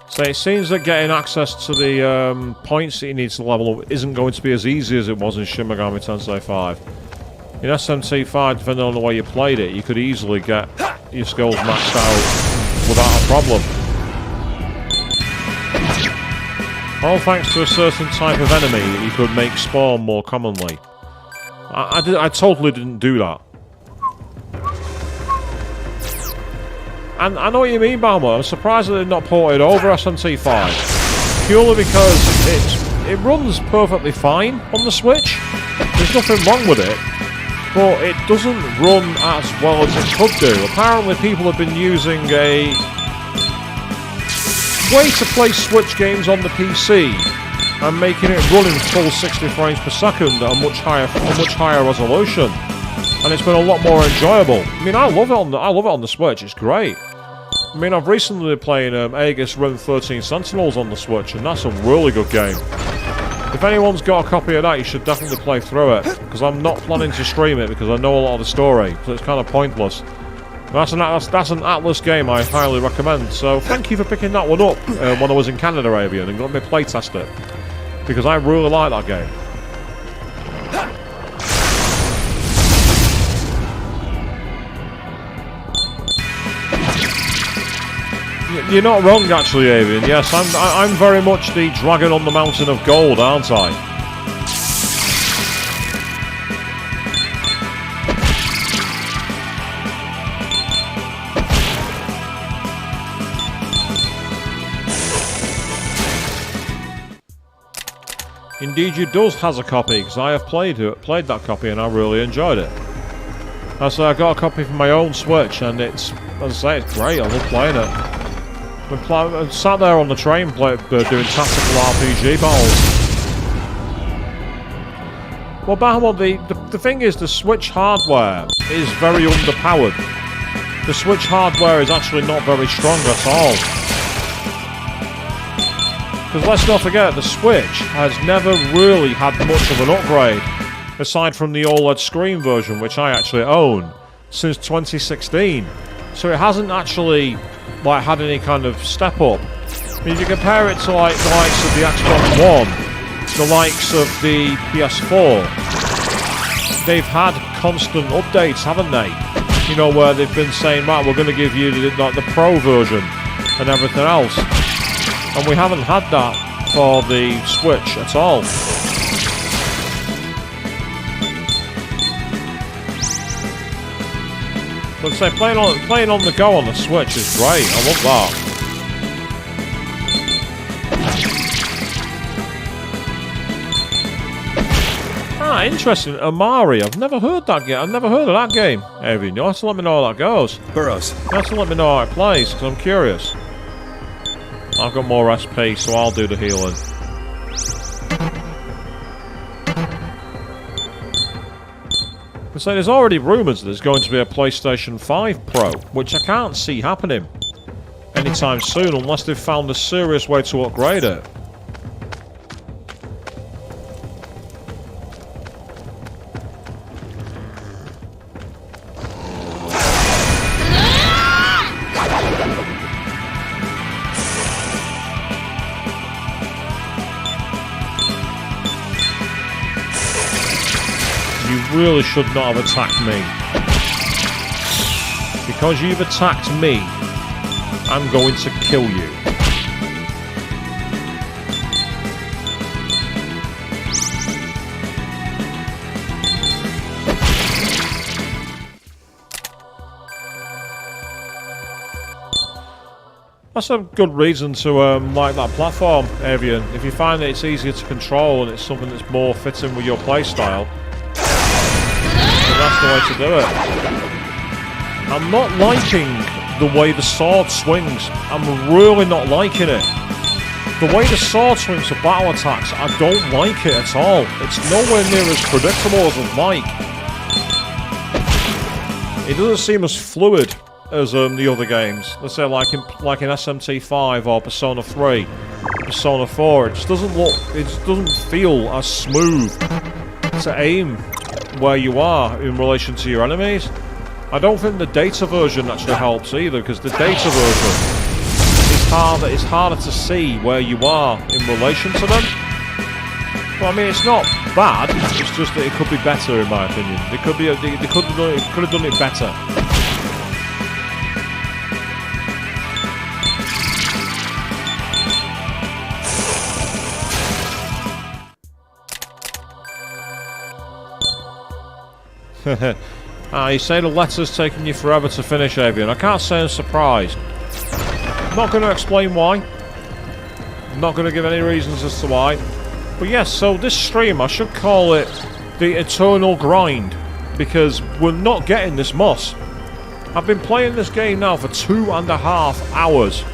So it seems that getting access to the points that you need to level up isn't going to be as easy as it was in Shin Megami Tensei 5. In SMT 5, depending on the way you played it, you could easily get your skills maxed out without a problem. All thanks to a certain type of enemy that you could make spawn more commonly. I totally didn't do that. And I know what you mean, Balmer. I'm surprised that they've not ported over SMT 5. Purely because it runs perfectly fine on the Switch. There's nothing wrong with it. But it doesn't run as well as it could do. Apparently people have been using a way to play Switch games on the PC and making it run in full 60 frames per second at a much higher resolution. And it's been a lot more enjoyable. I mean, I love it on the Switch. It's great. I mean, I've recently been playing Aegis Rim 13 Sentinels on the Switch, and that's a really good game. If anyone's got a copy of that, you should definitely play through it, because I'm not planning to stream it because I know a lot of the story, so it's kind of pointless. That's an Atlas game I highly recommend, so thank you for picking that one up when I was in Canada, Avian, and let me playtest it, because I really like that game. You're not wrong, actually, Avian. Yes, I'm very much the dragon on the mountain of gold, aren't I? Indeed, you does has a copy, because I have played that copy and I really enjoyed it. As I got a copy for my own Switch, and it's, as I say, it's great. I love playing it. I sat there on the train doing tactical RPG battles. Well, Bahamut, the thing is, the Switch hardware is very underpowered. The Switch hardware is actually not very strong at all. Because let's not forget, the Switch has never really had much of an upgrade, aside from the OLED screen version, which I actually own, since 2016. So it hasn't actually had any kind of step up. I mean, if you compare it to the likes of the Xbox One, the likes of the PS4, they've had constant updates, haven't they? You know, where they've been saying, right, we're going to give you the Pro version and everything else. And we haven't had that for the Switch at all. But say playing on the go on the Switch is great. I love that. Ah, interesting. Amari. I've never heard that game. I've never heard of that game. Avian, you have to let me know how that goes. Burrows. You have to let me know how it plays, because I'm curious. I've got more SP, so I'll do the healing. So there's already rumours there's going to be a PlayStation 5 Pro, which I can't see happening anytime soon unless they've found a serious way to upgrade it. You really should not have attacked me. Because you've attacked me, I'm going to kill you. That's a good reason to like that platform, Avian. If you find that it's easier to control and it's something that's more fitting with your playstyle, that's the way to do it. I'm not liking the way the sword swings. I'm really not liking it. The way the sword swings for battle attacks, I don't like it at all. It's nowhere near as predictable as I'd like. It doesn't seem as fluid as the other games. Let's say like in SMT 5 or Persona 3, Persona 4. It just doesn't feel as smooth to aim where you are in relation to your enemies. I don't think the data version actually helps either, because the data version is harder to see where you are in relation to them. But I mean, it's not bad. It's just that it could be better, in my opinion. They could have done it better. You say the letter's taking you forever to finish, Avian. I can't say I'm surprised. I'm not going to explain why. I'm not going to give any reasons as to why. But yes, so this stream, I should call it the Eternal Grind, because we're not getting this moss. I've been playing this game now for 2.5 hours,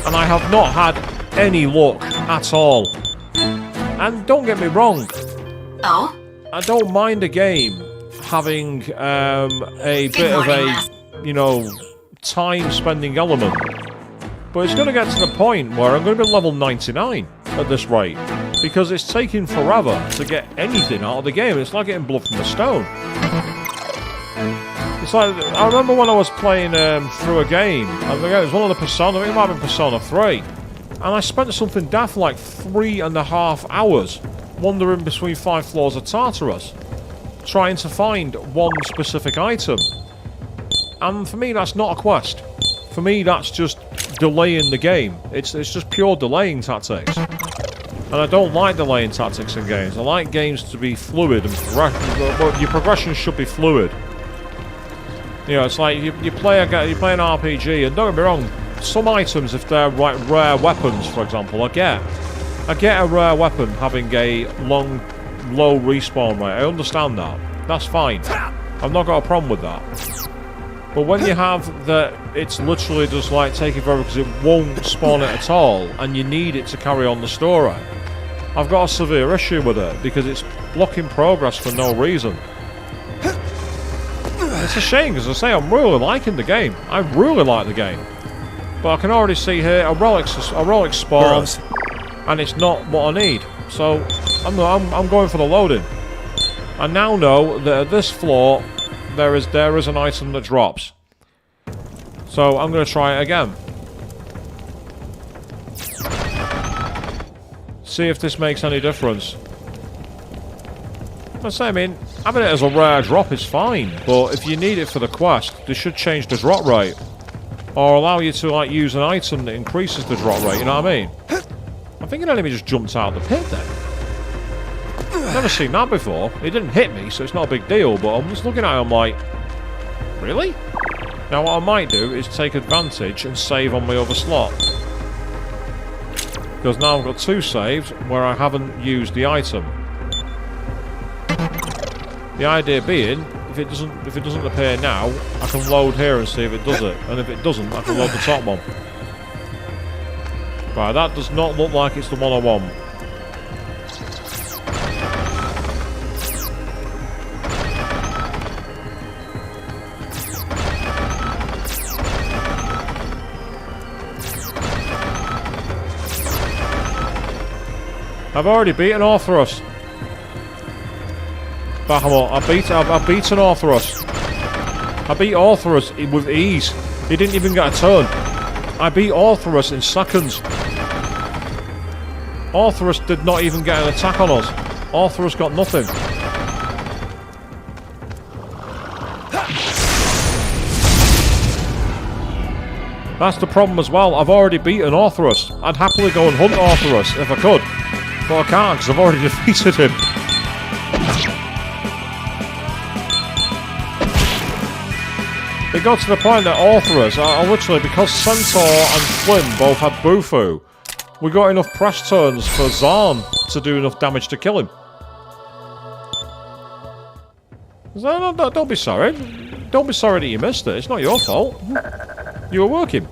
and I have not had any luck at all. And don't get me wrong. Oh? I don't mind a game having a bit of a, time-spending element. But it's going to get to the point where I'm going to be level 99 at this rate, because it's taking forever to get anything out of the game. It's like getting blood from a stone. It's like, I remember when I was playing through a game, I think it was one of the Persona, I think it might have been Persona 3, and I spent something daft like 3.5 hours wandering between 5 floors of Tartarus, trying to find one specific item. And for me, that's not a quest. For me, that's just delaying the game. It's just pure delaying tactics. And I don't like delaying tactics in games. I like games to be fluid, and your progression should be fluid. You know, it's like you play an RPG, and don't get me wrong, some items, if they're like rare weapons, for example, I get a rare weapon having a low respawn rate. I understand that. That's fine. I've not got a problem with that. But when you have that, it's literally just like taking forever because it won't spawn it at all, and you need it to carry on the story. I've got a severe issue with it because it's blocking progress for no reason. It's a shame because I say I'm really liking the game. I really like the game, but I can already see here a relic spawn, and it's not what I need. So I'm going for the loading. I now know that at this floor there is an item that drops. So I'm going to try it again. See if this makes any difference. I mean, having it as a rare drop is fine, but if you need it for the quest, they should change the drop rate. Or allow you to, like, use an item that increases the drop rate, you know what I mean? I think an enemy just jumped out of the pit then. Never seen that before. It didn't hit me, so it's not a big deal, but I'm just looking at it, I'm like, really? Now what I might do is take advantage and save on my other slot. Because now I've got 2 saves where I haven't used the item. The idea being, if it doesn't appear now, I can load here and see if it does it. And if it doesn't, I can load the top one. Right, that does not look like it's the one I want. I've already beaten Orthrus. Bahamut, I've beaten Orthrus. I beat Orthrus with ease. He didn't even get a turn. I beat Orthrus in seconds. Orthrus did not even get an attack on us. Orthrus got nothing. That's the problem as well. I've already beaten Orthrus. I'd happily go and hunt Orthrus if I could. But I can't because I've already defeated him. It got to the point that Orthrus, I literally, because Centaur and Flynn both had Bufu, we got enough press turns for Zarn to do enough damage to kill him. So, don't be sorry. Don't be sorry that you missed it. It's not your fault. You were working.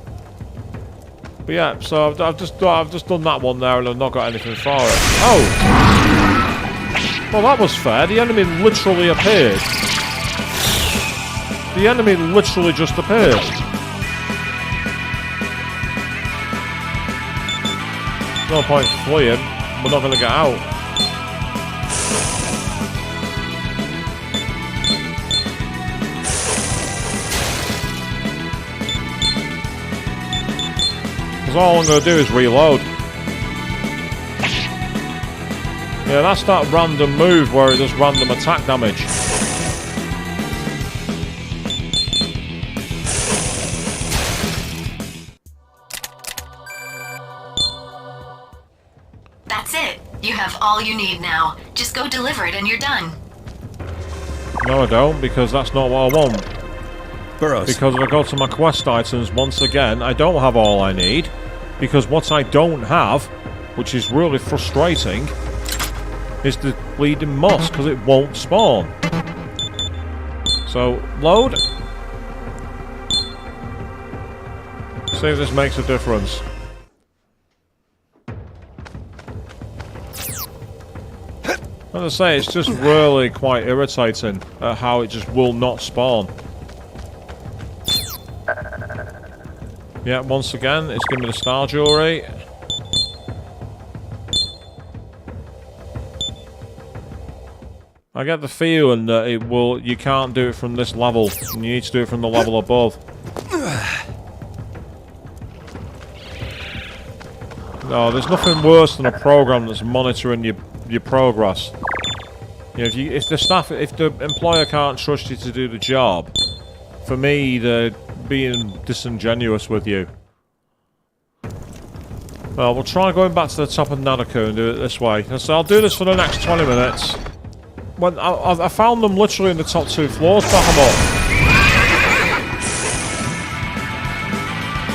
But yeah, so I've just done that one there and I've not got anything for it. Oh! Well, that was fair. The enemy literally appeared. The enemy literally just appeared. No point fleeing. We're not going to get out. Because all I'm going to do is reload. Yeah, that's that random move where it does random attack damage. That's it. You have all you need now. Just go deliver it and you're done. No, I don't, because that's not what I want. Burroughs. Because if I go to my quest items, once again, I don't have all I need. Because what I don't have, which is really frustrating, is the bleeding moss, because it won't spawn. So, load. See if this makes a difference. As I say, it's just really quite irritating at how it just will not spawn. Yeah, once again, it's giving me the star jewelry. I get the feeling that you can't do it from this level, and you need to do it from the level above. No, there's nothing worse than a program that's monitoring your progress. You know, if the employer can't trust you to do the job, for me, they're being disingenuous with you. Well, we'll try going back to the top of Nanaku and do it this way. So I'll do this for the next 20 minutes. When I found them literally in the top 2 floors, Bahamut.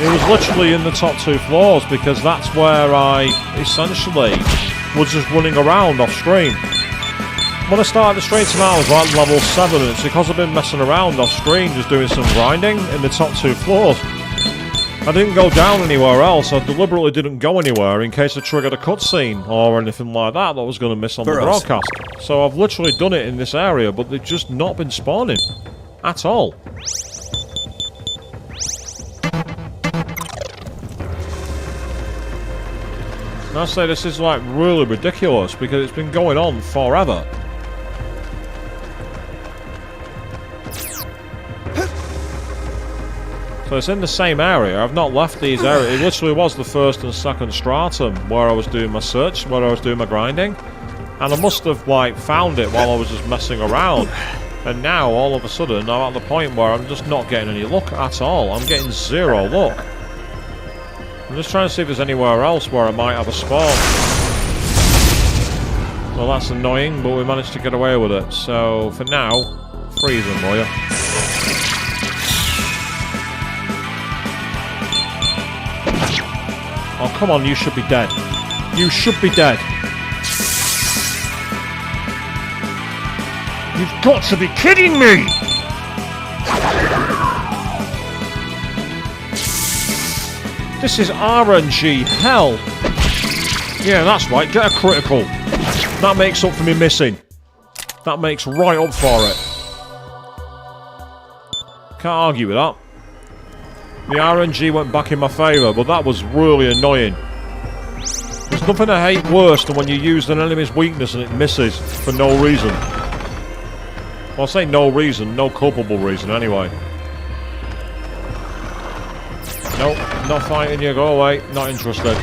It was literally in the top 2 floors because that's where I essentially was just running around off screen. When I started the stream tonight, I was like level 7, and it's because I've been messing around off screen, just doing some grinding in the top 2 floors. I didn't go down anywhere else. I deliberately didn't go anywhere in case I triggered a cutscene or anything like that I was going to miss on the broadcast. So I've literally done it in this area, but they've just not been spawning at all. And I say this is like really ridiculous because it's been going on forever. So it's in the same area. I've not left these areas. It literally was the first and second stratum where I was doing my search, where I was doing my grinding. And I must have like found it while I was just messing around. And now all of a sudden I'm at the point where I'm just not getting any luck at all. I'm getting 0 luck. I'm just trying to see if there's anywhere else where I might have a spawn. Well, that's annoying, but we managed to get away with it. So for now, freeze them, will you? Oh, come on, you should be dead. You should be dead. You've got to be kidding me! This is RNG hell. Yeah, that's right, get a critical. That makes up for me missing. That makes right up for it. Can't argue with that. The RNG went back in my favour, but that was really annoying. There's nothing I hate worse than when you use an enemy's weakness and it misses for no reason. Well, I'll say no reason, no culpable reason anyway. Nope, not fighting you, go away, not interested.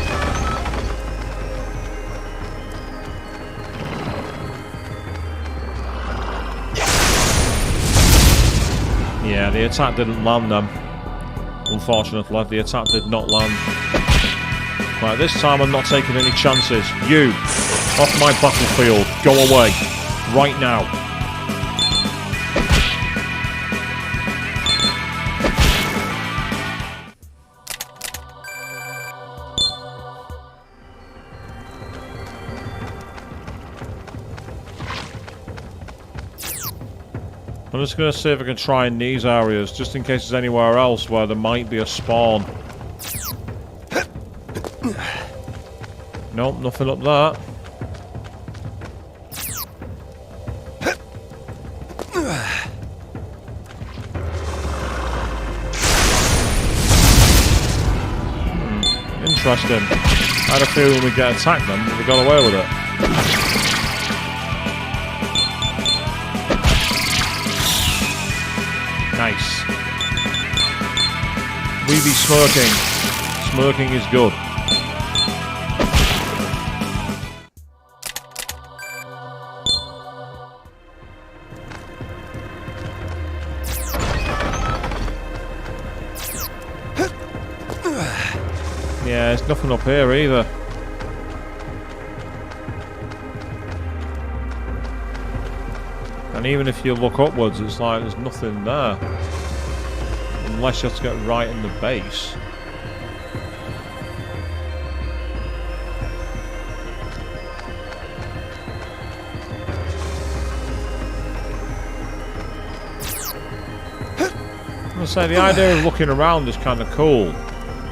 Yeah, the attack didn't land them. Unfortunately, the attack did not land. Right, this time I'm not taking any chances. You, off my battlefield, go away. Right now. I'm just going to see if I can try in these areas, just in case there's anywhere else where there might be a spawn. Nope, nothing up there. Interesting. I had a feeling we'd get attacked then, but we got away with it. Nice. We be smirking. Smirking is good. Yeah, there's nothing up here either. And even if you look upwards, it's like there's nothing there. Unless you have to get right in the base. I say the idea of looking around is kind of cool.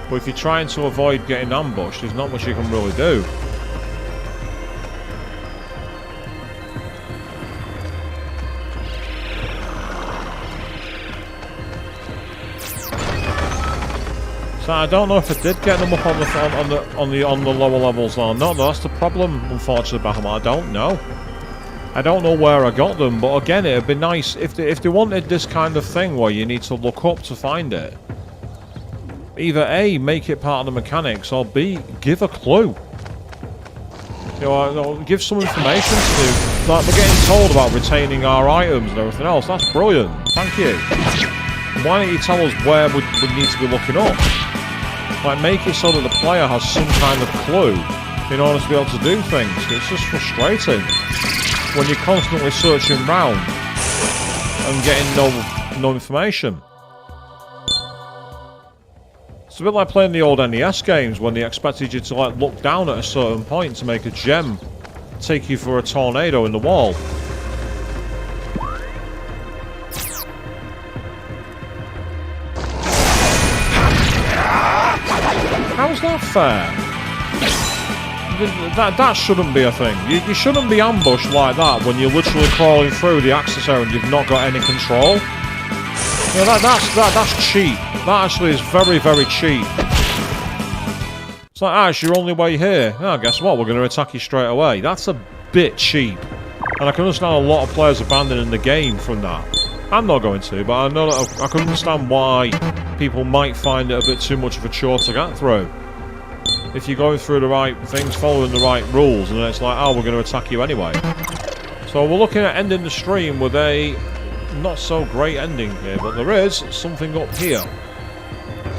But if you're trying to avoid getting ambushed, there's not much you can really do. So I don't know if I did get them up on the lower levels or not. That's the problem, unfortunately, Bahamut. I don't know. I don't know where I got them, but again, it'd be nice if they wanted this kind of thing where you need to look up to find it. Either A, make it part of the mechanics, or B, give a clue. You know, give some information to... Like, we're getting told about retaining our items and everything else. That's brilliant. Thank you. Why don't you tell us where we need to be looking up? Like, make it so that the player has some kind of clue in order to be able to do things. It's just frustrating when you're constantly searching around and getting no information. It's a bit like playing the old NES games when they expected you to like look down at a certain point to make a gem take you for a tornado in the wall. How's that fair? That shouldn't be a thing. You shouldn't be ambushed like that when you're literally crawling through the access area and you've not got any control. You know, that's cheap. That actually is very, very cheap. It's like, it's your only way here. Oh, guess what? We're going to attack you straight away. That's a bit cheap. And I can understand a lot of players abandoning the game from that. I'm not going to, but I know that I can understand why people might find it a bit too much of a chore to get through. If you're going through the right things, following the right rules, and it's like, oh, we're going to attack you anyway. So we're looking at ending the stream with a not so great ending here, but there is something up here.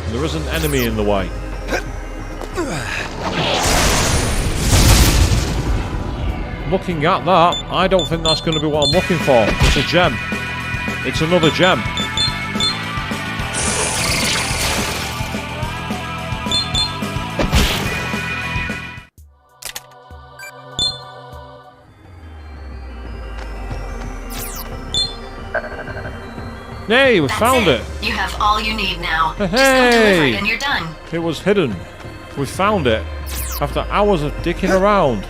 There is an enemy in the way. Looking at that, I don't think that's going to be what I'm looking for. It's a gem. It's another gem. Hey, we found it. You have all you need now. Hey! Just go deliver it and you're done. It was hidden. We found it after hours of dicking around.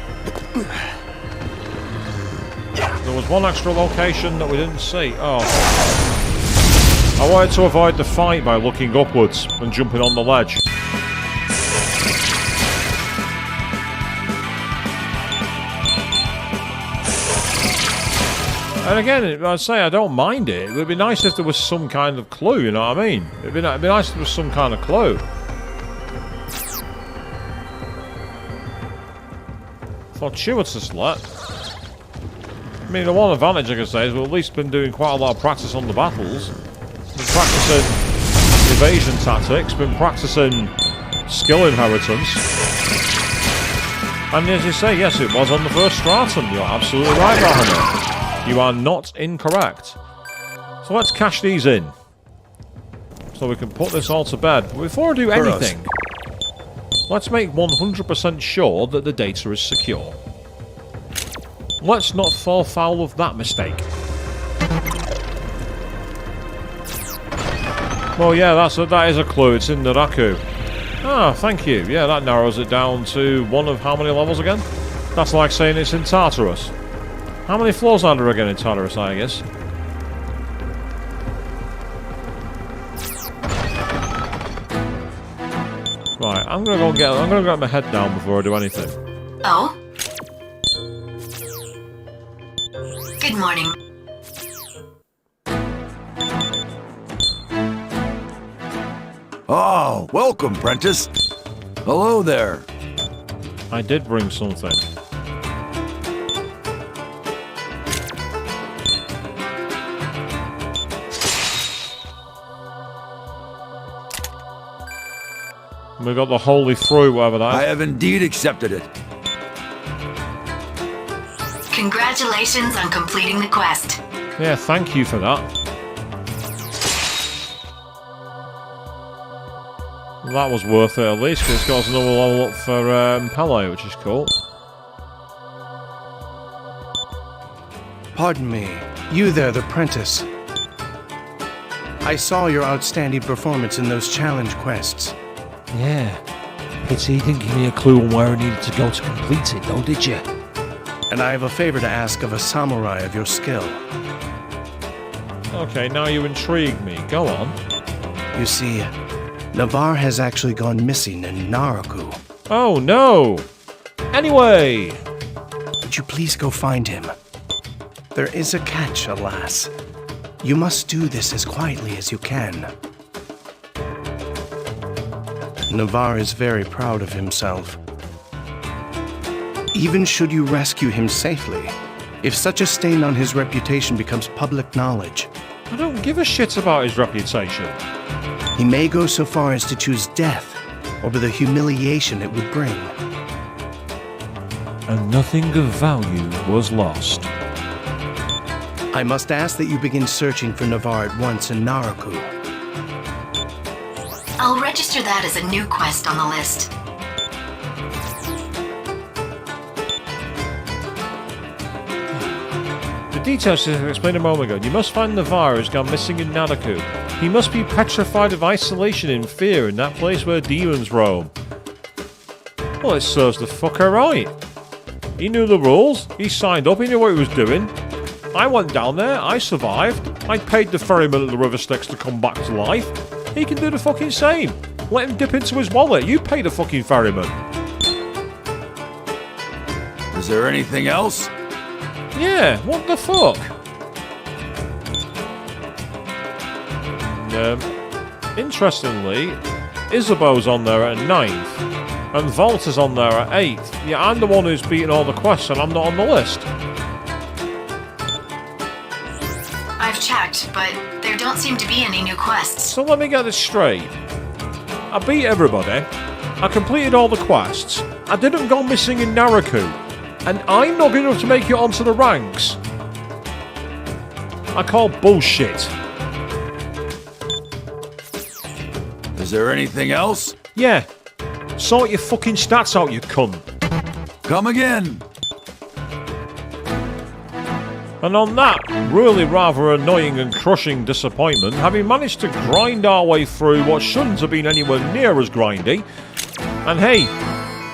There was one extra location that we didn't see. Oh. I wanted to avoid the fight by looking upwards and jumping on the ledge. And again, I'd say I don't mind it. It would be nice if there was some kind of clue, you know what I mean? It'd be nice if there was some kind of clue. Fortuitously. I mean, the one advantage I can say is we've at least been doing quite a lot of practice on the battles. Been practicing evasion tactics, been practicing skill inheritance. And as you say, yes, it was on the first stratum. You're absolutely right, Rahana. You are not incorrect. So let's cash these in. So we can put this all to bed. But before I do anything, let's make 100% sure that the data is secure. Let's not fall foul of that mistake. Well, yeah, that is a clue. It's in Naraku. Ah, thank you. Yeah, that narrows it down to one of how many levels again? That's like saying it's in Tartarus. How many floors are there again in Tartarus, I guess? Right, I'm gonna get my head down before I do anything. Oh? Good morning. Oh, welcome, Prentice. Hello there. I did bring something. We got the holy fruit, whatever that is. I have indeed accepted it. Congratulations on completing the quest. Yeah, thank you for that. Well, that was worth it at least, because it's got us another level up for Pele, which is cool. Pardon me. You there, the Prentice. I saw your outstanding performance in those challenge quests. Yeah. Pity you didn't give me a clue on where I needed to go to complete it, though, did you? And I have a favor to ask of a samurai of your skill. Okay, now you intrigue me. Go on. You see, Navarre has actually gone missing in Naraku. Oh, no! Anyway! Would you please go find him? There is a catch, alas. You must do this as quietly as you can. Navarre is very proud of himself. Even should you rescue him safely, if such a stain on his reputation becomes public knowledge, I don't give a shit about his reputation. He may go so far as to choose death over the humiliation it would bring. And nothing of value was lost. I must ask that you begin searching for Navarre at once in Naraku. I'll register that as a new quest on the list. The details as I explained a moment ago. You must find Navarre who's gone missing in Naraku. He must be petrified of isolation and fear in that place where demons roam. Well, it serves the fucker right. He knew the rules, he signed up, he knew what he was doing. I went down there, I survived, I paid the ferryman at the River Styx to come back to life. He can do the fucking same. Let him dip into his wallet, you pay the fucking ferryman. Is there anything else? Yeah, what the fuck? Interestingly, Isabeau's on there at 9th. And Volta's on there at 8th. Yeah, I'm the one who's beaten all the quests and I'm not on the list. I've checked, but there don't seem to be any new quests. So let me get this straight. I beat everybody. I completed all the quests. I didn't go missing in Naraku. And I'm not good enough to make it onto the ranks. I call bullshit. Is there anything else? Yeah. Sort your fucking stats out, you cunt. Come again. And on that really rather annoying and crushing disappointment, having managed to grind our way through what shouldn't have been anywhere near as grindy, and hey,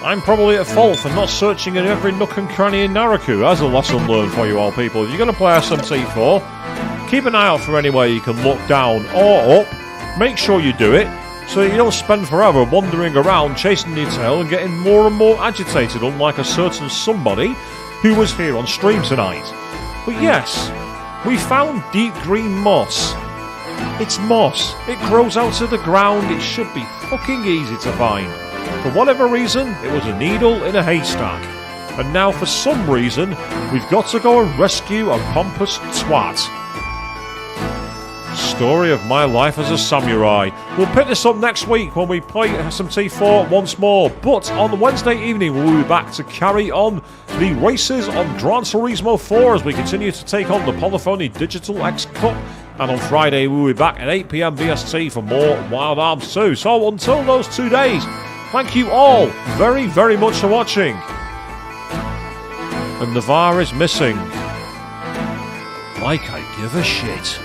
I'm probably at fault for not searching in every nook and cranny in Naraku, as a lesson learned for you all people. If you're going to play SMT4, keep an eye out for anywhere you can look down or up, make sure you do it, so that you don't spend forever wandering around chasing your tail and getting more and more agitated, unlike a certain somebody who was here on stream tonight. But yes, we found deep green moss. It's moss. It grows out of the ground. It should be fucking easy to find. For whatever reason, it was a needle in a haystack. And now for some reason, we've got to go and rescue a pompous twat. Story of my life as a samurai. We'll pick this up next week when we play SMT4 once more, but on Wednesday evening we'll be back to carry on the races on Gran Turismo 4 as we continue to take on the Polyphony Digital X Cup, and on Friday we'll be back at 8 PM BST for more Wild Arms 2. So until those 2 days, thank you all very, very much for watching. And Navarre is missing. Like I give a shit.